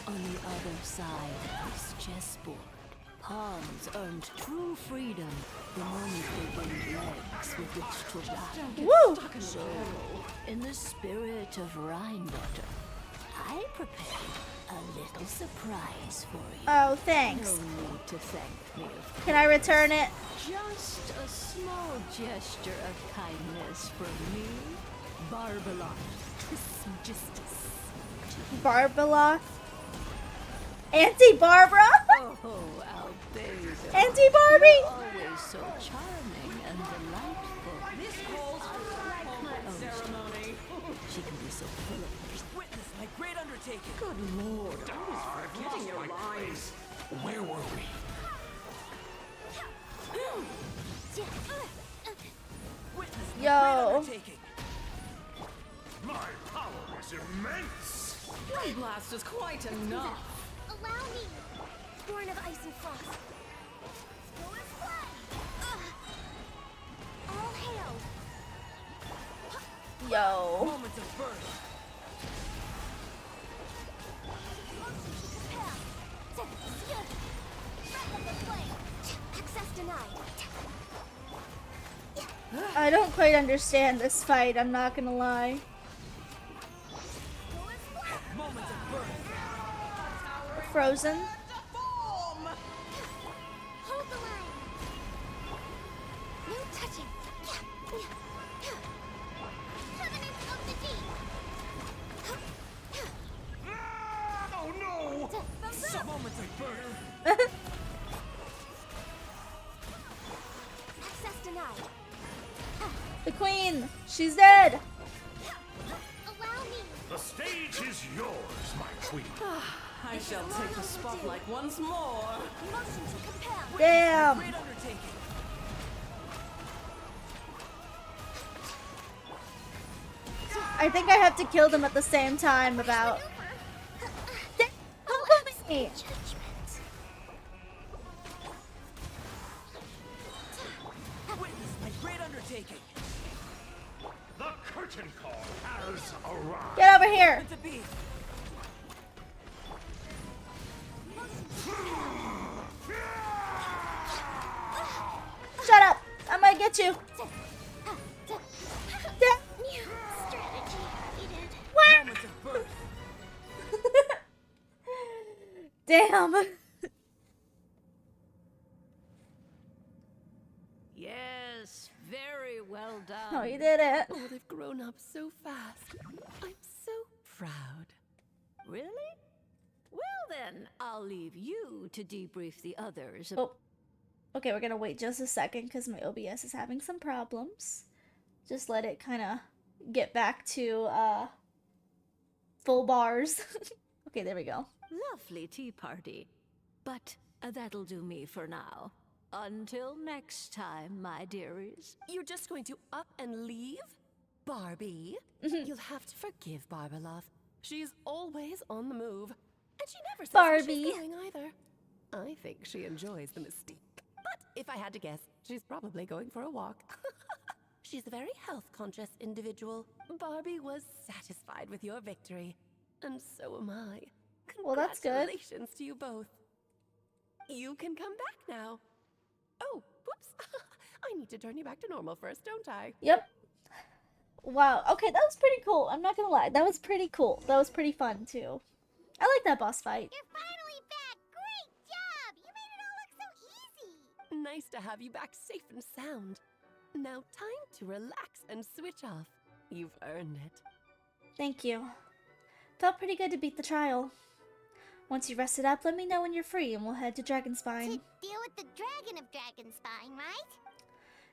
on the other side of this chessboard? Pawns earned true freedom the moment they gained legs with which to battle. Woo! So, in the spirit of Rhinewater, I prepared a little surprise for you. Oh, thanks. No need to thank me. Can I return it? Just a small gesture of kindness from me, Barbaloth Trismegistus. Barbaloth? Auntie Barbara? Oh, Albedo. Auntie Barbie! Always so charming and delightful. This calls for a home ceremony. She can be so full of Witness my great undertaking. Good lord. Forgetting your lines. Where were we? Witness my Yo. great undertaking. My power is immense! One blast is quite enough. Allow me. Born of ice and frost. All hail. Yo. Moments of birth. Access denied. I don't quite understand this fight, I'm not gonna lie. Moments of birth. Frozen? Hold the line. No touching. Covenant of the deep. Oh no! Some moments of birth. Access denied. The queen! She's dead! Allow me. The stage is yours, my queen. I shall take the spotlight once more. Motion to compel. Damn! Great undertaking. I think I have to kill them at the same time about... Don't kill me! Witness my great undertaking. The curtain call has arrived. Get over here! To be. Shut up! I'm gonna get you! New strategy needed. Moments of birth. Damn! Yes, very well done. Oh, you did it. Oh, they've grown up so fast. I'm so proud. Really? Well then, I'll leave you to debrief the others. Oh. Okay, we're gonna wait just a second because my OBS is having some problems. Just let it kind of get back to full bars. Okay, there we go. Lovely tea party. But that'll do me for now. Until next time, my dearies. You're just going to up and leave? Barbie? You'll have to forgive Barbaloth. She's always on the move. And she never says where Barbie. she's going either. I think she enjoys the mystique. But if I had to guess, she's probably going for a walk. She's a very health-conscious individual. Barbie was satisfied with your victory. And so am I. Well, that's good. Congratulations to you both. You can come back now. Oh, whoops. I need to turn you back to normal first, don't I? Yep. Wow. Okay, that was pretty cool. I'm not gonna lie. That was pretty cool. That was pretty fun, too. I like that boss fight. You're finally back. Great job. You made it all look so easy. Nice to have you back safe and sound. Now time to relax and switch off. You've earned it. Thank you. Felt pretty good to beat the trial. Once you rested up, let me know when you're free and we'll head to Dragonspine. To deal with the Dragon of Dragonspine, right?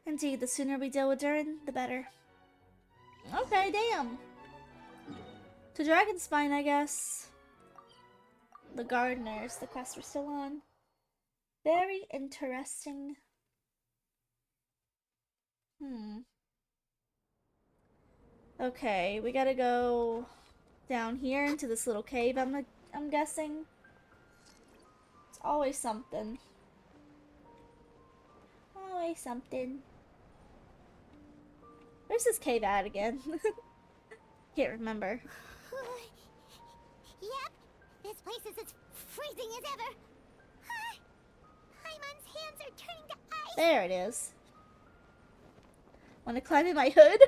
Indeed, the sooner we deal with Durin, the better. Okay, damn. To Dragonspine, I guess. The Gardeners, the quest we're still on. Very interesting. Okay, we gotta go down here into this little cave, I'm guessing. It's always something. Always something. Where's this cave at again? Can't remember. Yep, this place is as freezing as ever. Paimon's hands are turning to ice. There it is. Wanna climb in my hood?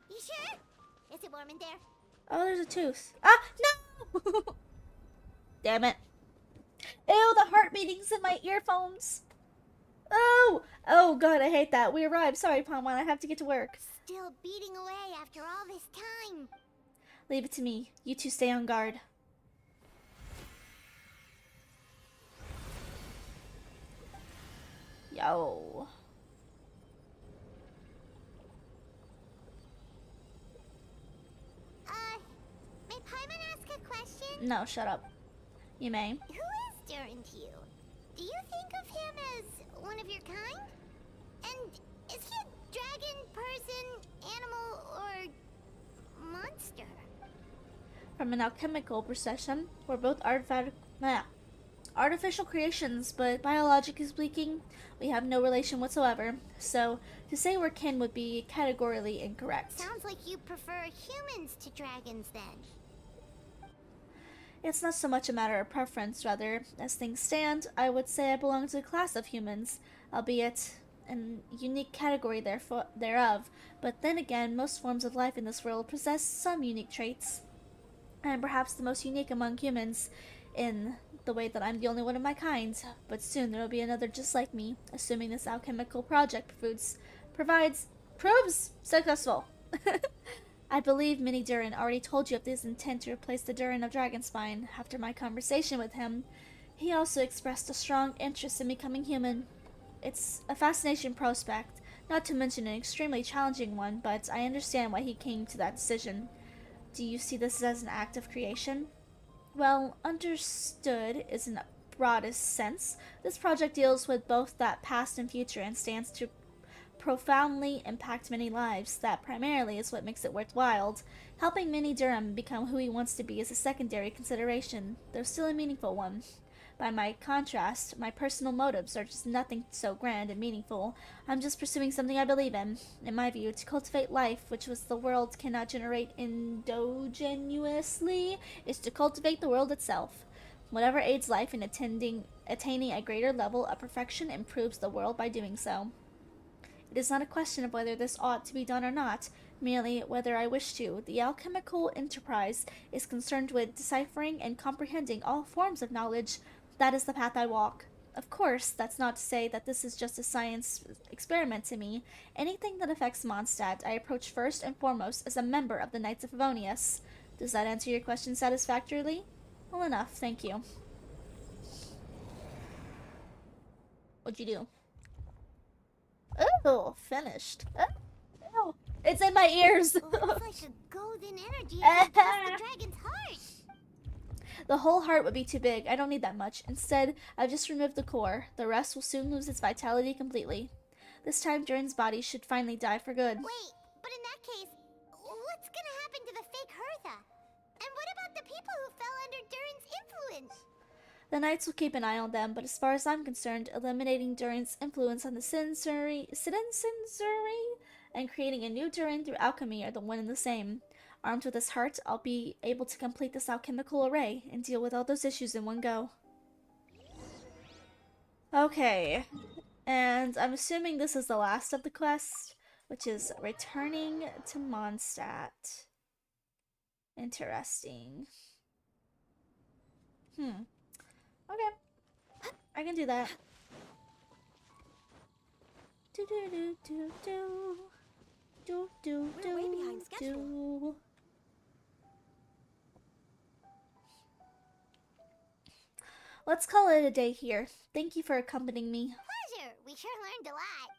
You sure? Is it warm in there? Oh, there's a tooth. Ah, no! Damn it. Ew, the heart beatings in my earphones. Oh! Oh god, I hate that. We arrived. Sorry, Paimon, I have to get to work. Still beating away after all this time. Leave it to me. You two stay on guard. Yo. May Paimon ask a question? No, shut up. You may. Who is Durin to you? Do you think of him as one of your kind? And is he a dragon, person, animal, or monster? From an alchemical perception, we're both artificial creations, but biologically speaking, we have no relation whatsoever. So, to say we're kin would be categorically incorrect. Sounds like you prefer humans to dragons then. It's not so much a matter of preference, rather, as things stand, I would say I belong to a class of humans, albeit an unique category thereof, but then again, most forms of life in this world possess some unique traits. And perhaps the most unique among humans, in the way that I'm the only one of my kind, but soon there will be another just like me, assuming this alchemical project proves successful. I believe Mini Durin already told you of his intent to replace the Durin of Dragonspine. After my conversation with him, he also expressed a strong interest in becoming human. It's a fascinating prospect, not to mention an extremely challenging one, but I understand why he came to that decision. Do you see this as an act of creation? Well, understood is in the broadest sense. This project deals with both that past and future and stands to profoundly impact many lives. That primarily is what makes it worthwhile. Helping Mini Durham become who he wants to be is a secondary consideration, though still a meaningful one. By my contrast, my personal motives are just nothing so grand and meaningful. I'm just pursuing something I believe in. In my view, to cultivate life, which was the world cannot generate endogenously, is to cultivate the world itself. Whatever aids life in attaining a greater level of perfection improves the world by doing so. It is not a question of whether this ought to be done or not, merely whether I wish to. The alchemical enterprise is concerned with deciphering and comprehending all forms of knowledge. That is the path I walk. Of course, that's not to say that this is just a science experiment to me. Anything that affects MONSTAT, I approach first and foremost as a member of the Knights of Favonius. Does that answer your question satisfactorily? Well enough, thank you. What'd you do? Oh, finished. Oh, it's in my ears. Looks like a golden energy that the dragon's heart. The whole heart would be too big. I don't need that much. Instead, I've just removed the core. The rest will soon lose its vitality completely. This time, Durin's body should finally die for good. Wait, but in that case, what's gonna happen to the fake Hertha? And what about the people who fell under Durin's influence? The Knights will keep an eye on them, but as far as I'm concerned, eliminating Durin's influence on the citizenry and creating a new Durin through alchemy are the one and the same. Armed with this heart, I'll be able to complete this alchemical array and deal with all those issues in one go. Okay, and I'm assuming this is the last of the quest, which is returning to MONSTAT. Interesting. Okay, I can do that. We're way behind schedule. let's call it a day here. Thank you for accompanying me. Pleasure. We sure learned a lot.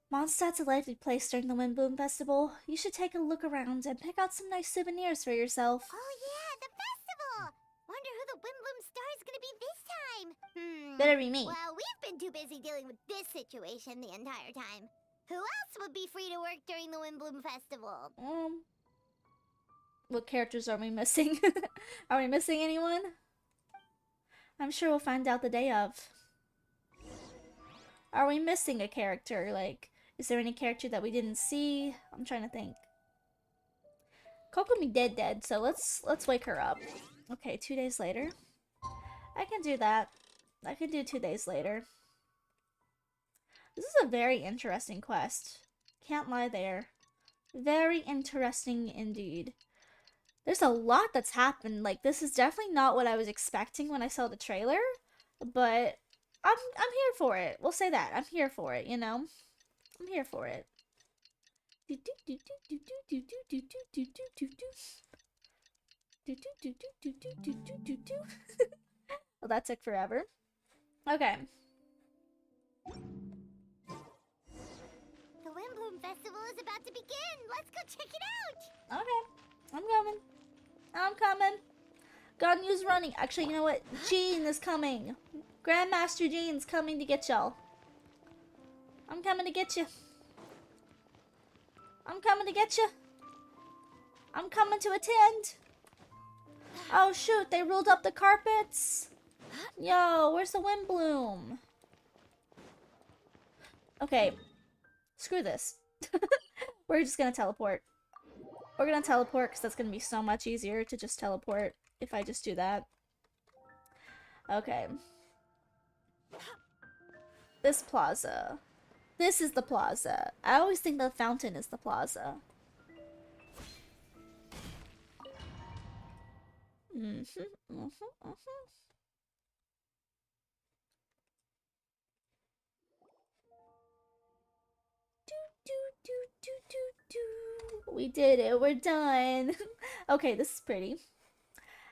Mondstadt's a lively place during the Windbloom Festival. You should take a look around and pick out some nice souvenirs for yourself. Oh yeah, the festival! Wonder who the Windbloom star is gonna be this time. Better be me. Well, we've been too busy dealing with this situation the entire time. Who else would be free to work during the Windbloom Festival? What characters are we missing? Are we missing anyone? I'm sure we'll find out the day of. Are we missing a character? Like, is there any character that we didn't see? I'm trying to think. Kokomi dead, so let's wake her up. Okay, 2 days later. I can do that. I can do 2 days later. This is a very interesting quest. Can't lie there. Very interesting indeed. There's a lot that's happened. Like, this is definitely not what I was expecting when I saw the trailer, but I'm here for it. We'll say that. I'm here for it, you know? I'm here for it. Well, that took forever. Okay. The Windbloom Festival is about to begin. Let's go check it out. Okay. I'm coming. I'm coming. God news running. Actually, you know what? Jean is coming. Grandmaster Jean's coming to get y'all. I'm coming to get you. I'm coming to get you. I'm coming to attend. Oh shoot, they rolled up the carpets. Yo, where's the Windbloom? Okay. Screw this. We're just gonna teleport. We're gonna teleport because that's gonna be so much easier to just teleport if I just do that. Okay. This plaza. This is the plaza. I always think the fountain is the plaza. We did it. We're done. Okay, this is pretty.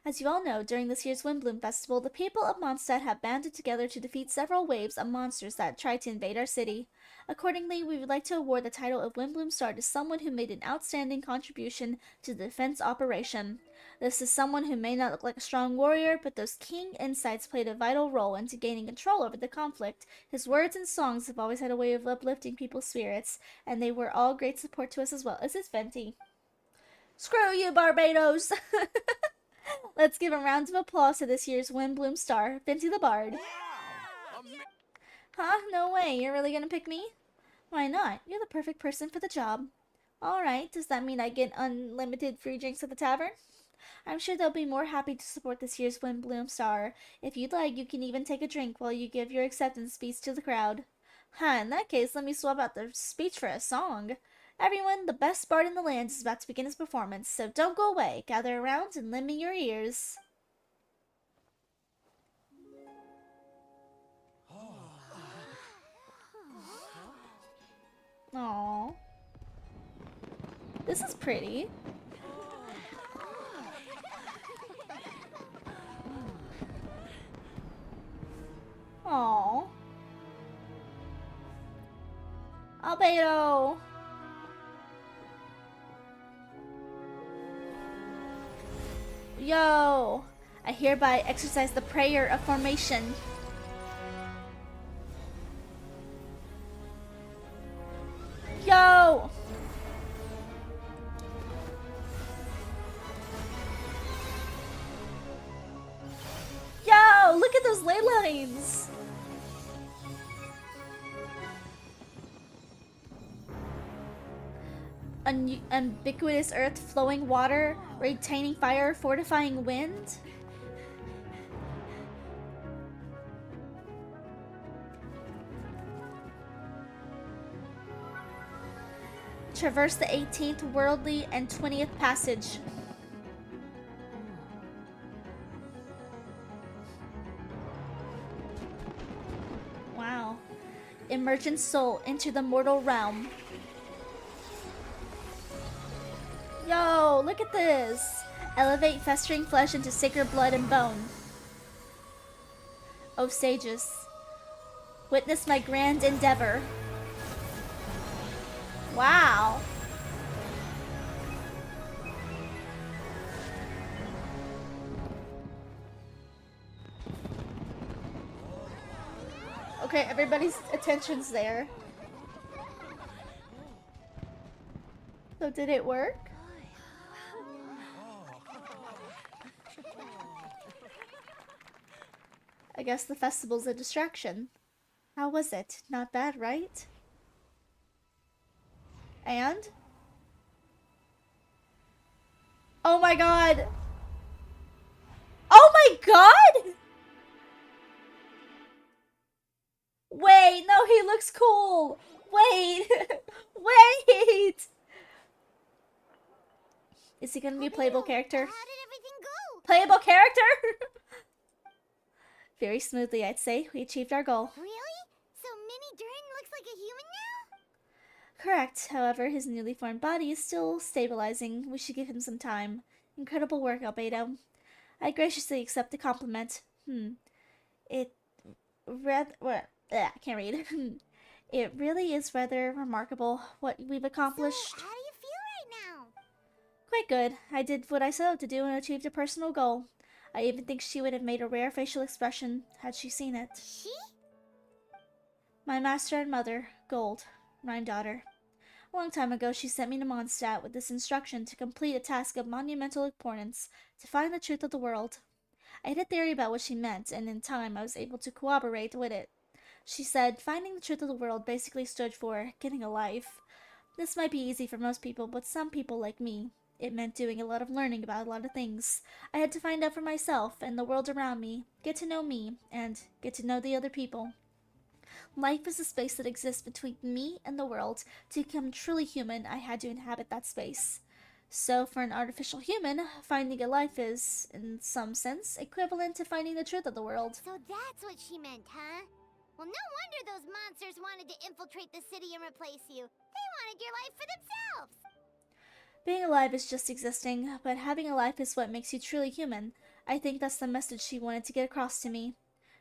As you all know, during this year's Windbloom Festival, the people of Mondstadt have banded together to defeat several waves of monsters that tried to invade our city. Accordingly, we would like to award the title of Windbloom Star to someone who made an outstanding contribution to the defense operation. This is someone who may not look like a strong warrior, but those keen insights played a vital role into gaining control over the conflict. His words and songs have always had a way of uplifting people's spirits, and they were all great support to us as well. This is Venti. Screw you, Barbados! Let's give a round of applause to this year's Windbloom Star, Venti the Bard. Huh? No way. You're really gonna pick me? Why not? You're the perfect person for the job. Alright, does that mean I get unlimited free drinks at the tavern? I'm sure they'll be more happy to support this year's Windbloom Star. If you'd like, you can even take a drink while you give your acceptance speech to the crowd. Huh, in that case, let me swap out the speech for a song. Everyone, the best bard in the land is about to begin his performance, so don't go away. Gather around and lend me your ears. Aww. This is pretty. Aww. Albedo. Yo, I hereby exercise the prayer of formation. Yo! Yo, look at those ley lines! Ubiquitous earth, flowing water, retaining fire, fortifying wind. Traverse the 18th, worldly, and 20th passage. Wow. Emergent soul into the mortal realm. Yo, look at this! Elevate festering flesh into sacred blood and bone. O sages, witness my grand endeavor. Wow. Okay, everybody's attention's there. So did it work? I guess the festival's a distraction. How was it? Not bad, right? And? Oh my god! Oh my god! Wait, no, he looks cool! Wait! Wait! Is he gonna be a playable character? How did everything go? Playable character? Very smoothly, I'd say. We achieved our goal. Really? So Mini Durin looks like a human now? Correct. However, his newly formed body is still stabilizing. We should give him some time. Incredible work, Albedo. I graciously accept the compliment. It I can't read. It really is rather remarkable what we've accomplished. So, how do you feel right now? Quite good. I did what I set out to do and achieved a personal goal. I even think she would have made a rare facial expression had she seen it. She? My master and mother, Gold, my daughter. A long time ago, she sent me to MONSTADT with this instruction to complete a task of monumental importance, to find the truth of the world. I had a theory about what she meant, and in time I was able to corroborate with it. She said finding the truth of the world basically stood for getting a life. This might be easy for most people, but some people like me, it meant doing a lot of learning about a lot of things. I had to find out for myself and the world around me, get to know me, and get to know the other people. Life is a space that exists between me and the world. To become truly human, I had to inhabit that space. So for an artificial human, finding a life is, in some sense, equivalent to finding the truth of the world. So that's what she meant, huh? Well, no wonder those monsters wanted to infiltrate the city and replace you. They wanted your life for themselves. Being alive is just existing, but having a life is what makes you truly human. I think that's the message she wanted to get across to me.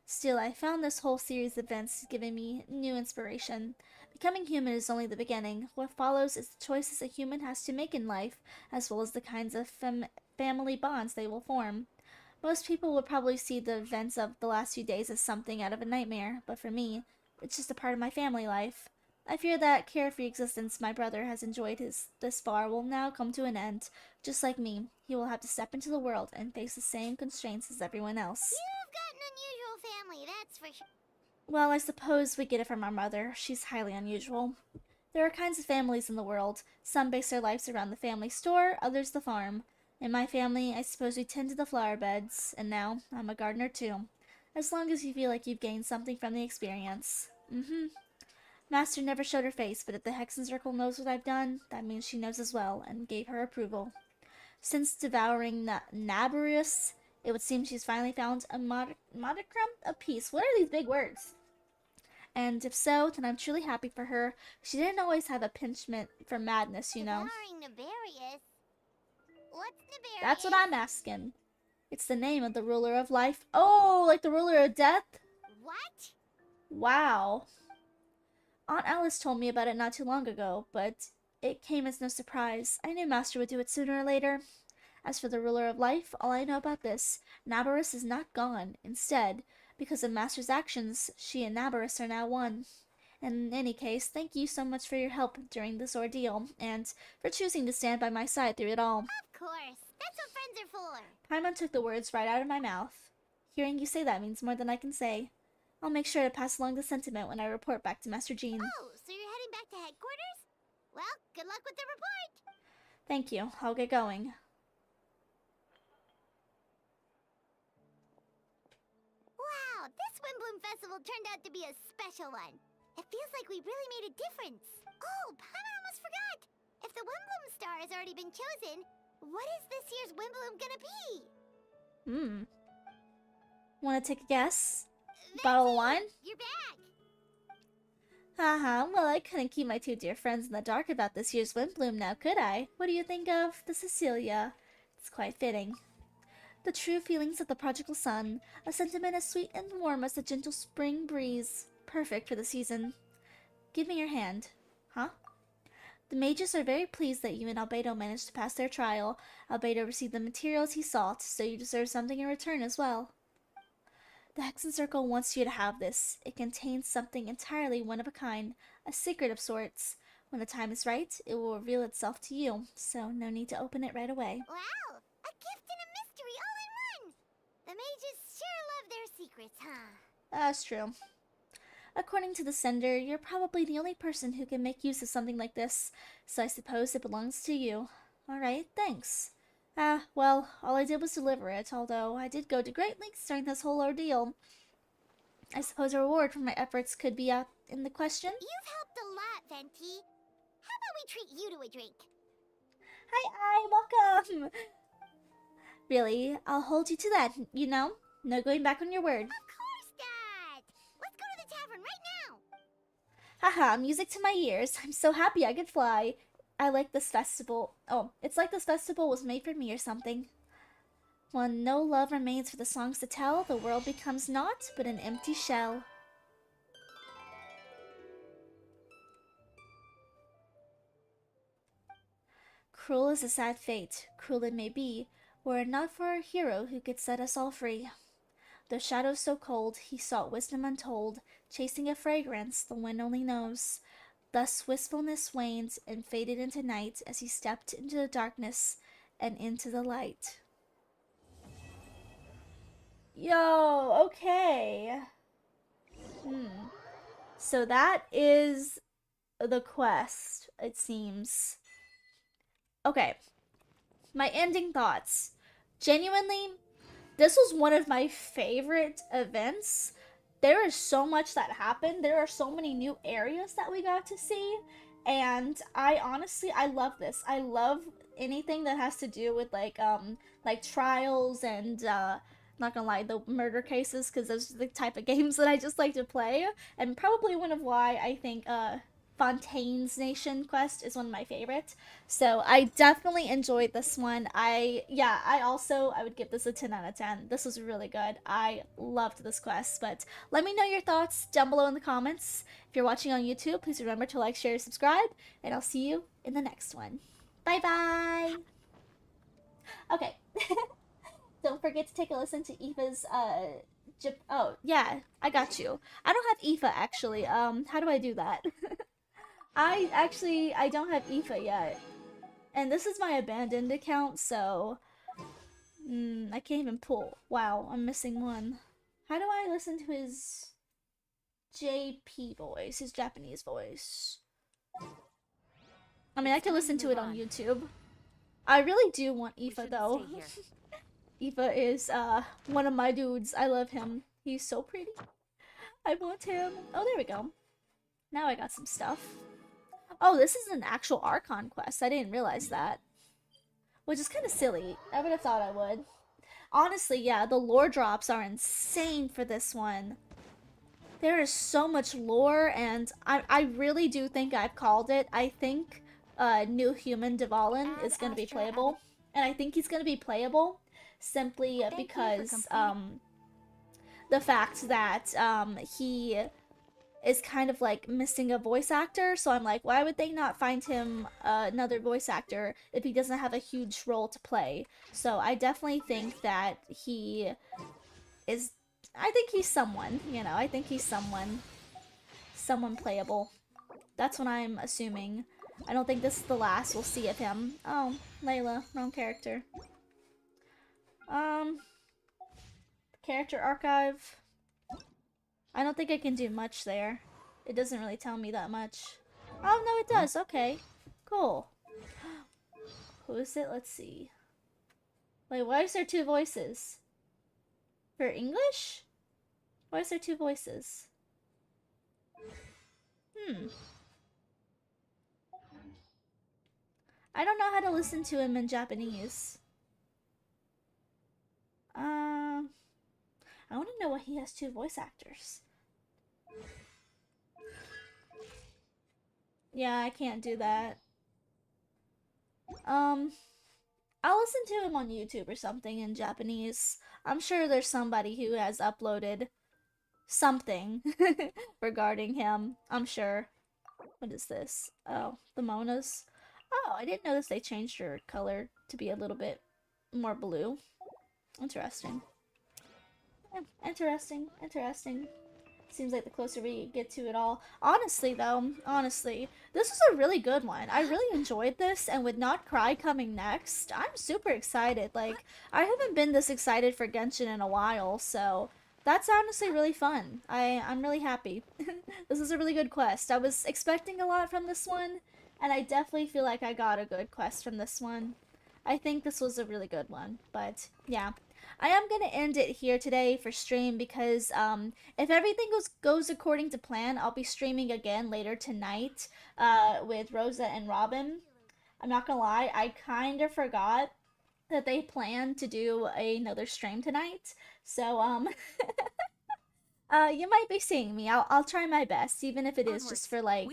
Still, I found this whole series of events giving me new inspiration. Becoming human is only the beginning. What follows is the choices a human has to make in life, as well as the kinds of family bonds they will form. Most people would probably see the events of the last few days as something out of a nightmare, but for me, it's just a part of my family life. I fear that carefree existence my brother has enjoyed this far will now come to an end. Just like me, he will have to step into the world and face the same constraints as everyone else. You've got an unusual family, that's for sure. Well, I suppose we get it from our mother. She's highly unusual. There are kinds of families in the world. Some base their lives around the family store, others the farm. In my family, I suppose we tend to the flower beds, and now I'm a gardener too. As long as you feel like you've gained something from the experience. Master never showed her face, but if the Hexen Circle knows what I've done, that means she knows as well, and gave her approval. Since devouring Nabarus, it would seem she's finally found a modicum of peace. What are these big words? And if so, then I'm truly happy for her. She didn't always have a penchant for madness, you know. Devouring Nabarius? What's Nabarius? That's what I'm asking. It's the name of the ruler of life. Oh, like the ruler of death? What? Wow. Aunt Alice told me about it not too long ago, but it came as no surprise. I knew Master would do it sooner or later. As for the ruler of life, all I know about this, Nabarus is not gone. Instead, because of Master's actions, she and Nabarus are now one. In any case, thank you so much for your help during this ordeal, and for choosing to stand by my side through it all. Of course. That's what friends are for. Paimon took the words right out of my mouth. Hearing you say that means more than I can say. I'll make sure to pass along the sentiment when I report back to Master Jean. Oh, so you're heading back to headquarters? Well, good luck with the report. Thank you. I'll get going. Wow, this Windbloom Festival turned out to be a special one. It feels like we really made a difference. Oh, Paimon almost forgot. If the Windbloom star has already been chosen, what is this year's Windbloom gonna be? Want to take a guess? Bottle of wine? You're back. Haha, well, I couldn't keep my two dear friends in the dark about this year's Windbloom now, could I? What do you think of the Cecilia? It's quite fitting. The true feelings of the prodigal son, a sentiment as sweet and warm as the gentle spring breeze, perfect for the season. Give me your hand. Huh? The mages are very pleased that you and Albedo managed to pass their trial. Albedo received the materials he sought, so you deserve something in return as well. The Hexen Circle wants you to have this. It contains something entirely one of a kind, a secret of sorts. When the time is right, it will reveal itself to you, so no need to open it right away. Wow! A gift and a mystery all in one! The mages sure love their secrets, huh? That's true. According to the sender, you're probably the only person who can make use of something like this, so I suppose it belongs to you. Alright, thanks. Well, all I did was deliver it, although I did go to great lengths during this whole ordeal. I suppose a reward for my efforts could be in the question? You've helped a lot, Venti. How about we treat you to a drink? Hi, welcome! Really, I'll hold you to that, you know? No going back on your word. Of course, Dad! Let's go to the tavern right now! Haha, music to my ears. I'm so happy I could fly. I like this festival. Oh, it's like this festival was made for me or something. When no love remains for the songs to tell, the world becomes naught but an empty shell. Cruel is a sad fate, cruel it may be, were it not for a hero who could set us all free. Though shadows so cold, he sought wisdom untold, chasing a fragrance the wind only knows. Thus wistfulness waned and faded into night as he stepped into the darkness and into the light. Yo, okay. So that is the quest, it seems. Okay. My ending thoughts. Genuinely, this was one of my favorite events. There is so much that happened. There are so many new areas that we got to see. And I honestly, I love this. I love anything that has to do with like trials and not gonna lie, the murder cases, because those are the type of games that I just like to play. And probably one of why I think Fontaine's Nation quest is one of my favorites. So I definitely enjoyed this one. I would give this a 10 out of 10. This was really good. I loved this quest, but let me know your thoughts down below in the comments. If you're watching on YouTube, please remember to like, share, subscribe, and I'll see you in the next one. Bye bye! Okay. Don't forget to take a listen to Aoife's oh, yeah, I got you. I don't have Aoife actually. How do I do that? I don't have Aoife yet. And this is my abandoned account, so I can't even pull. Wow, I'm missing one. How do I listen to his JP voice, his Japanese voice? I mean, I can listen to it on YouTube. I really do want Aoife though. Aoife is one of my dudes. I love him. He's so pretty. I want him. Oh, there we go. Now I got some stuff. Oh, this is an actual Archon quest. I didn't realize that. Which is kind of silly. I would have thought I would. Honestly, yeah, the lore drops are insane for this one. There is so much lore, and I really do think I've called it. I think New Human Dvalin is going to be playable. And I think he's going to be playable simply because the fact that he is kind of like missing a voice actor, so I'm like, why would they not find him another voice actor if he doesn't have a huge role to play? So I definitely think that he is, I think he's someone, you know, I think he's someone playable. That's what I'm assuming. I don't think this is the last we'll see of him. Oh, Layla, wrong character. Character archive. I don't think I can do much there. It doesn't really tell me that much. Oh, no, it does. Okay. Cool. Who is it? Let's see. Wait, why is there two voices? For English? Why is there two voices? I don't know how to listen to him in Japanese. I want to know why he has two voice actors. Yeah, I can't do that. I'll listen to him on YouTube or something in Japanese. I'm sure there's somebody who has uploaded something regarding him. I'm sure. What is this? Oh, the Monas. Oh, I didn't notice they changed her color to be a little bit more blue. Interesting. Yeah, interesting. Interesting. Seems like the closer we get to it all. Honestly, though, honestly, this was a really good one. I really enjoyed this, and with Not Cry coming next, I'm super excited. Like, I haven't been this excited for Genshin in a while, so that's honestly really fun. I'm really happy. This is a really good quest. I was expecting a lot from this one, and I definitely feel like I got a good quest from this one. I think this was a really good one, but yeah. I am going to end it here today for stream because if everything goes according to plan, I'll be streaming again later tonight with Rosa and Robin. I'm not going to lie, I kind of forgot that they planned to do another stream tonight. So, you might be seeing me. I'll try my best, even if it is just for like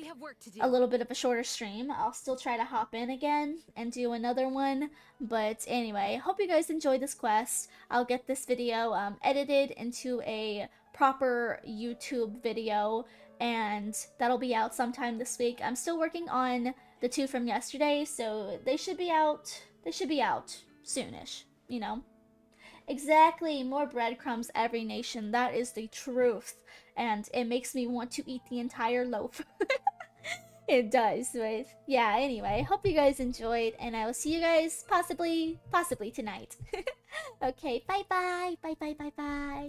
a little bit of a shorter stream. I'll still try to hop in again and do another one. But anyway, hope you guys enjoyed this quest. I'll get this video edited into a proper YouTube video, and that'll be out sometime this week. I'm still working on the 2 from yesterday, so they should be out. They should be out soonish, you know. Exactly, more breadcrumbs every nation. That is the truth. And it makes me want to eat the entire loaf. It does, but yeah, anyway, hope you guys enjoyed, and I will see you guys possibly tonight. Okay, bye-bye, bye-bye, bye-bye.